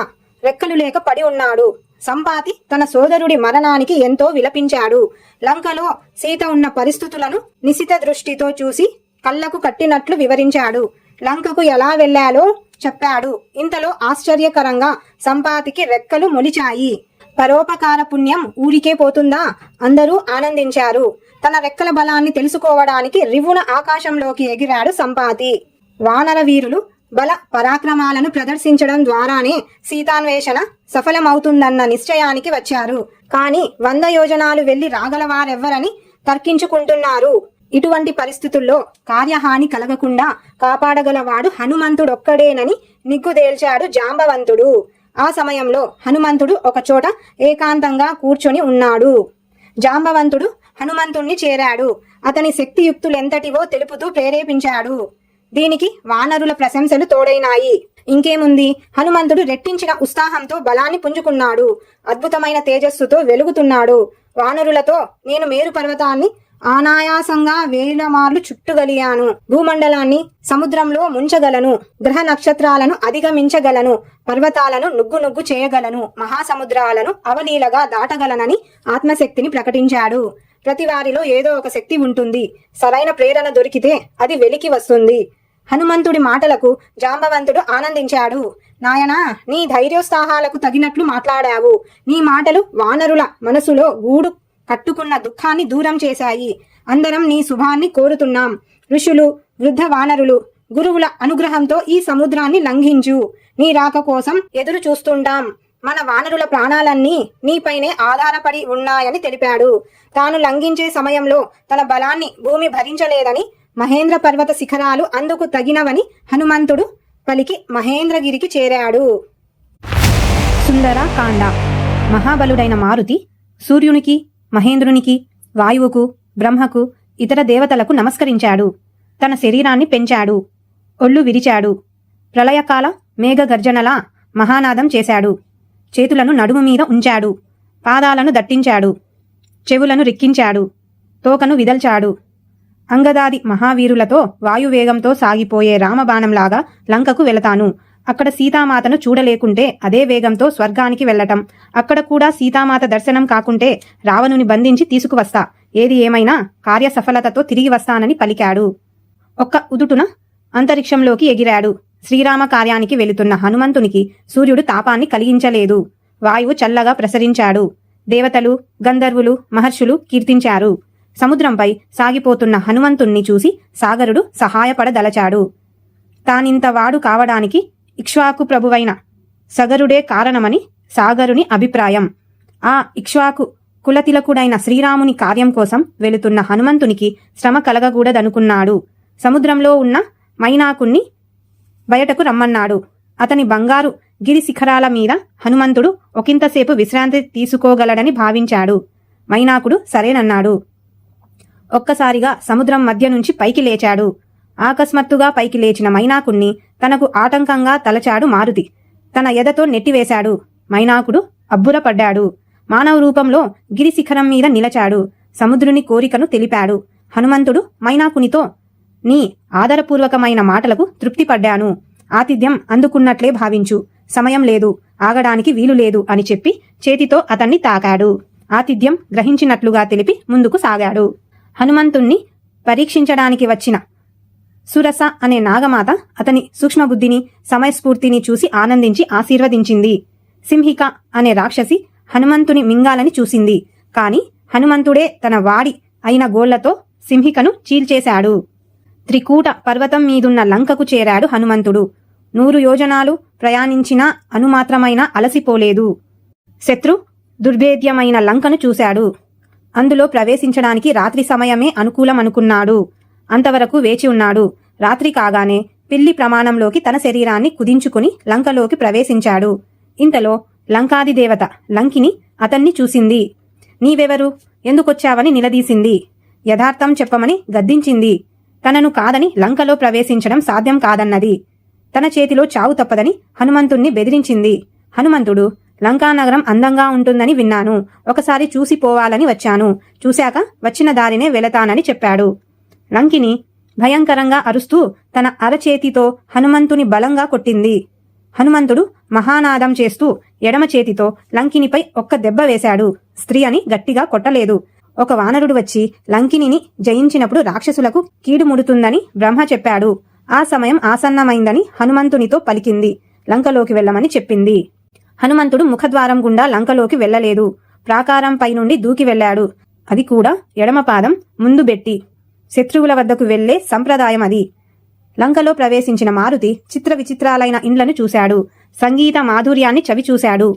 రెక్కలు లేక పడి ఉన్నాడు. సంపాతి తన సోదరుడి మరణానికి ఎంతో విలపించాడు. లంకలో సీత ఉన్న పరిస్థితులను నిశిత దృష్టితో చూసి కళ్లకు కట్టినట్లు వివరించాడు. లంకకు ఎలా వెళ్లాలో చెప్పాడు. ఇంతలో ఆశ్చర్యకరంగా సంపాతికి రెక్కలు మొలిచాయి. పరోపకార పుణ్యం ఊరికే పోతుందా? అందరూ ఆనందించారు. తన రెక్కల బలాన్ని తెలుసుకోవడానికి రివ్వున ఆకాశంలోకి ఎగిరాడు సంపాతి. వానర వీరులు బల పరాక్రమాలను ప్రదర్శించడం ద్వారానే సీతాన్వేషణ సఫలమవుతుందన్న నిశ్చయానికి వచ్చారు. కాని 100 యోజనాలు వెళ్లి రాగలవారెవ్వరని తర్కించుకుంటున్నారు. ఇటువంటి పరిస్థితుల్లో కార్యహాని కలగకుండా కాపాడగలవాడు హనుమంతుడొక్కడేనని నిగ్గుదేల్చాడు జాంబవంతుడు. ఆ సమయంలో హనుమంతుడు ఒకచోట ఏకాంతంగా కూర్చొని ఉన్నాడు. జాంబవంతుడు హనుమంతుణ్ణి చేరాడు. అతని శక్తియుక్తులెంతటివో తెలుపుతూ ప్రేరేపించాడు. దీనికి వానరుల ప్రశంసలు తోడైనాయి. ఇంకేముంది, హనుమంతుడు రెట్టించిన ఉత్సాహంతో బలాన్ని పుంజుకున్నాడు. అద్భుతమైన తేజస్సుతో వెలుగుతున్నాడు. వానరులతో నేను మేరు పర్వతాన్ని అనాయాసంగా 1000 మార్లు చుట్టుగలిగాను. భూమండలాన్ని సముద్రంలో ముంచగలను. గ్రహ నక్షత్రాలను అధిగమించగలను. పర్వతాలను నుగ్గు చేయగలను. మహాసముద్రాలను అవలీలగా దాటగలనని ఆత్మశక్తిని ప్రకటించాడు. ప్రతి వారిలో ఏదో ఒక శక్తి ఉంటుంది. సరైన ప్రేరణ దొరికితే అది వెలికి వస్తుంది. హనుమంతుడి మాటలకు జాంబవంతుడు ఆనందించాడు. నాయనా, నీ ధైర్యోత్సాహాలకు తగినట్లు మాట్లాడావు. నీ మాటలు వానరుల మనసులో గూడు కట్టుకున్న దుఃఖాన్ని దూరం చేశాయి. అందరం నీ శుభాన్ని కోరుతున్నాం. ఋషులు, వృద్ధ వానరులు, గురువుల అనుగ్రహంతో ఈ సముద్రాన్ని లంఘించు. నీ రాక కోసం ఎదురు చూస్తుంటాం. మన వానరుల ప్రాణాలన్నీ నీపైనే ఆధారపడి ఉన్నాయని తెలిపాడు. తాను లంఘించే సమయంలో తన బలాన్ని భూమి భరించలేదని, మహేంద్ర పర్వత శిఖరాలు అందుకు తగినవని హనుమంతుడు పలికి మహేంద్రగిరికి చేరాడు. సుందరకాండ. మహాబలుడైన మారుతి సూర్యునికి, మహేంద్రునికి, వాయువుకు, బ్రహ్మకు, ఇతర దేవతలకు నమస్కరించాడు. తన శరీరాన్ని పెంచాడు. ఒళ్ళు విరిచాడు. ప్రళయకాల మేఘగర్జనలా మహానాదం చేశాడు. చేతులను నడుము మీద ఉంచాడు. పాదాలను దట్టించాడు. చెవులను రిక్కించాడు. తోకను విదల్చాడు. అంగదాది మహావీరులతో వాయువేగంతో సాగిపోయే రామబాణంలాగా లంకకు వెళతాను. అక్కడ సీతామాతను చూడలేకుంటే అదే వేగంతో స్వర్గానికి వెళ్లటం. అక్కడ కూడా సీతామాత దర్శనం కాకుంటే రావణుని బంధించి తీసుకువస్తా. ఏది ఏమైనా కార్యసఫలతతో తిరిగి వస్తానని పలికాడు. ఒక్క ఉదుటున అంతరిక్షంలోకి ఎగిరాడు. శ్రీరామ కార్యానికి వెళుతున్న హనుమంతునికి సూర్యుడు తాపాన్ని కలిగించలేదు. వాయువు చల్లగా ప్రసరించాడు. దేవతలు, గంధర్వులు, మహర్షులు కీర్తించారు. సముద్రంపై సాగిపోతున్న హనుమంతుణ్ణి చూసి సాగరుడు సహాయపడదలచాడు. తానింతవాడు కావడానికి ఇక్ష్వాకు ప్రభువైన సగరుడే కారణమని సాగరుని అభిప్రాయం. ఆ ఇక్ష్వాకు కులతిలకుడైన శ్రీరాముని కార్యం కోసం వెళుతున్న హనుమంతునికి శ్రమ కలగకూడదనుకున్నాడు. సముద్రంలో ఉన్న మైనాకుణ్ణి బయటకు రమ్మన్నాడు. అతని బంగారు గిరి శిఖరాల మీద హనుమంతుడు ఒకంతసేపు విశ్రాంతి తీసుకోగలడని భావించాడు. మైనాకుడు సరేనన్నాడు. ఒక్కసారిగా సముద్రం మధ్య నుంచి పైకి లేచాడు. ఆకస్మాత్తుగా పైకి లేచిన మైనాకుణ్ణి తనకు ఆటంకంగా తలచాడు మారుతి. తన ఎదతో నెట్టివేశాడు. మైనాకుడు అబ్బురపడ్డాడు. మానవ రూపంలో గిరి శిఖరం మీద నిలచాడు. సముద్రుని కోరికను తెలిపాడు. హనుమంతుడు మైనాకునితో, నీ ఆదరపూర్వకమైన మాటలకు తృప్తిపడ్డాను. ఆతిథ్యం అందుకున్నట్లే భావించు. సమయం లేదు, ఆగడానికి వీలు లేదు అని చెప్పి చేతితో అతన్ని తాకాడు. ఆతిథ్యం గ్రహించినట్లుగా తెలిపి ముందుకు సాగాడు. హనుమంతుణ్ణి పరీక్షించడానికి వచ్చిన సురస అనే నాగమాత అతని సూక్ష్మబుద్ధిని, సమయస్ఫూర్తిని చూసి ఆనందించి ఆశీర్వదించింది. సింహిక అనే రాక్షసి హనుమంతుని మింగాలని చూసింది. కాని హనుమంతుడే తన వాడి అయిన గోళ్లతో సింహికను చీల్చేశాడు. త్రికూట పర్వతం మీదున్న లంకకు చేరాడు హనుమంతుడు. 100 యోజనాలు ప్రయాణించినా అనుమాత్రమైనా అలసిపోలేదు. శత్రు దుర్భేద్యమైన లంకను చూశాడు. అందులో ప్రవేశించడానికి రాత్రి సమయమే అనుకూలమనుకున్నాడు. అంతవరకు వేచి ఉన్నాడు. రాత్రి కాగానే పిల్లి ప్రమాణంలోకి తన శరీరాన్ని కుదించుకుని లంకలోకి ప్రవేశించాడు. ఇంతలో లంకాదిదేవత లంకిని అతన్ని చూసింది. నీవెవరు, ఎందుకొచ్చావని నిలదీసింది. యథార్థం చెప్పమని గద్దించింది. తనను కాదని లంకలో ప్రవేశించడం సాధ్యం కాదన్నది. తన చేతిలో చావు తప్పదని హనుమంతుణ్ణి బెదిరించింది. హనుమంతుడు, లంకానగరం అందంగా ఉంటుందని విన్నాను, ఒకసారి చూసిపోవాలని వచ్చాను, చూశాక వచ్చిన దారినే వెళతానని చెప్పాడు. లంకిని భయంకరంగా అరుస్తూ తన అరచేతితో హనుమంతుని బలంగా కొట్టింది. హనుమంతుడు మహానాదం చేస్తూ ఎడమ చేతితో లంకినిపై ఒక్క దెబ్బ వేశాడు. స్త్రీ అని గట్టిగా కొట్టలేదు. ఒక వానరుడు వచ్చి లంకినిని జయించినప్పుడు రాక్షసులకు కీడు ముడుతుందని బ్రహ్మ చెప్పాడు. ఆ సమయం ఆసన్నమైందని హనుమంతునితో పలికింది. లంకలోకి వెళ్ళమని చెప్పింది. హనుమంతుడు ముఖద్వారం గుండా లంకలోకి వెళ్లలేదు. ప్రాకారంపై నుండి దూకి వెళ్లాడు. అది కూడా ఎడమపాదం ముందు బెట్టి. శత్రువుల వద్దకు వెళ్లే సంప్రదాయం అది. లంకలో ప్రవేశించిన మారుతి చిత్ర విచిత్రాలైన ఇండ్లను చూశాడు. సంగీత మాధుర్యాన్ని చవిచూశాడు.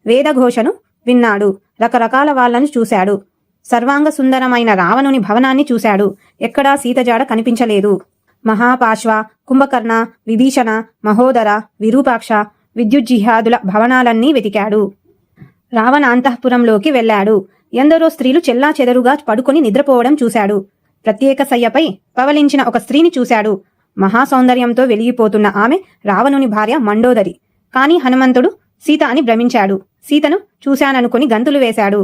వేదఘోషను విన్నాడు. రకరకాల వాళ్లను చూశాడు. సర్వాంగ సుందరమైన రావణుని భవనాన్ని చూశాడు. ఎక్కడా సీతజాడ కనిపించలేదు. మహాపాశ్వ, కుంభకర్ణ, విభీషణ, మహోదర, విరూపాక్ష, విద్యుజ్జిహాదుల భవనాలన్నీ వెతికాడు. రావణ అంతఃపురంలోకి వెళ్లాడు. ఎందరో స్త్రీలు చెల్లా చెదరుగా పడుకొని నిద్రపోవడం చూశాడు. ప్రత్యేక శయ్యపై పవలించిన ఒక స్త్రీని చూశాడు. మహాసౌందర్యంతో వెలిగిపోతున్న ఆమె రావణుని భార్య మండోదరి. కాని హనుమంతుడు సీత అని భ్రమించాడు. సీతను చూశాననుకుని గంతులు వేశాడు.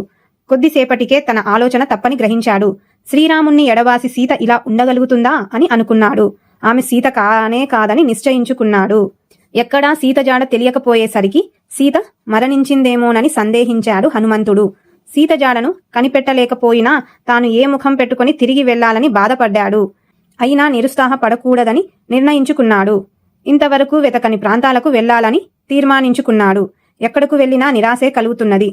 కొద్దిసేపటికే తన ఆలోచన తప్పని గ్రహించాడు. శ్రీరాముణ్ణి ఎడబాసి సీత ఇలా ఉండగలుగుతుందా అని అనుకున్నాడు. ఆమె సీత కానే కాదని నిశ్చయించుకున్నాడు. ఎక్కడా సీత జాడ తెలియకపోయేసరికి సీత మరణించిందేమోనని సందేహించాడు హనుమంతుడు. సీత జాడను కనిపెట్టలేకపోయినా తాను ఏ ముఖం పెట్టుకుని తిరిగి వెళ్లాలని బాధపడ్డాడు. అయినా నిరుత్సాహపడకూడదని నిర్ణయించుకున్నాడు. ఇంతవరకు వెతకని ప్రాంతాలకు వెళ్లాలని తీర్మానించుకున్నాడు. ఎక్కడకు వెళ్లినా నిరాశే కలుగుతున్నది.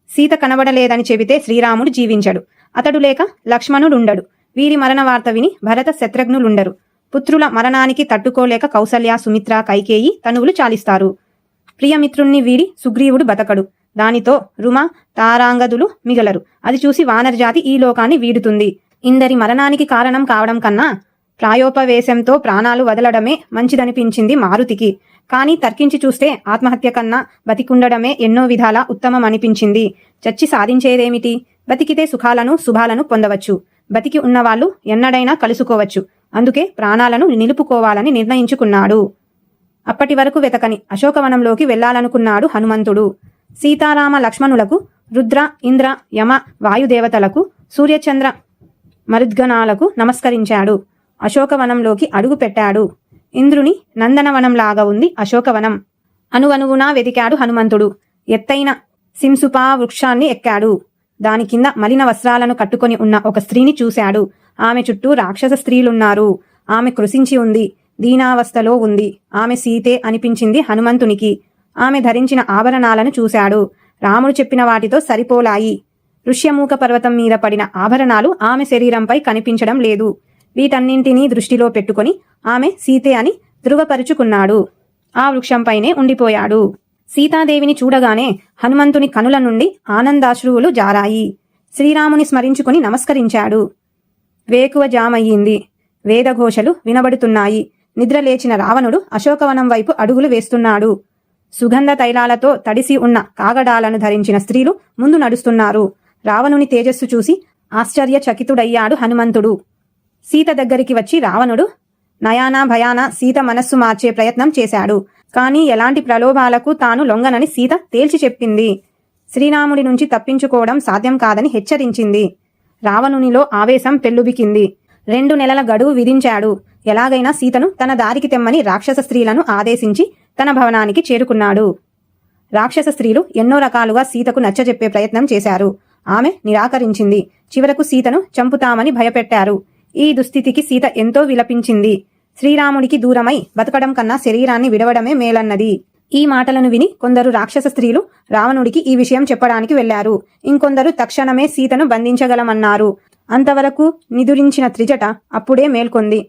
సీత కనబడలేదని చెబితే శ్రీరాముడు జీవించడు. అతడు లేక లక్ష్మణుడుండడు. వీరి మరణ వార్త విని భరత శత్రుఘ్నులుండరు. పుత్రుల మరణానికి తట్టుకోలేక కౌసల్య, సుమిత్ర, కైకేయి తనువులు చాలిస్తారు. ప్రియమిత్రుణ్ణి వీడి సుగ్రీవుడు బతకడు. దానితో రుమ, తారాంగదులు మిగలరు. అది చూసి వానరజాతి ఈ లోకాన్ని వీడుతుంది. ఇందరి మరణానికి కారణం కావడం కన్నా ప్రాయోపవేశంతో ప్రాణాలు వదలడమే మంచిదనిపించింది మారుతికి. కాని తర్కించి చూస్తే ఆత్మహత్య కన్నా బతికుండడమే ఎన్నో విధాలా ఉత్తమమనిపించింది. చచ్చి సాధించేదేమిటి? బతికితే సుఖాలను శుభాలను పొందవచ్చు. బతికి ఉన్నవాళ్లు ఎన్నడైనా కలుసుకోవచ్చు. అందుకే ప్రాణాలను నిలుపుకోవాలని నిర్ణయించుకున్నాడు. అప్పటి వరకు వెతకని అశోకవనంలోకి వెళ్లాలనుకున్నాడు హనుమంతుడు. సీతారామ లక్ష్మణులకు, రుద్ర, ఇంద్ర, యమ, వాయుదేవతలకు, సూర్యచంద్ర మరుద్గణాలకు నమస్కరించాడు. అశోకవనంలోకి అడుగు పెట్టాడు. ఇంద్రుని నందనవనంలాగా ఉంది అశోకవనం. అణువణువునా వెతికాడు హనుమంతుడు. ఎత్తైన సింసుపా వృక్షాన్ని ఎక్కాడు. దాని కింద మలిన వస్త్రాలను కట్టుకొని ఉన్న ఒక స్త్రీని చూశాడు. ఆమె చుట్టూ రాక్షస స్త్రీలున్నారు. ఆమె కృశించి ఉంది. దీనావస్థలో ఉంది. ఆమె సీతే అనిపించింది హనుమంతునికి. ఆమె ధరించిన ఆభరణాలను చూశాడు. రాముడు చెప్పిన వాటితో సరిపోలాయి. ఋష్యమూక పర్వతం మీద పడిన ఆభరణాలు ఆమె శరీరంపై కనిపించడం లేదు. వీటన్నింటినీ దృష్టిలో పెట్టుకుని ఆమె సీతే అని ధృవపరుచుకున్నాడు. ఆ వృక్షంపైనే ఉండిపోయాడు. సీతాదేవిని చూడగానే హనుమంతుని కనుల నుండి ఆనందాశ్రువులు జారాయి. శ్రీరాముని స్మరించుకుని నమస్కరించాడు. వేకువ జామయ్యింది. వేదఘోషలు వినబడుతున్నాయి. నిద్రలేచిన రావణుడు అశోకవనం వైపు అడుగులు వేస్తున్నాడు. సుగంధ తైలాలతో తడిసి ఉన్న కాగడాలను ధరించిన స్త్రీలు ముందు నడుస్తున్నారు. రావణుని తేజస్సు చూసి ఆశ్చర్యచకితుడయ్యాడు హనుమంతుడు. సీత దగ్గరికి వచ్చి రావణుడు నయానా భయానా సీత మనస్సు మార్చే ప్రయత్నం చేశాడు. కాని ఎలాంటి ప్రలోభాలకు తాను లొంగనని సీత తేల్చి చెప్పింది. శ్రీరాముడి నుంచి తప్పించుకోవడం సాధ్యం కాదని హెచ్చరించింది. రావణునిలో ఆవేశం పెల్లుబికింది. 2 నెలల గడువు విధించాడు. ఎలాగైనా సీతను తన దారికి తెమ్మని రాక్షస స్త్రీలను ఆదేశించి తన భవనానికి చేరుకున్నాడు. రాక్షస స్త్రీలు ఎన్నో రకాలుగా సీతకు నచ్చజెప్పే ప్రయత్నం చేశారు. ఆమె నిరాకరించింది. చివరకు సీతను చంపుతామని భయపెట్టారు. ఈ దుస్థితికి సీత ఎంతో విలపించింది. శ్రీరాముడికి దూరమై బతకడం కన్నా శరీరాన్ని విడవడమే మేలన్నది. ఈ మాటలను విని కొందరు రాక్షస స్త్రీలు రావణుడికి ఈ విషయం చెప్పడానికి వెళ్లారు. ఇంకొందరు తక్షణమే సీతను బంధించగలమన్నారు. అంతవరకు నిదురించిన త్రిజట అప్పుడే మేల్కొంది.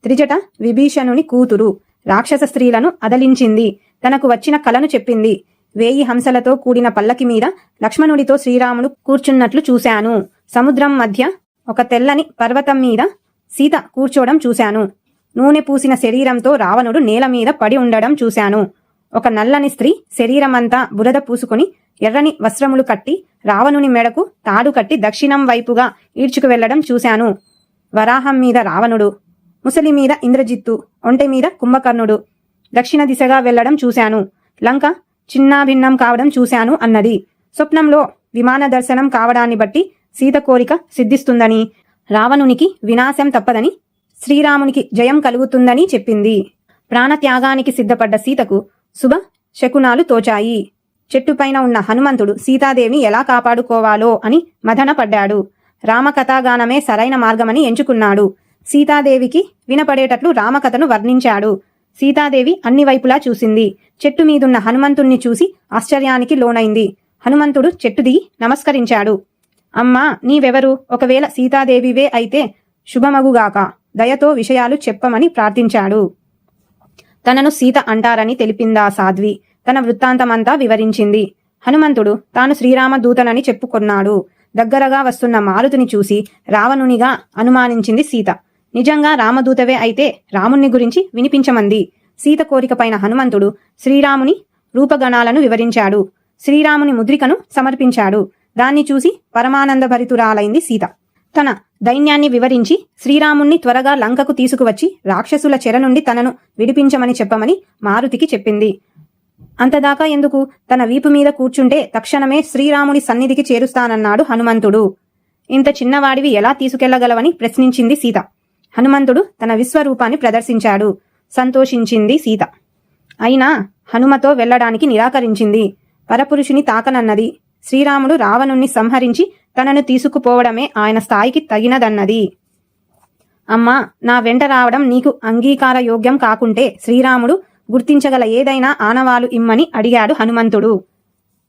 త్రిజట విభీషణుని కూతురు. రాక్షస స్త్రీలను అదలించింది. తనకు వచ్చిన కలను చెప్పింది. 1000 హంసలతో కూడిన పల్లకి మీద లక్ష్మణుడితో శ్రీరాముడు కూర్చున్నట్లు చూశాను. సముద్రం మధ్య ఒక తెల్లని పర్వతం మీద సీత కూర్చోవడం చూశాను. నూనె పూసిన శరీరంతో రావణుడు నేల మీద పడి ఉండడం చూశాను. ఒక నల్లని స్త్రీ శరీరమంతా బురద పూసుకుని ఎర్రని వస్త్రములు కట్టి రావణుని మెడకు తాడు కట్టి దక్షిణం వైపుగా ఈడ్చుకు వెళ్లడం చూశాను. వరాహం మీద రావణుడు, ముసలి మీద ఇంద్రజిత్తు, ఒంటె మీద కుంభకర్ణుడు దక్షిణ దిశగా వెళ్లడం చూశాను. లంక చిన్నాభిన్నం కావడం చూశాను అన్నది. స్వప్నంలో విమాన దర్శనం కావడాన్ని బట్టి సీత కోరిక సిద్ధిస్తుందని, రావణునికి వినాశం తప్పదని, శ్రీరామునికి జయం కలుగుతుందని చెప్పింది. ప్రాణత్యాగానికి సిద్ధపడ్డ సీతకు శుభ శకునాలు తోచాయి. చెట్టుపైన ఉన్న హనుమంతుడు సీతాదేవిని ఎలా కాపాడుకోవాలో అని మదన పడ్డాడు. రామకథాగానమే సరైన మార్గమని ఎంచుకున్నాడు. సీతాదేవికి వినపడేటట్లు రామకథను వర్ణించాడు. సీతాదేవి అన్ని వైపులా చూసింది. చెట్టు మీదున్న హనుమంతుణ్ణి చూసి ఆశ్చర్యానికి లోనైంది. హనుమంతుడు చెట్టు దిగి నమస్కరించాడు. అమ్మా, నీవెవరు? ఒకవేళ సీతాదేవివే అయితే శుభమగుగాక, దయతో విషయాలు చెప్పమని ప్రార్థించాడు. తనను సీత అంటారని తెలిపిందా సాధ్వి. తన వృత్తాంతమంతా వివరించింది. హనుమంతుడు తాను శ్రీరామదూతనని చెప్పుకొన్నాడు. దగ్గరగా వస్తున్న మారుతిని చూసి రావణునిగా అనుమానించింది సీత. నిజంగా రామదూతవే అయితే రాముణ్ణి గురించి వినిపించమంది. సీత కోరికపైన హనుమంతుడు శ్రీరాముని రూపగణాలను వివరించాడు. శ్రీరాముని ముద్రికను సమర్పించాడు. దాన్ని చూసి పరమానందభరితురాలైంది సీత. తన దైన్యాన్ని వివరించి శ్రీరాముణ్ణి త్వరగా లంకకు తీసుకువచ్చి రాక్షసుల చెర నుండి తనను విడిపించమని చెప్పమని మారుతికి చెప్పింది. అంతదాకా ఎందుకు, తన వీపు మీద కూర్చుంటే తక్షణమే శ్రీరాముడి సన్నిధికి చేరుస్తానన్నాడు హనుమంతుడు. ఇంత చిన్నవాడివి ఎలా తీసుకెళ్లగలవని ప్రశ్నించింది సీత. హనుమంతుడు తన విశ్వరూపాన్ని ప్రదర్శించాడు. సంతోషించింది సీత. అయినా హనుమతో వెళ్లడానికి నిరాకరించింది. పరపురుషుని తాకనన్నది. శ్రీరాముడు రావణుణ్ణి సంహరించి తనను తీసుకుపోవడమే ఆయన స్థాయికి తగినదన్నది. అమ్మా, నా వెంట రావడం నీకు అంగీకార యోగ్యం కాకుంటే శ్రీరాముడు గుర్తించగల ఏదైనా ఆనవాలు ఇమ్మని అడిగాడు హనుమంతుడు.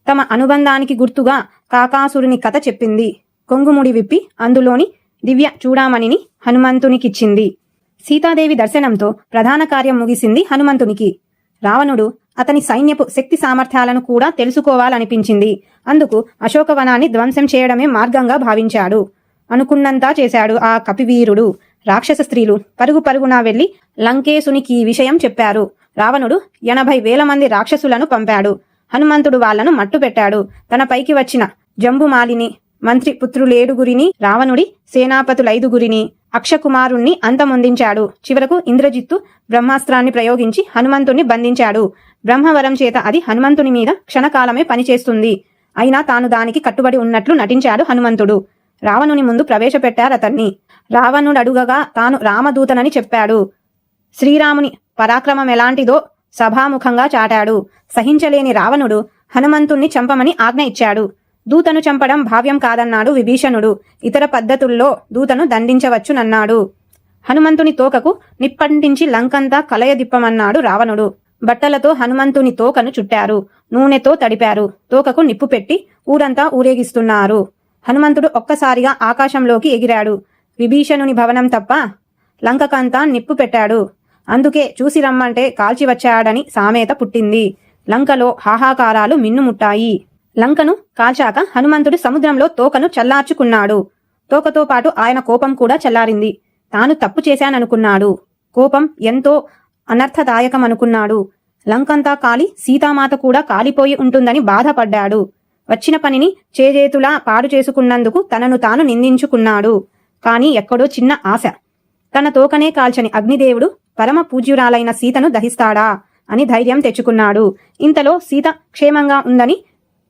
తమ అనుబంధానికి గుర్తుగా కాకాసురుని కథ చెప్పింది. కొంగుముడి విప్పి అందులోని దివ్య చూడామణిని హనుమంతునికిచ్చింది. సీతాదేవి దర్శనంతో ప్రధాన కార్యం ముగిసింది హనుమంతునికి. రావణుడు అతని సైన్యపు శక్తి సామర్థ్యాలను కూడా తెలుసుకోవాలనిపించింది. అందుకు అశోకవనాన్ని ధ్వంసం చేయడమే మార్గంగా భావించాడు. అనుకున్నంతా చేశాడు ఆ కపివీరుడు. రాక్షస స్త్రీలు పరుగు పరుగునా వెళ్లి లంకేశునికి ఈ విషయం చెప్పారు. రావణుడు 80,000 మంది రాక్షసులను పంపాడు. హనుమంతుడు వాళ్లను మట్టుపెట్టాడు. తన పైకి వచ్చిన జంబుమాలిని, మంత్రి పుత్రులేడుగురిని, రావణుడి సేనాపతులైదుగురిని, అక్షకుమారుణ్ణి అంతమొందించాడు. చివరకు ఇంద్రజిత్తు బ్రహ్మాస్త్రాన్ని ప్రయోగించి హనుమంతుణ్ణి బంధించాడు. బ్రహ్మవరం చేత అది హనుమంతుని మీద క్షణకాలమే పనిచేస్తుంది. అయినా తాను దానికి కట్టుబడి ఉన్నట్లు నటించాడు హనుమంతుడు. రావణుని ముందు ప్రవేశపెట్టారతన్ని. రావణుడడుగగా తాను రామదూతనని చెప్పాడు. శ్రీరాముని పరాక్రమం ఎలాంటిదో సభాముఖంగా చాటాడు. సహించలేని రావణుడు హనుమంతుణ్ణి చంపమని ఆజ్ఞ ఇచ్చాడు. దూతను చంపడం భావ్యం కాదన్నాడు విభీషణుడు. ఇతర పద్ధతుల్లో దూతను దండించవచ్చునన్నాడు. హనుమంతుని తోకకు నిప్పంటించి లంకంతా కలయదిప్పమన్నాడు రావణుడు. బట్టలతో హనుమంతుని తోకను చుట్టారు. నూనెతో తడిపారు. తోకకు నిప్పు పెట్టి ఊరంతా ఊరేగిస్తున్నారు. హనుమంతుడు ఒక్కసారిగా ఆకాశంలోకి ఎగిరాడు. విభీషణుని భవనం తప్ప లంకకంతా నిప్పు పెట్టాడు. అందుకే చూసి రమ్మంటే కాల్చివచ్చాడని సామెత పుట్టింది. లంకలో హాహాకారాలు మిన్నుముట్టాయి. లంకను కాల్చాక హనుమంతుడు సముద్రంలో తోకను చల్లార్చుకున్నాడు. తోకతో పాటు ఆయన కోపం కూడా చల్లారింది. తాను తప్పు చేశాననుకున్నాడు. కోపం ఎంతో అనర్థదాయకమనుకున్నాడు. లంకంతా కాలి సీతామాత కూడా కాలిపోయి ఉంటుందని బాధపడ్డాడు. వచ్చిన పనిని చేజేతులా పాడు చేసుకున్నందుకు తనను తాను నిందించుకున్నాడు. కాని ఎక్కడో చిన్న ఆశ. తన తోకనే కాల్చని అగ్నిదేవుడు పరమ పూజ్యురాలైన సీతను దహిస్తాడా అని ధైర్యం తెచ్చుకున్నాడు. ఇంతలో సీత క్షేమంగా ఉందని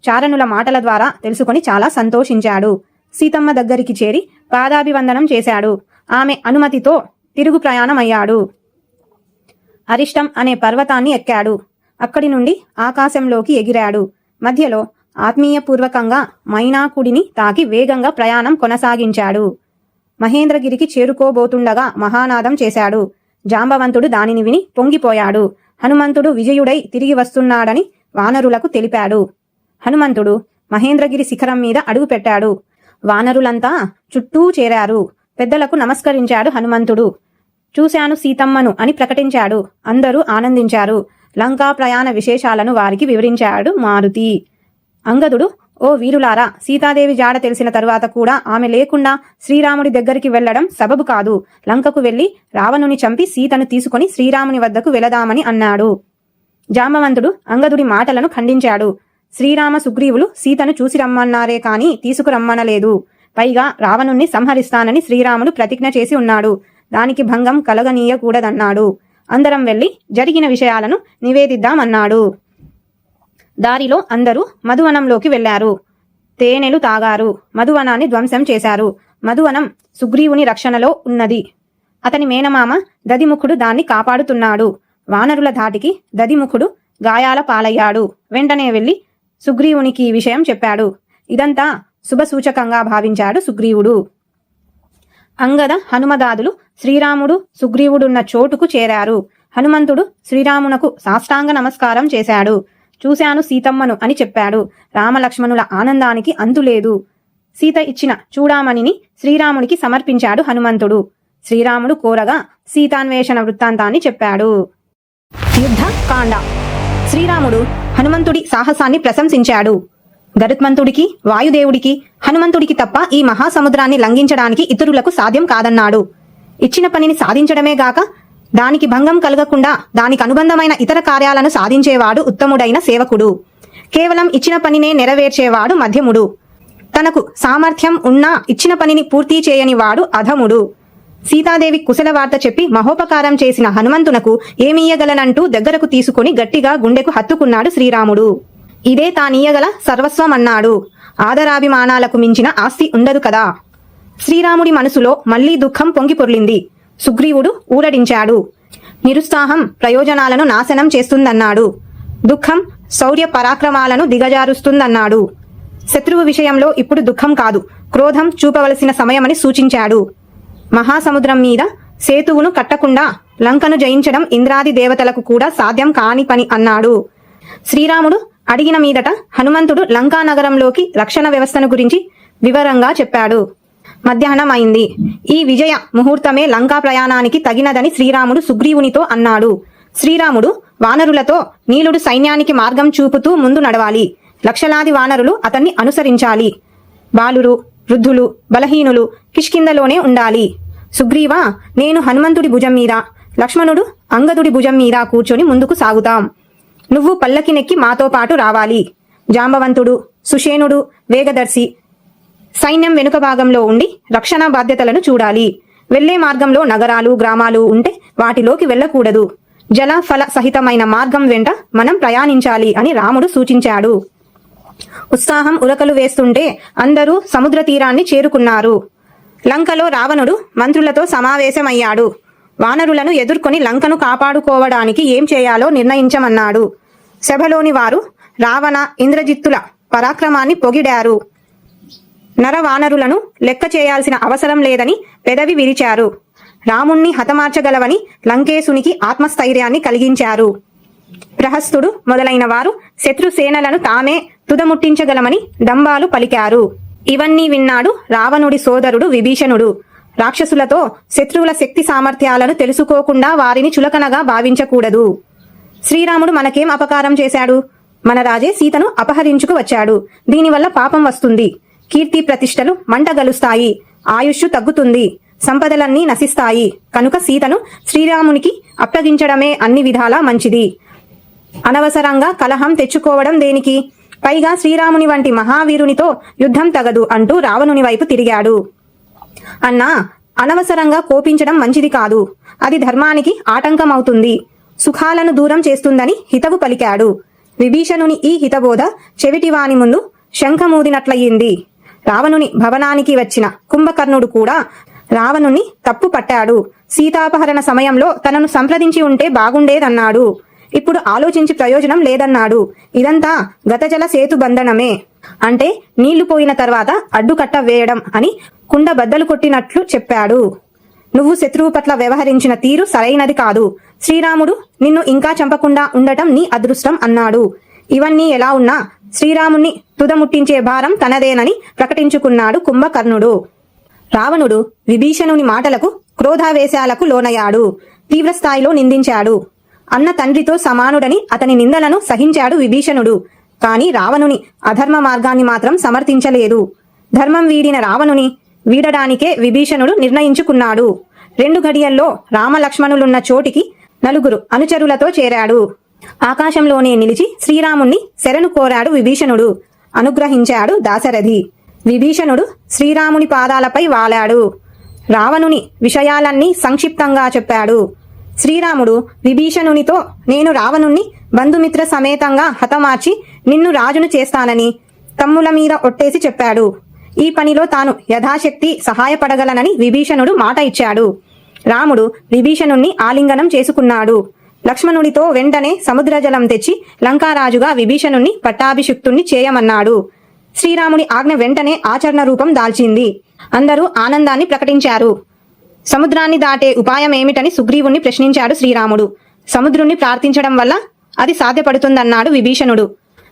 చారణుల మాటల ద్వారా తెలుసుకొని చాలా సంతోషించాడు. సీతమ్మ దగ్గరికి చేరి పాదాభివందనం చేశాడు. ఆమె అనుమతితో తిరుగు ప్రయాణమయ్యాడు. అరిష్టం అనే పర్వతాన్ని ఎక్కాడు. అక్కడి నుండి ఆకాశంలోకి ఎగిరాడు. మధ్యలో ఆత్మీయపూర్వకంగా మైనాకుడిని తాకి వేగంగా ప్రయాణం కొనసాగించాడు. మహేంద్రగిరికి చేరుకోబోతుండగా మహానాదం చేశాడు. జాంబవంతుడు దానిని విని పొంగిపోయాడు. హనుమంతుడు విజయుడై తిరిగి వస్తున్నాడని వానరులకు తెలిపాడు. హనుమంతుడు మహేంద్రగిరి శిఖరం మీద అడుగుపెట్టాడు. వానరులంతా చుట్టూ చేరారు. పెద్దలకు నమస్కరించాడు హనుమంతుడు. చూశాను సీతమ్మను అని ప్రకటించాడు. అందరూ ఆనందించారు. లంకా ప్రయాణ విశేషాలను వారికి వివరించాడు మారుతి. అంగదుడు, ఓ వీరులారా, సీతాదేవి జాడ తెలిసిన తరువాత కూడా ఆమె లేకుండా శ్రీరాముడి దగ్గరికి వెళ్లడం సబబు కాదు. లంకకు వెళ్లి రావణుని చంపి సీతను తీసుకుని శ్రీరాముని వద్దకు వెళదామని అన్నాడు. జాంబవంతుడు అంగదుడి మాటలను ఖండించాడు. శ్రీరామ సుగ్రీవులు సీతను చూసి రమ్మన్నారే కాని తీసుకురమ్మనలేదు. పైగా రావణుణ్ణి సంహరిస్తానని శ్రీరాముడు ప్రతిజ్ఞ చేసి ఉన్నాడు. దానికి భంగం కలగనీయకూడదన్నాడు. అందరం వెళ్లి జరిగిన విషయాలను నివేదిద్దామన్నాడు. దారిలో అందరూ మధువనంలోకి వెళ్లారు. తేనెలు తాగారు. మధువనాన్ని ధ్వంసం చేశారు. మధువనం సుగ్రీవుని రక్షణలో ఉన్నది. అతని మేనమామ దదిముఖుడు దాన్ని కాపాడుతున్నాడు. వానరుల ధాటికి దదిముఖుడు గాయాల పాలయ్యాడు. వెంటనే వెళ్లి సుగ్రీవునికి ఈ విషయం చెప్పాడు. ఇదంతా శుభసూచకంగా భావించాడు సుగ్రీవుడు. అంగద హనుమదాదులు శ్రీరాముడు సుగ్రీవుడున్న చోటుకు చేరారు. హనుమంతుడు శ్రీరామునకు సాష్టాంగ నమస్కారం చేశాడు. చూశాను సీతమ్మను అని చెప్పాడు. రామలక్ష్మణుల ఆనందానికి అంతులేదు. సీత ఇచ్చిన చూడామణిని శ్రీరామునికి సమర్పించాడు హనుమంతుడు. శ్రీరాముడు కోరగా సీతాన్వేషణ వృత్తాంతాన్ని చెప్పాడు. యుద్ధ కాండ. శ్రీరాముడు హనుమంతుడి సాహసాన్ని ప్రశంసించాడు. గరుత్మంతుడికి, వాయుదేవుడికి, హనుమంతుడికి తప్ప ఈ మహాసముద్రాన్ని లంఘించడానికి ఇతరులకు సాధ్యం కాదన్నాడు. ఇచ్చిన పనిని సాధించడమే గాక దానికి భంగం కలగకుండా దానికి అనుబంధమైన ఇతర కార్యాలను సాధించేవాడు ఉత్తముడైన సేవకుడు. కేవలం ఇచ్చిన పనినే నెరవేర్చేవాడు మధ్యముడు. తనకు సామర్థ్యం ఉన్నా ఇచ్చిన పనిని పూర్తి చేయనివాడు అధముడు. సీతాదేవి కుశల వార్త చెప్పి మహోపకారం చేసిన హనుమంతునకు ఏమీయగలనంటూ దగ్గరకు తీసుకుని గట్టిగా గుండెకు హత్తుకున్నాడు శ్రీరాముడు. ఇదే తానీయగల సర్వస్వమన్నాడు. ఆదరాభిమానాలకు మించిన ఆస్తి ఉండదు కదా. శ్రీరాముడి మనసులో మళ్లీ దుఃఖం పొంగిపొర్లింది. సుగ్రీవుడు ఊరడించాడు. నిరుత్సాహం ప్రయోజనాలను నాశనం చేస్తుందన్నాడు. దుఃఖం శౌర్య పరాక్రమాలను దిగజారుస్తుందన్నాడు. శత్రువు విషయంలో ఇప్పుడు దుఃఖం కాదు, క్రోధం చూపవలసిన సమయమని సూచించాడు. మహాసముద్రం మీద సేతువును కట్టకుండా లంకను జయించడం ఇంద్రాది దేవతలకు కూడా సాధ్యం కాని పని అన్నాడు. శ్రీరాముడు అడిగిన మీదట హనుమంతుడు లంకా నగరంలోకి రక్షణ వ్యవస్థను గురించి వివరంగా చెప్పాడు. మధ్యాహ్నం అయింది. ఈ విజయ ముహూర్తమే లంకా ప్రయాణానికి తగినదని శ్రీరాముడు సుగ్రీవునితో అన్నాడు. శ్రీరాముడు వానరులతో నీలుడు సైన్యానికి మార్గం చూపుతూ ముందు నడవాలి. లక్షలాది వానరులు అతన్ని అనుసరించాలి. బాలురు, వృద్ధులు, బలహీనులు కిష్కిందలోనే ఉండాలి. సుగ్రీవా, నేను హనుమంతుడి భుజం మీద, లక్ష్మణుడు అంగదుడి భుజం మీద కూర్చొని ముందుకు సాగుతాం. నువ్వు పల్లకినెక్కి మాతో పాటు రావాలి. జాంబవంతుడు, సుషేనుడు, వేగదర్శి సైన్యం వెనుక భాగంలో ఉండి రక్షణ బాధ్యతలను చూడాలి. వెళ్లే మార్గంలో నగరాలు, గ్రామాలు ఉంటే వాటిలోకి వెళ్లకూడదు. జల ఫల సహితమైన మార్గం వెంట మనం ప్రయాణించాలి అని రాముడు సూచించాడు. ఉత్సాహం ఉరకలు వేస్తుంటే అందరూ సముద్ర తీరాన్ని చేరుకున్నారు. లంకలో రావణుడు మంత్రులతో సమావేశమయ్యాడు. వానరులను ఎదుర్కొని లంకను కాపాడుకోవడానికి ఏం చేయాలో నిర్ణయించమన్నాడు. సభలోని వారు రావణ, ఇంద్రజిత్తుల పరాక్రమాన్ని పొగిడారు. నరవానరులను లెక్క చేయాల్సిన అవసరం లేదని పెదవి విరిచారు. రాముణ్ణి హతమార్చగలవని లంకేశునికి ఆత్మస్థైర్యాన్ని కలిగించారు. ప్రహస్తుడు మొదలైన వారు శత్రుసేనలను తామే తుదముట్టించగలమని డంబాలు పలికారు. ఇవన్నీ విన్నాడు రావణుడి సోదరుడు విభీషణుడు. రాక్షసులతో శత్రువుల శక్తి సామర్థ్యాలను తెలుసుకోకుండా వారిని చులకనగా భావించకూడదు. శ్రీరాముడు మనకేం అపకారం చేశాడు? మన రాజే సీతను అపహరించుకు వచ్చాడు. దీనివల్ల పాపం వస్తుంది. కీర్తి ప్రతిష్టలు మంటగలుస్తాయి. ఆయుష్ తగ్గుతుంది. సంపదలన్నీ నశిస్తాయి. కనుక సీతను శ్రీరామునికి అప్పగించడమే అన్ని విధాలా మంచిది. అనవసరంగా కలహం తెచ్చుకోవడం దేనికి? పైగా శ్రీరాముని వంటి మహావీరునితో యుద్ధం తగదు అంటూ రావణుని వైపు తిరిగాడు. అన్నా, అనవసరంగా కోపించడం మంచిది కాదు. అది ధర్మానికి ఆటంకమవుతుంది. సుఖాలను దూరం చేస్తుందని హితవు పలికాడు. విభీషణుని ఈ హితబోధ చెవిటివాని ముందు శంఖమూదినట్లయింది. రావణుని భవనానికి వచ్చిన కుంభకర్ణుడు కూడా రావణుని తప్పు పట్టాడు. సీతాపహరణ సమయంలో తనను సంప్రదించి ఉంటే బాగుండేదన్నాడు. ఇప్పుడు ఆలోచించి ప్రయోజనం లేదన్నాడు. ఇదంతా గతజల సేతుబంధనమే. అంటే నీళ్లు పోయిన తర్వాత అడ్డుకట్ట వేయడం అని కుండ బద్దలు కొట్టినట్లు చెప్పాడు. నువ్వు శత్రువు పట్ల వ్యవహరించిన తీరు సరైనది కాదు. శ్రీరాముడు నిన్ను ఇంకా చంపకుండా ఉండటం నీ అదృష్టం అన్నాడు. ఇవన్నీ ఎలా ఉన్నా శ్రీరాముణ్ణి తుదముట్టించే భారం తనదేనని ప్రకటించుకున్నాడు కుంభకర్ణుడు. రావణుడు విభీషణుని మాటలకు క్రోధావేశాలకు లోనయ్యాడు. తీవ్రస్థాయిలో నిందించాడు. అన్న తండ్రితో సమానుడని అతని నిందలను సహించాడు విభీషణుడు. కాని రావణుని అధర్మ మార్గాన్ని మాత్రం సమర్థించలేదు. ధర్మం వీడిన రావణుని వీడడానికే విభీషణుడు నిర్ణయించుకున్నాడు. 2 ఘడియల్లో రామలక్ష్మణులున్న చోటికి 4 అనుచరులతో చేరాడు. ఆకాశంలోనే నిలిచి శ్రీరాముణ్ణి శరణు కోరాడు విభీషణుడు. అనుగ్రహించాడు దాశరథి. విభీషణుడు శ్రీరాముని పాదాలపై వాలాడు. రావణుని విషయాలన్నీ సంక్షిప్తంగా చెప్పాడు. శ్రీరాముడు విభీషణునితో నేను రావణుణ్ణి బంధుమిత్ర సమేతంగా హతమార్చి నిన్ను రాజును చేస్తానని తమ్ముల మీద ఒట్టేసి చెప్పాడు. ఈ పనిలో తాను యథాశక్తి సహాయపడగలనని విభీషణుడు మాట ఇచ్చాడు. రాముడు విభీషణుణ్ణి ఆలింగనం చేసుకున్నాడు. లక్ష్మణుడితో వెంటనే సముద్రజలం తెచ్చి లంకారాజుగా విభీషణుణ్ణి పట్టాభిషిక్తుణ్ణి చేయమన్నాడు. శ్రీరాముని ఆజ్ఞ వెంటనే ఆచరణ రూపం దాల్చింది. అందరూ ఆనందాన్ని ప్రకటించారు. సముద్రాన్ని దాటే ఉపాయం ఏమిటని సుగ్రీవుణ్ణి ప్రశ్నించాడు శ్రీరాముడు. సముద్రుణ్ణి ప్రార్థించడం వల్ల అది సాధ్యపడుతుందన్నాడు విభీషణుడు.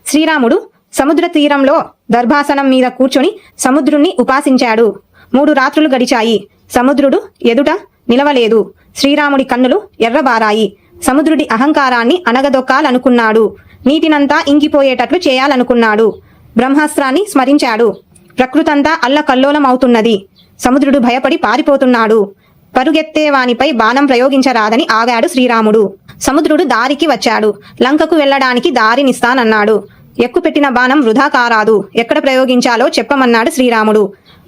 శ్రీరాముడు సముద్ర తీరంలో దర్భాసనం మీద కూర్చొని సముద్రుణ్ణి ఉపాసించాడు. 3 రాత్రులు గడిచాయి. సముద్రుడు ఎదుట నిలవలేదు. శ్రీరాముడి కన్నులు ఎర్రబారాయి. సముద్రుడి అహంకారాన్ని అణగదొక్కాలనుకున్నాడు. నీటినంతా ఇంకిపోయేటట్లు చేయాలనుకున్నాడు. బ్రహ్మాస్త్రాన్ని స్మరించాడు. ప్రకృతంతా అల్లకల్లోలమవుతున్నది. సముద్రుడు భయపడి పారిపోతున్నాడు. పరుగెత్తే వానిపై బాణం ప్రయోగించరాదని ఆగాడు శ్రీరాముడు. సముద్రుడు దారికి వచ్చాడు. లంకకు వెళ్లడానికి దారినిస్తానన్నాడు. ఎక్కుపెట్టిన బాణం వృధా కారాదు. ఎక్కడ ప్రయోగించాలో చెప్పమన్నాడు శ్రీరాముడు.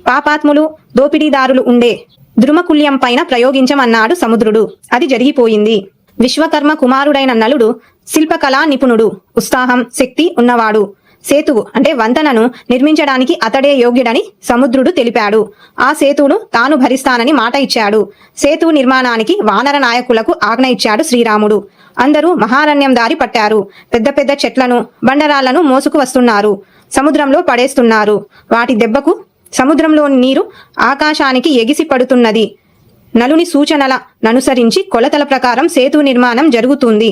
పాపాత్ములు దోపిడీదారులు ఉండే ద్రుమకుల్యం పైన ప్రయోగించమన్నాడు సముద్రుడు. అది జరిగిపోయింది. విశ్వకర్మ కుమారుడైన నలుడు శిల్పకళా నిపుణుడు. ఉత్సాహం శక్తి ఉన్నవాడు. సేతువు అంటే వంతెనను నిర్మించడానికి అతడే యోగ్యుడని సముద్రుడు తెలిపాడు. ఆ సేతువును తాను భరిస్తానని మాట ఇచ్చాడు. సేతువు నిర్మాణానికి వానర నాయకులకు ఆజ్ఞ ఇచ్చాడు శ్రీరాముడు. అందరూ మహారణ్యం దారి పట్టారు. పెద్ద పెద్ద చెట్లను బండరాళ్లను మోసుకు వస్తున్నారు. సముద్రంలో పడేస్తున్నారు. వాటి దెబ్బకు సముద్రంలోని నీరు ఆకాశానికి ఎగిసి పడుతున్నది. నలుని సూచనలననుసరించి కొలతల ప్రకారం సేతు నిర్మాణం జరుగుతుంది.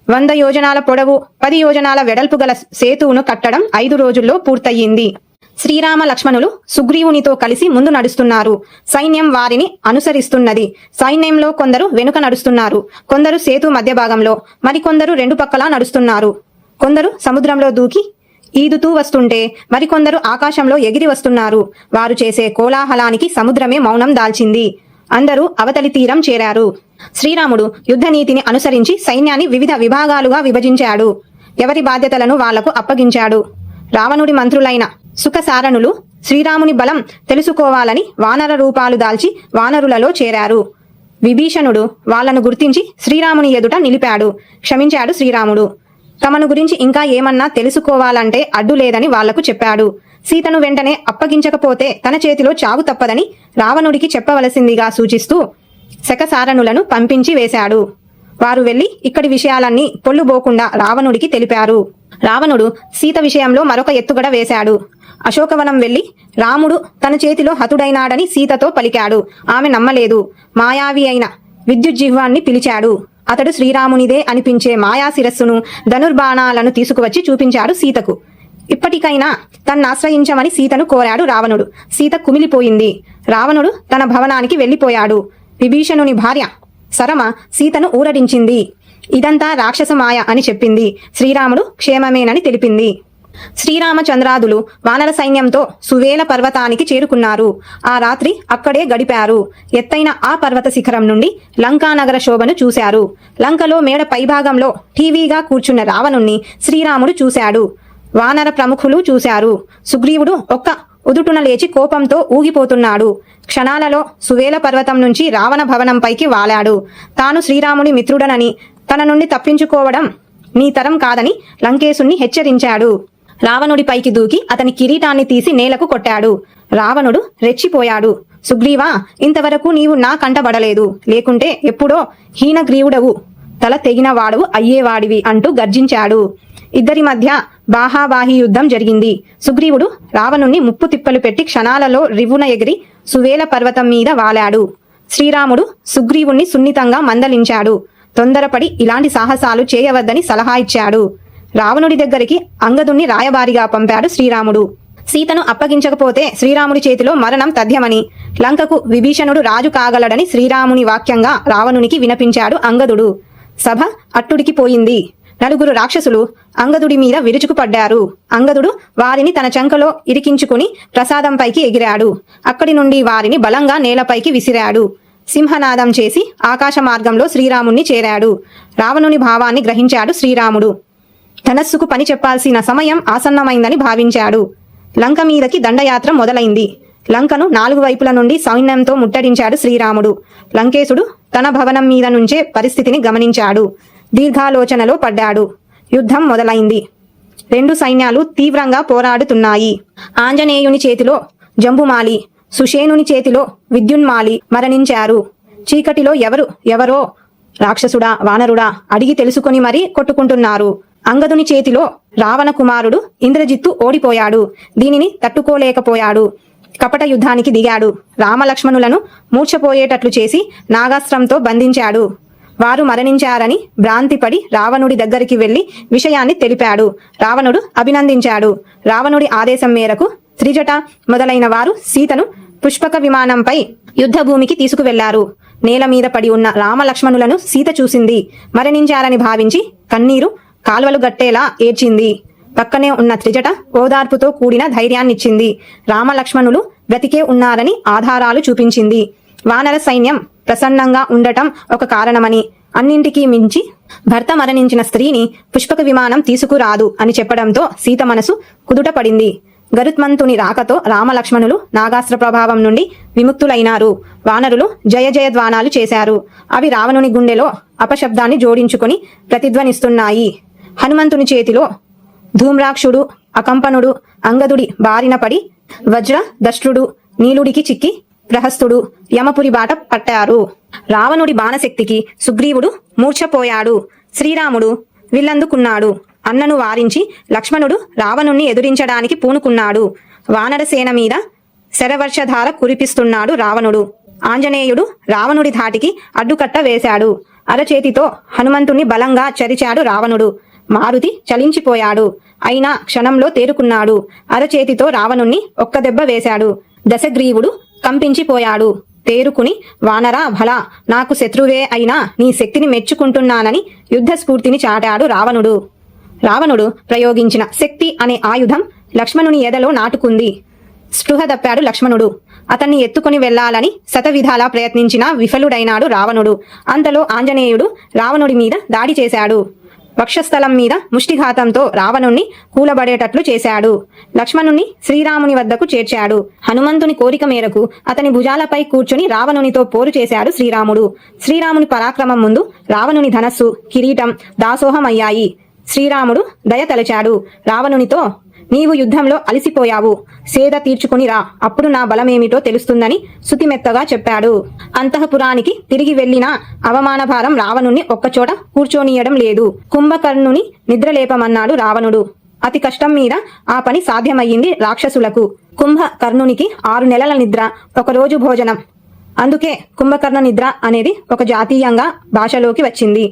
100 యోజనాల పొడవు 10 యోజనాల వెడల్పు గల సేతువును కట్టడం 5 రోజుల్లో పూర్తయింది. శ్రీరామ లక్ష్మణులు సుగ్రీవునితో కలిసి ముందు నడుస్తున్నారు. సైన్యం వారిని అనుసరిస్తున్నది. సైన్యంలో కొందరు వెనుక నడుస్తున్నారు. కొందరు సేతు మధ్య భాగంలో, మరికొందరు 2 పక్కలా నడుస్తున్నారు. కొందరు సముద్రంలో దూకి ఈదుతూ వస్తుంటే మరికొందరు ఆకాశంలో ఎగిరి వస్తున్నారు. వారు చేసే కోలాహలానికి సముద్రమే మౌనం దాల్చింది. అందరూ అవతలి తీరం చేరారు. శ్రీరాముడు యుద్ధనీతిని అనుసరించి సైన్యాన్ని వివిధ విభాగాలుగా విభజించాడు. ఎవరి బాధ్యతలను వాళ్లకు అప్పగించాడు. రావణుడి మంత్రులైన సుఖసారణులు శ్రీరాముని బలం తెలుసుకోవాలని వానర రూపాలు దాల్చి వానరులలో చేరారు. విభీషణుడు వాళ్లను గుర్తించి శ్రీరాముని ఎదుట నిలిపాడు. క్షమించాడు శ్రీరాముడు. తమను గురించి ఇంకా ఏమన్నా తెలుసుకోవాలంటే అడ్డు లేదని వాళ్లకు చెప్పాడు. సీతను వెంటనే అప్పగించకపోతే తన చేతిలో చావు తప్పదని రావణుడికి చెప్పవలసిందిగా సూచిస్తూ శకసారణులను పంపించి వేశాడు. వారు వెళ్లి ఇక్కడి విషయాలన్నీ పొల్లుబోకుండా రావణుడికి తెలిపారు. రావణుడు సీత విషయంలో మరొక ఎత్తుగడ వేశాడు. అశోకవనం వెళ్లి రాముడు తన చేతిలో హతుడైనాడని సీతతో పలికాడు. ఆమె నమ్మలేదు. మాయావి అయిన విద్యుజ్జిహ్వాన్ని పిలిచాడు. అతడు శ్రీరామునిదే అనిపించే మాయా శిరస్సును ధనుర్బాణాలను తీసుకువచ్చి చూపించాడు సీతకు. ఇప్పటికైనా తన్నాశ్రయించమని సీతను కోరాడు రావణుడు. సీత కుమిలిపోయింది. రావణుడు తన భవనానికి వెళ్లిపోయాడు. విభీషణుని భార్య సరమ సీతను ఊరడించింది. ఇదంతా రాక్షస మాయ అని చెప్పింది. శ్రీరాముడు క్షేమమేనని తెలిపింది. శ్రీరామచంద్రాదులు వానర సైన్యంతో సువేల పర్వతానికి చేరుకున్నారు. ఆ రాత్రి అక్కడే గడిపారు. ఎత్తైన ఆ పర్వత శిఖరం నుండి లంకానగర శోభను చూశారు. లంకలో మేడ పైభాగంలో టీవీగా కూర్చున్న రావణుణ్ణి శ్రీరాముడు చూశాడు. వానర ప్రముఖులు చూశారు. సుగ్రీవుడు ఒక్క ఉదుటున లేచి కోపంతో ఊగిపోతున్నాడు. క్షణాలలో సువేల పర్వతం నుంచి రావణ భవనంపైకి వాలాడు. తాను శ్రీరాముని మిత్రుడనని తన నుండి తప్పించుకోవడం నీ తరం కాదని లంకేశుణ్ణి హెచ్చరించాడు. రావణుడిపైకి దూకి అతని కిరీటాన్ని తీసి నేలకు కొట్టాడు. రావణుడు రెచ్చిపోయాడు. సుగ్రీవా, ఇంతవరకు నీవు నా కంటబడలేదు. లేకుంటే ఎప్పుడో హీనగ్రీవుడవు, తల తెగిన వాడవు అయ్యేవాడివి అంటూ గర్జించాడు. ఇద్దరి మధ్య బాహాబాహి యుద్ధం జరిగింది. సుగ్రీవుడు రావణుణ్ణి ముప్పు తిప్పలు పెట్టి క్షణాలలో రివ్వున ఎగిరి సువేల పర్వతం మీద వాలాడు. శ్రీరాముడు సుగ్రీవుణ్ణి సున్నితంగా మందలించాడు. తొందరపడి ఇలాంటి సాహసాలు చేయవద్దని సలహా ఇచ్చాడు. రావణుడి దగ్గరికి అంగదుణ్ణి రాయబారిగా పంపాడు శ్రీరాముడు. సీతను అప్పగించకపోతే శ్రీరాముడి చేతిలో మరణం తథ్యమని, లంకకు విభీషణుడు రాజు కాగలడని శ్రీరాముని వాక్యంగా రావణునికి వినిపించాడు అంగదుడు. సభ అట్టుడికి పోయింది. నలుగురు రాక్షసులు అంగదుడి మీద విరుచుకుపడ్డారు. అంగదుడు వారిని తన చంకలో ఇరికించుకుని ప్రసాదంపైకి ఎగిరాడు. అక్కడి నుండి వారిని బలంగా నేలపైకి విసిరాడు. సింహనాదం చేసి ఆకాశ మార్గంలో శ్రీరాముణ్ణి చేరాడు. రావణుని భావాన్ని గ్రహించాడు శ్రీరాముడు. ధనస్సుకు పని చెప్పాల్సిన సమయం ఆసన్నమైందని భావించాడు. లంక మీదకి దండయాత్ర మొదలైంది. లంకను 4 వైపుల నుండి సైన్యంతో ముట్టడించాడు శ్రీరాముడు. లంకేశుడు తన భవనం మీద నుంచే పరిస్థితిని గమనించాడు. దీర్ఘాలోచనలో పడ్డాడు. యుద్ధం మొదలైంది. 2 సైన్యాలు తీవ్రంగా పోరాడుతున్నాయి. ఆంజనేయుని చేతిలో జంబుమాలి, సుషేనుని చేతిలో విద్యున్మాలి మరణించారు. చీకటిలో ఎవరో రాక్షసుడా వానరుడా అడిగి తెలుసుకుని మరీ కొట్టుకుంటున్నారు. అంగదుని చేతిలో రావణ కుమారుడు ఇంద్రజిత్తు ఓడిపోయాడు. దీనిని తట్టుకోలేకపోయాడు. కపట యుద్ధానికి దిగాడు. రామలక్ష్మణులను మూర్ఛపోయేటట్లు చేసి నాగాస్త్రంతో బంధించాడు. వారు మరణించారని భ్రాంతిపడి రావణుడి దగ్గరికి వెళ్లి విషయాన్ని తెలిపాడు. రావణుడు అభినందించాడు. రావణుడి ఆదేశం మేరకు త్రిజట మొదలైన వారు సీతను పుష్పక విమానంపై యుద్ధభూమికి తీసుకువెళ్లారు. నేల మీద పడి ఉన్న రామలక్ష్మణులను సీత చూసింది. మరణించారని భావించి కన్నీరు కాల్వలు గట్టేలా ఏడ్చింది. పక్కనే ఉన్న త్రిజట ఓదార్పుతో కూడిన ధైర్యాన్నిచ్చింది. రామలక్ష్మణులు బ్రతికే ఉన్నారని ఆధారాలు చూపించింది. వానర సైన్యం ప్రసన్నంగా ఉండటం ఒక కారణమని, అన్నింటికీ మించి భర్త మరణించిన స్త్రీని పుష్పక విమానం తీసుకురాదు అని చెప్పడంతో సీత మనసు కుదుట పడింది. గరుత్మంతుని రాకతో రామలక్ష్మణులు నాగాస్త్ర ప్రభావం నుండి విముక్తులైనారు. వానరులు జయ జయధ్వానాలు చేశారు. అవి రావణుని గుండెలో అపశబ్దాన్ని జోడించుకుని ప్రతిధ్వనిస్తున్నాయి. హనుమంతుని చేతిలో ధూమ్రాక్షుడు, అకంపనుడు అంగదుడి బారిన పడి వజ్ర దష్ట్రుడు నీలుడికి చిక్కి ప్రహస్తుడు యమపురి బాట పట్టారు. రావణుడి బాణశక్తికి సుగ్రీవుడు మూర్ఛపోయాడు. శ్రీరాముడు విల్లందుకున్నాడు. అన్నను వారించి లక్ష్మణుడు రావణుణ్ణి ఎదురించడానికి పూనుకున్నాడు. వానరసేన మీద శరవర్షధార కురిపిస్తున్నాడు రావణుడు. ఆంజనేయుడు రావణుడి ధాటికి అడ్డుకట్ట వేశాడు. అరచేతితో హనుమంతుణ్ణి బలంగా చరిచాడు రావణుడు. మారుతి చలించిపోయాడు. అయినా క్షణంలో తేరుకున్నాడు. అరచేతితో రావణుణ్ణి ఒక్క దెబ్బ వేశాడు. దశగ్రీవుడు కంపించిపోయాడు. తేరుకుని వానరా భలా నాకు శత్రువే అయినా నీ శక్తిని మెచ్చుకుంటున్నానని యుద్ధ స్ఫూర్తిని చాటాడు రావణుడు. రావణుడు ప్రయోగించిన శక్తి అనే ఆయుధం లక్ష్మణుని ఎదలో నాటుకుంది. స్పృహ తప్పాడు లక్ష్మణుడు. అతన్ని ఎత్తుకుని వెళ్లాలని శతవిధాలా ప్రయత్నించినా విఫలుడైనాడు రావణుడు. అంతలో ఆంజనేయుడు రావణుడి మీద దాడి చేశాడు. వక్షస్థలం మీద ముష్టిఘాతంతో రావణుణ్ణి కూలబడేటట్లు చేశాడు. లక్ష్మణుణ్ణి శ్రీరాముని వద్దకు చేర్చాడు. హనుమంతుని కోరిక మేరకు అతని భుజాలపై కూర్చుని రావణునితో పోరు చేశాడు శ్రీరాముడు. శ్రీరాముని పరాక్రమం ముందు రావణుని ధనస్సు, కిరీటం దాసోహమయ్యాయి. శ్రీరాముడు దయ తలచాడు. రావణునితో, నీవు యుద్ధంలో అలిసిపోయావు, సేద తీర్చుకుని రా, అప్పుడు నా బలమేమిటో తెలుస్తుందని సుతిమెత్తగా చెప్పాడు. అంతఃపురానికి తిరిగి వెళ్లినా అవమానభారం రావణుణ్ణి ఒక్కచోట కూర్చోనీయడం లేదు. కుంభకర్ణుని నిద్రలేపమన్నాడు రావణుడు. అతి కష్టం మీద ఆ పని సాధ్యమయ్యింది రాక్షసులకు. కుంభకర్ణునికి 6 నెలల నిద్ర, 1 రోజు భోజనం. అందుకే కుంభకర్ణ నిద్ర అనేది ఒక జాతీయంగా భాషలోకి వచ్చింది.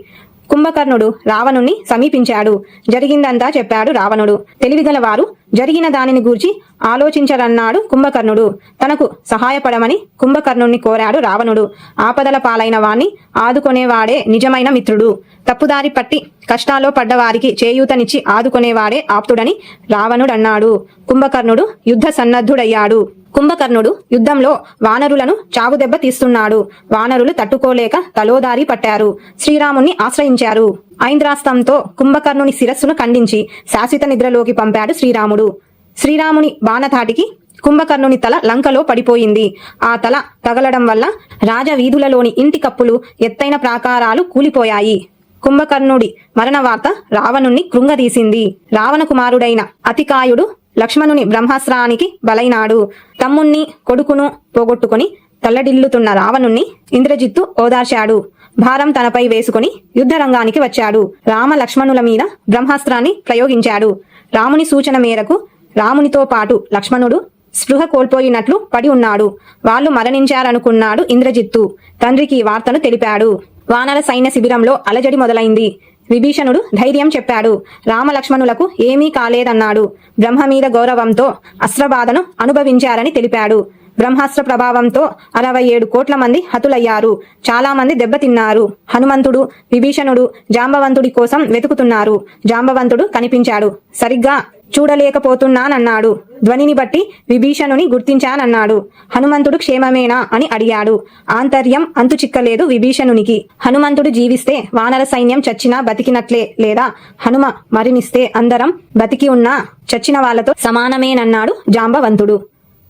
కుంభకర్ణుడు రావణుణ్ణి సమీపించాడు. జరిగిందంతా చెప్పాడు రావణుడు. తెలివిగలవారు జరిగిన దానిని గూర్చి ఆలోచించరన్నాడు కుంభకర్ణుడు. తనకు సహాయపడమని కుంభకర్ణుణ్ణి కోరాడు రావణుడు. ఆపదల పాలైన వాణ్ణి ఆదుకొనేవాడే నిజమైన మిత్రుడు. తప్పుదారి పట్టి కష్టాల్లో పడ్డవారికి చేయూతనిచ్చి ఆదుకొనేవాడే ఆప్తుడని రావణుడన్నాడు. కుంభకర్ణుడు యుద్ధ సన్నద్ధుడయ్యాడు. కుంభకర్ణుడు యుద్ధంలో వానరులను చావుదెబ్బ తీస్తున్నాడు. వానరులు తట్టుకోలేక తలోదారి పట్టారు. శ్రీరాముణ్ణి ఆశ్రయించారు. ఐంద్రాస్త్రంతో కుంభకర్ణుని శిరస్సును ఖండించి శాశ్వత నిద్రలోకి పంపాడు శ్రీరాముడు. శ్రీరాముని బాణధాటికి కుంభకర్ణుని తల లంకలో పడిపోయింది. ఆ తల తగలడం వల్ల రాజవీధులలోని ఇంటి కప్పులు, ఎత్తైన ప్రాకారాలు కూలిపోయాయి. కుంభకర్ణుడి మరణ వార్త రావణుణ్ణి కృంగదీసింది. రావణ కుమారుడైన అతికాయుడు లక్ష్మణుని బ్రహ్మాస్త్రానికి బలైనాడు. తమ్ముణ్ణి కొడుకును పోగొట్టుకుని తల్లడిల్లుతున్న రావణుణ్ణి ఇంద్రజిత్తు ఓదార్చాడు. భారం తనపై వేసుకుని యుద్ధరంగానికి వచ్చాడు. రామ లక్ష్మణుల మీద బ్రహ్మాస్త్రాన్ని ప్రయోగించాడు. రాముని సూచన మేరకు రామునితో పాటు లక్ష్మణుడు స్పృహ కోల్పోయినట్లు పడి ఉన్నాడు. వాళ్ళు మరణించారనుకున్నాడు ఇంద్రజిత్తు. తండ్రికి వార్తను తెలిపాడు. వానర సైన్య శిబిరంలో అలజడి మొదలైంది. విభీషణుడు ధైర్యం చెప్పాడు. రామలక్ష్మణులకు ఏమీ కాలేదన్నాడు. బ్రహ్మ మీద గౌరవంతో అస్త్రబాధను అనుభవించారని తెలిపాడు. బ్రహ్మాస్త్ర ప్రభావంతో 67 కోట్ల మంది హతులయ్యారు. చాలా మంది దెబ్బతిన్నారు. హనుమంతుడు, విభీషణుడు జాంబవంతుడి కోసం వెతుకుతున్నారు. జాంబవంతుడు కనిపించాడు. సరిగ్గా చూడలేకపోతున్నానన్నాడు. ధ్వనిని బట్టి విభీషణుని గుర్తించానన్నాడు. హనుమంతుడు క్షేమమేనా అని అడిగాడు. ఆంతర్యం అంతు చిక్కలేదు విభీషణునికి. హనుమంతుడు జీవిస్తే వానర సైన్యం చచ్చినా బతికినట్లే, లేదా హనుమ మరణిస్తే అందరం బతికి ఉన్నా చచ్చిన వాళ్లతో సమానమేనన్నాడు జాంబవంతుడు.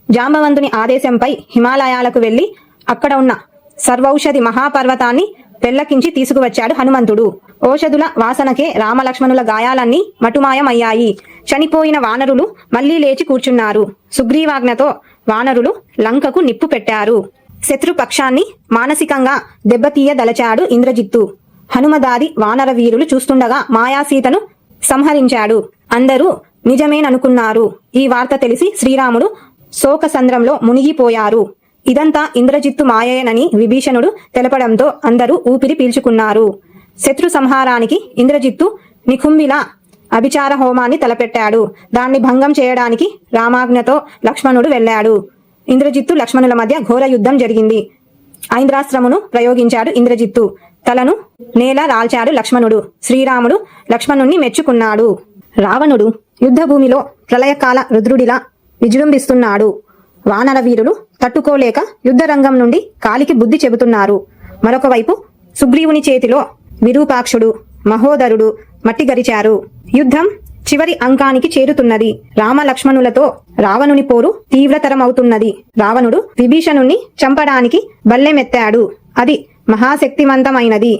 జాంబవంతుని ఆదేశంపై హిమాలయాలకు వెళ్లి అక్కడ ఉన్న సర్వౌషధి మహాపర్వతాన్ని పెళ్లకించి తీసుకువచ్చాడు హనుమంతుడు. ఓషధుల వాసనకే రామలక్ష్మణుల గాయాలన్నీ మటుమాయమయ్యాయి. చనిపోయిన వానరులు మళ్లీ లేచి కూర్చున్నారు. సుగ్రీవాజ్ఞతో వానరులు లంకకు నిప్పు పెట్టారు. శత్రుపక్షాన్ని మానసికంగా దెబ్బతీయదలచాడు ఇంద్రజిత్తు. హనుమదారి వానర వీరులు చూస్తుండగా మాయాసీతను సంహరించాడు. అందరూ నిజమేననుకున్నారు. ఈ వార్త తెలిసి శ్రీరాముడు శోకసంద్రంలో మునిగిపోయారు. ఇదంతా ఇంద్రజిత్తు మాయేనని విభీషణుడు తెలపడంతో అందరూ ఊపిరి పీల్చుకున్నారు. శత్రు సంహారానికి ఇంద్రజిత్తు నికుంభిల అభిచార హోమాన్ని తలపెట్టాడు. దాన్ని భంగం చేయడానికి రామాజ్ఞతో లక్ష్మణుడు వెళ్లాడు. ఇంద్రజిత్తు లక్ష్మణుల మధ్య ఘోర యుద్ధం జరిగింది. ఐంద్రాస్త్రమును ప్రయోగించాడు ఇంద్రజిత్తు. తలను నేల రాల్చాడు లక్ష్మణుడు. శ్రీరాముడు లక్ష్మణుణ్ణి మెచ్చుకున్నాడు. రావణుడు యుద్ధభూమిలో ప్రళయకాల రుద్రుడిలా విజృంభిస్తున్నాడు. వానర వీరులు తట్టుకోలేక యుద్ధరంగం నుండి కాలికి బుద్ధి చెబుతున్నారు. మరొక వైపు సుగ్రీవుని చేతిలో విరూపాక్షుడు, మహోదరుడు మట్టిగరిచారు. యుద్ధం చివరి అంకానికి చేరుతున్నది. రామలక్ష్మణులతో రావణుని పోరు తీవ్రతరమవుతున్నది. రావణుడు విభీషణుణ్ణి చంపడానికి బల్లెమెత్తాడు. అది మహాశక్తివంతమైనది.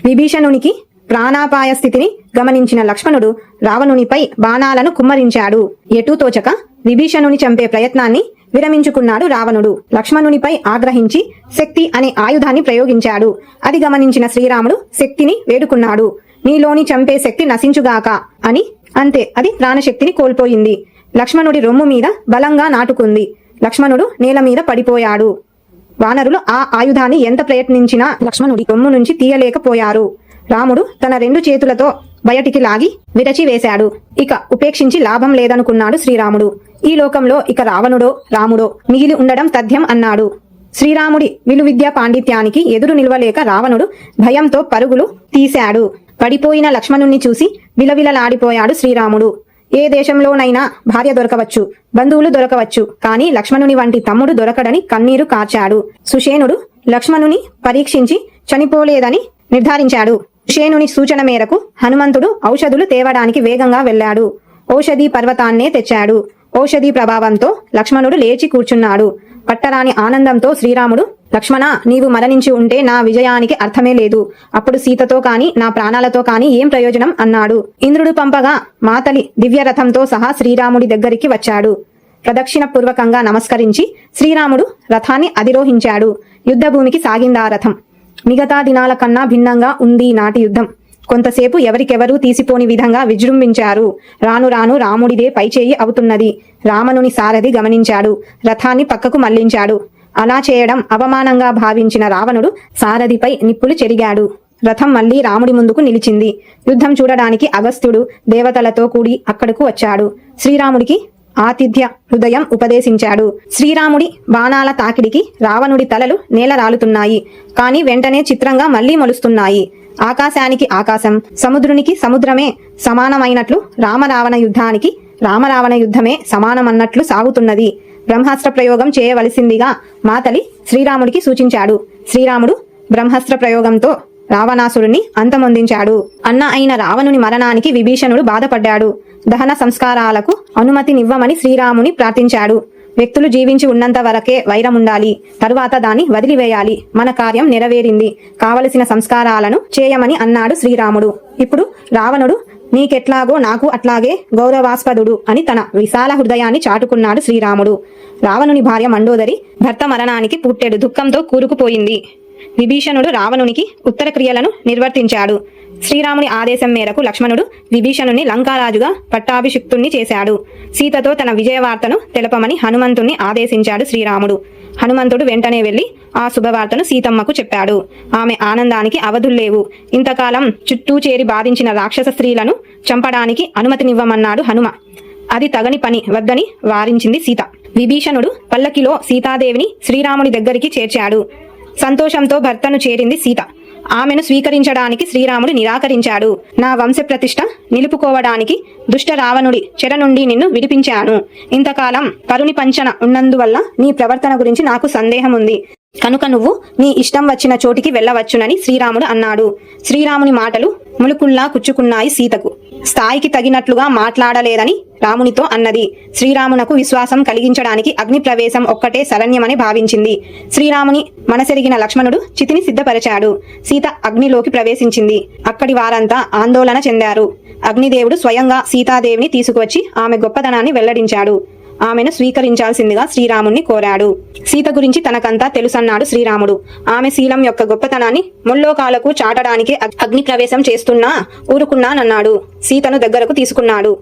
విభీషణునికి ప్రాణాపాయ స్థితిని గమనించిన లక్ష్మణుడు రావణునిపై బాణాలను కుమ్మరించాడు. ఎటూ తోచక విభీషణుని చంపే ప్రయత్నాన్ని విరమించుకున్నాడు రావణుడు. లక్ష్మణునిపై ఆగ్రహించి శక్తి అనే ఆయుధాన్ని ప్రయోగించాడు. అది గమనించిన శ్రీరాముడు శక్తిని వేడుకున్నాడు. నీలోని చంపే శక్తి నశించుగాక అని. అంతే, అది ప్రాణశక్తిని కోల్పోయింది. లక్ష్మణుడి రొమ్ము మీద బలంగా నాటుకుంది. లక్ష్మణుడు నేల మీద పడిపోయాడు. వానరులు ఆ ఆయుధాన్ని ఎంత ప్రయత్నించినా లక్ష్మణుడి రొమ్ము నుంచి తీయలేకపోయారు. రాముడు తన 2 చేతులతో బయటికి లాగి విరచి వేశాడు. ఇక ఉపేక్షించి లాభం లేదనుకున్నాడు శ్రీరాముడు. ఈ లోకంలో ఇక రావణుడో రాముడో మిగిలి ఉండడం తథ్యం అన్నాడు. శ్రీరాముడి విలువిద్యా పాండిత్యానికి ఎదురు నిలవలేక రావణుడు భయంతో పరుగులు తీశాడు. పడిపోయిన లక్ష్మణుణ్ణి చూసి విలవిలలాడిపోయాడు శ్రీరాముడు. ఏ దేశంలోనైనా భార్య దొరకవచ్చు, బంధువులు దొరకవచ్చు, కానీ లక్ష్మణుని వంటి తమ్ముడు దొరకడని కన్నీరు కార్చాడు. సుషేనుడు లక్ష్మణుని పరీక్షించి చనిపోలేదని నిర్ధారించాడు. సుషేనుని సూచన మేరకు హనుమంతుడు ఔషధులు తేవడానికి వేగంగా వెళ్లాడు. ఔషధి పర్వతాన్నే తెచ్చాడు. ఔషధి ప్రభావంతో లక్ష్మణుడు లేచి కూర్చున్నాడు. పట్టరాని ఆనందంతో శ్రీరాముడు, లక్ష్మణ, నీవు మరణించి ఉంటే నా విజయానికి అర్థమే లేదు. అప్పుడు సీతతో కాని నా ప్రాణాలతో కాని ఏం ప్రయోజనం అన్నాడు. ఇంద్రుడు పంపగా మాతలి దివ్యరథంతో సహా శ్రీరాముడి దగ్గరికి వచ్చాడు. ప్రదక్షిణ పూర్వకంగా నమస్కరించి శ్రీరాముడు రథాన్ని అధిరోహించాడు. యుద్ధభూమికి సాగిందా రథం. మిగతా దినాల కన్నా భిన్నంగా ఉంది నాటి యుద్ధం. కొంతసేపు ఎవరికెవరూ తీసిపోని విధంగా విజృంభించారు. రాను రాను రాముడిదే పైచేయి అవుతున్నది. రావణుని సారథి గమనించాడు. రథాన్ని పక్కకు మళ్లించాడు. అలా చేయడం అవమానంగా భావించిన రావణుడు సారథిపై నిప్పులు చెరిగాడు. రథం మళ్లీ రాముడి ముందుకు నిలిచింది. యుద్ధం చూడడానికి అగస్త్యుడు దేవతలతో కూడి అక్కడకు వచ్చాడు. శ్రీరాముడికి ఆతిథ్య హృదయం ఉపదేశించాడు. శ్రీరాముడి బాణాల తాకిడికి రావణుడి తలలు నేల రాలుతున్నాయి. కాని వెంటనే చిత్రంగా మళ్లీ మొలుస్తున్నాయి. ఆకాశానికి ఆకాశం, సముద్రునికి సముద్రమే సమానమైనట్లు రామరావణ యుద్ధానికి రామరావణ యుద్ధమే సమానమన్నట్లు సాగుతున్నది. బ్రహ్మాస్త్ర ప్రయోగం చేయవలసిందిగా మాతలి శ్రీరాముడికి సూచించాడు. శ్రీరాముడు బ్రహ్మాస్త్ర ప్రయోగంతో రావణాసురుణ్ణి అంతమొందించాడు. అన్న అయిన రావణుని మరణానికి విభీషణుడు బాధపడ్డాడు. దహన సంస్కారాలకు అనుమతినివ్వమని శ్రీరాముని ప్రార్థించాడు. వ్యక్తులు జీవించి ఉన్నంత వరకే వైరముండాలి, తరువాత దాన్ని వదిలివేయాలి. మన కార్యం నెరవేరింది, కావలసిన సంస్కారాలను చేయమని అన్నాడు శ్రీరాముడు. ఇప్పుడు రావణుడు నీకెట్లాగో నాకు అట్లాగే గౌరవాస్పదుడు అని తన విశాల హృదయాన్ని చాటుకున్నాడు శ్రీరాముడు. రావణుని భార్య మండోదరి భర్త మరణానికి పుట్టెడు దుఃఖంతో కూరుకుపోయింది. విభీషణుడు రావణునికి ఉత్తర క్రియలను నిర్వర్తించాడు. శ్రీరాముని ఆదేశం మేరకు లక్ష్మణుడు విభీషణుని లంకారాజుగా పట్టాభిషిక్తుణ్ణి చేశాడు. సీతతో తన విజయవార్తను తెలపమని హనుమంతుణ్ణి ఆదేశించాడు శ్రీరాముడు. హనుమంతుడు వెంటనే వెళ్లి ఆ శుభవార్తను సీతమ్మకు చెప్పాడు. ఆమె ఆనందానికి అవధుల్లేవు. ఇంతకాలం చుట్టూ చేరి బాధించిన రాక్షస స్త్రీలను చంపడానికి అనుమతినివ్వమన్నాడు హనుమ. అది తగని పని వద్దని వారించింది సీత. విభీషణుడు పల్లకిలో సీతాదేవిని శ్రీరాముని దగ్గరికి చేర్చాడు. సంతోషంతో భర్తను చేరింది సీత. ఆమెను స్వీకరించడానికి శ్రీరాముడు నిరాకరించాడు. నా వంశప్రతిష్ఠ నిలుపుకోవడానికి దుష్ట రావణుడి చెర నుండి నిన్ను విడిపించాను. ఇంతకాలం కరుని పంచన ఉన్నందువల్ల నీ ప్రవర్తన గురించి నాకు సందేహం ఉంది. కనుక నువ్వు నీ ఇష్టం వచ్చిన చోటికి వెళ్ళవచ్చునని శ్రీరాముడు అన్నాడు. శ్రీరాముని మాటలు ములుకుల్లా కుచ్చుకున్నాయి సీతకు. స్థాయికి తగినట్లుగా మాట్లాడలేదని రామునితో అన్నది. శ్రీరామునకు విశ్వాసం కలిగించడానికి అగ్ని ప్రవేశం ఒక్కటే శరణ్యమని భావించింది. శ్రీరాముని మనసెరిగిన లక్ష్మణుడు చితిని సిద్ధపరిచాడు. సీత అగ్నిలోకి ప్రవేశించింది. అక్కడి వారంతా ఆందోళన చెందారు. అగ్నిదేవుడు స్వయంగా సీతాదేవిని తీసుకువచ్చి ఆమె గొప్పదనాన్ని వెల్లడించాడు. ఆమెను స్వీకరించాల్సిందిగా శ్రీరాముణ్ణి కోరాడు. సీత గురించి తనకంతా తెలుసన్నాడు శ్రీరాముడు. ఆమె శీలం యొక్క గొప్పతనాన్ని ముల్లోకాలకు చాటడానికి అగ్ని ప్రవేశం చేస్తున్నా ఊరుకున్నానన్నాడు. సీతను దగ్గరకు తీసుకున్నాడు.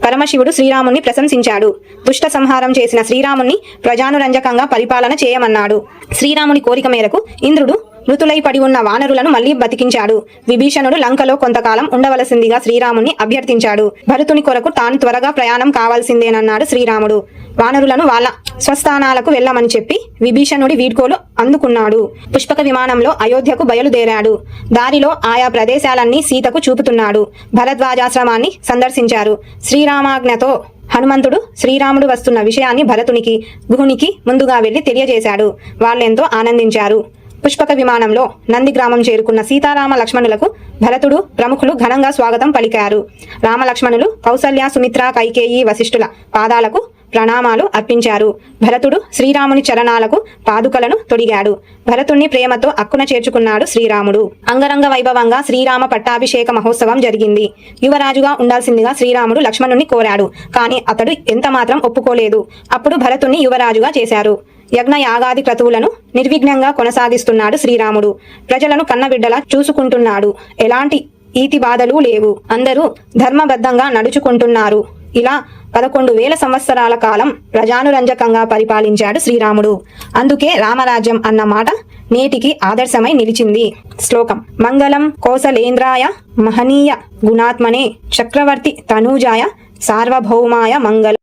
పరమశివుడు శ్రీరాముణ్ణి ప్రశంసించాడు. దుష్ట సంహారం చేసిన శ్రీరాముణ్ణి ప్రజానురంజకంగా పరిపాలన చేయమన్నాడు. శ్రీరాముని కోరిక మేరకు ఇంద్రుడు మృతులై పడి ఉన్న వానరులను మళ్లీ బతికించాడు. విభీషణుడు లంకలో కొంతకాలం ఉండవలసిందిగా శ్రీరాముణ్ణి అభ్యర్థించాడు. భరతుని కొరకు తాను త్వరగా ప్రయాణం కావాల్సిందేనన్నాడు శ్రీరాముడు. వానరులను వాళ్ళ స్వస్థానాలకు వెళ్లమని చెప్పి విభీషణుడి వీడ్కోలు అందుకున్నాడు. పుష్పక విమానంలో అయోధ్యకు బయలుదేరాడు. దారిలో ఆయా ప్రదేశాలన్నీ సీతకు చూపుతున్నాడు. భరద్వాజాశ్రమాన్ని సందర్శించారు. శ్రీరామాజ్ఞతో హనుమంతుడు శ్రీరాముడు వస్తున్న విషయాన్ని భరతునికి గుహునికి ముందుగా వెళ్లి తెలియజేశాడు. వాళ్ళెంతో ఆనందించారు. పుష్పక విమానంలో నంది గ్రామం చేరుకున్న సీతారామ లక్ష్మణులకు భరతుడు ప్రముఖులు ఘనంగా స్వాగతం పలికారు. రామలక్ష్మణులు కౌసల్య, సుమిత్ర, కైకేయి, వశిష్ఠుల పాదాలకు ప్రణామాలు అర్పించారు. భరతుడు శ్రీరాముని చరణాలకు పాదుకలను తొడిగాడు. భరతుణ్ణి ప్రేమతో అక్కున చేర్చుకున్నాడు శ్రీరాముడు. అంగరంగ వైభవంగా శ్రీరామ పట్టాభిషేక మహోత్సవం జరిగింది. యువరాజుగా ఉండాల్సిందిగా శ్రీరాముడు లక్ష్మణుణ్ణి కోరాడు. కానీ అతడు ఎంత మాత్రం ఒప్పుకోలేదు. అప్పుడు భరతుణ్ణి యువరాజుగా చేశారు. యజ్ఞ యాగాది క్రతువులను నిర్విఘ్నంగా కొనసాగిస్తున్నాడు శ్రీరాముడు. ప్రజలను కన్నబిడ్డలా చూసుకుంటున్నాడు. ఎలాంటి ఈతి బాధలు లేవు. అందరూ ధర్మబద్ధంగా నడుచుకుంటున్నారు. ఇలా 11,000 సంవత్సరాల కాలం ప్రజానురంజకంగా పరిపాలించాడు శ్రీరాముడు. అందుకే రామరాజ్యం అన్న మాట నేటికి ఆదర్శమై నిలిచింది. శ్లోకం. మంగళం కోసలేంద్రాయ మహనీయ గుణాత్మనే చక్రవర్తి తనూజాయ సార్వభౌమాయ మంగళం.